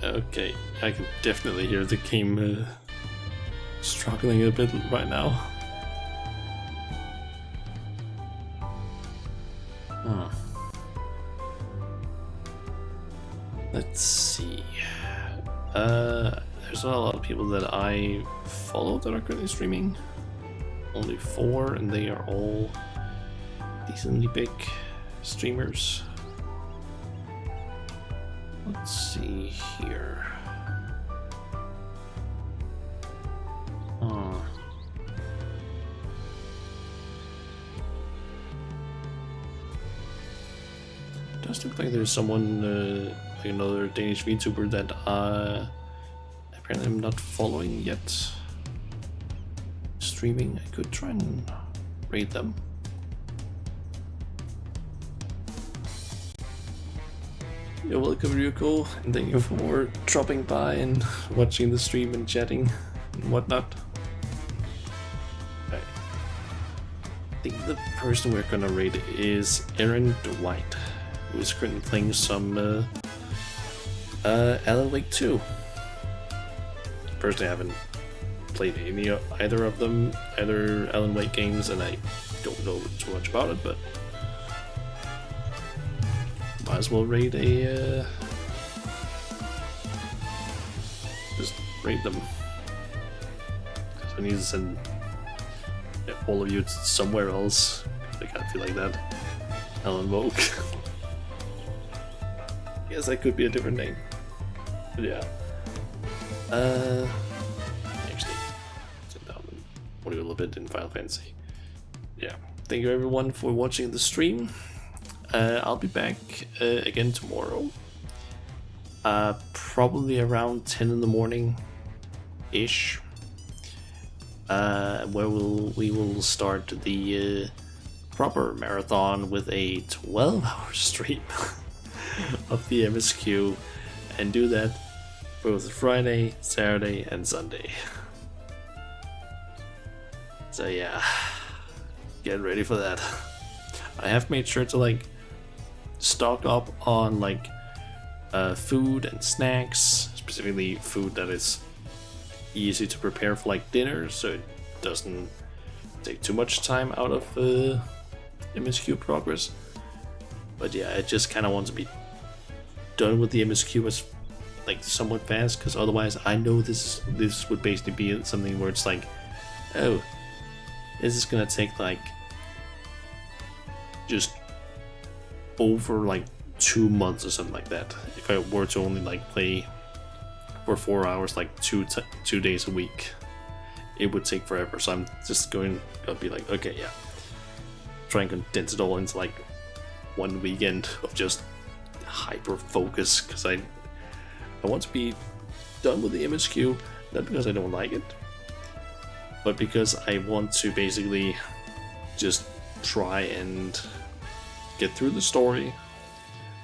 Okay, I can definitely hear the game struggling a bit right now. Let's see. There's not a lot of people that I follow that are currently streaming. Only 4, and they are all decently big streamers. Let's see here. Does look like there's someone, like another Danish VTuber that apparently I'm not following yet. Streaming, I could try and raid them. You're welcome, Ryuko, and thank you for dropping by and watching the stream and chatting and whatnot. Okay. I think the person we're gonna raid is Aaron Dwight, who is currently playing some Alan Wake 2. Personally, I haven't played either of them, either Alan Wake games, and I don't know too much about it, but might as well raid a just raid them. So I need to send all of you somewhere else. I kind of feel like that. Alan Wake. Guess that could be a different name. But yeah. Actually, sit down and want to do a little bit in Final Fantasy. Yeah. Thank you everyone for watching the stream. I'll be back again tomorrow. Probably around 10 in the morning ish. Where we will start the proper marathon with a 12-hour stream of the MSQ, and do that both Friday, Saturday, and Sunday. So yeah, get ready for that. I have made sure to like stock up on like food and snacks, specifically food that is easy to prepare for like dinner, so it doesn't take too much time out of MSQ progress. But yeah, I just kind of want to be done with the MSQ as like somewhat fast, because otherwise I know this would basically be something where it's like, oh, this is gonna take like just over like 2 months or something like that. If I were to only like play for 4 hours, like 2 days a week, it would take forever. So I'm just going to be like, okay, yeah, try and condense it all into like one weekend of just hyper focus, because I want to be done with the MSQ, not because I don't like it, but because I want to basically just try and get through the story,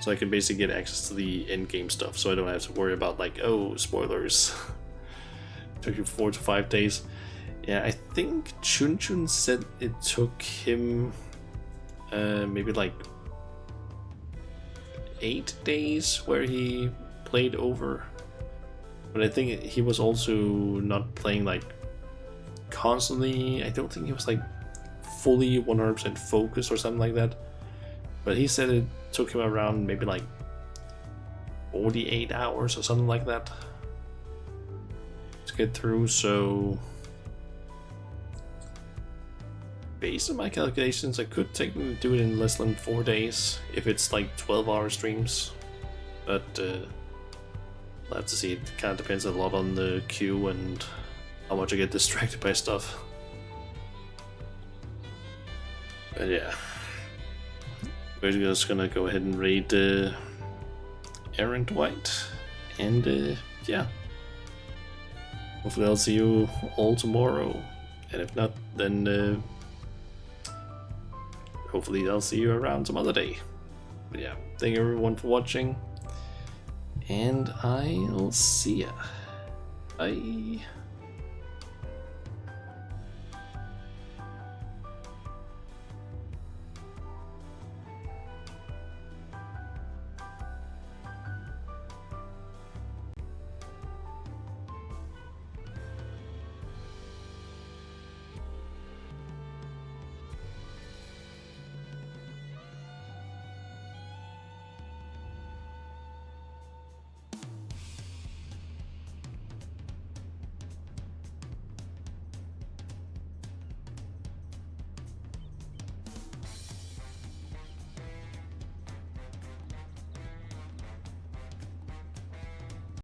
so I can basically get access to the end game stuff, so I don't have to worry about like, oh, spoilers. Took you 4 to 5 days. Yeah, I think Chun Chun said it took him maybe like 8 days where he played over, but I think he was also not playing like constantly. I don't think he was like fully 100% focused or something like that. But he said it took him around maybe like 48 hours or something like that to get through. So based on my calculations, I could technically do it in less than 4 days if it's like 12-hour streams. But we'll have to see. It kind of depends a lot on the queue and how much I get distracted by stuff. But yeah, we're just gonna go ahead and raid Errant White, and yeah, hopefully I'll see you all tomorrow, and if not, then hopefully I'll see you around some other day. But yeah, thank you everyone for watching, and I'll see ya. Bye.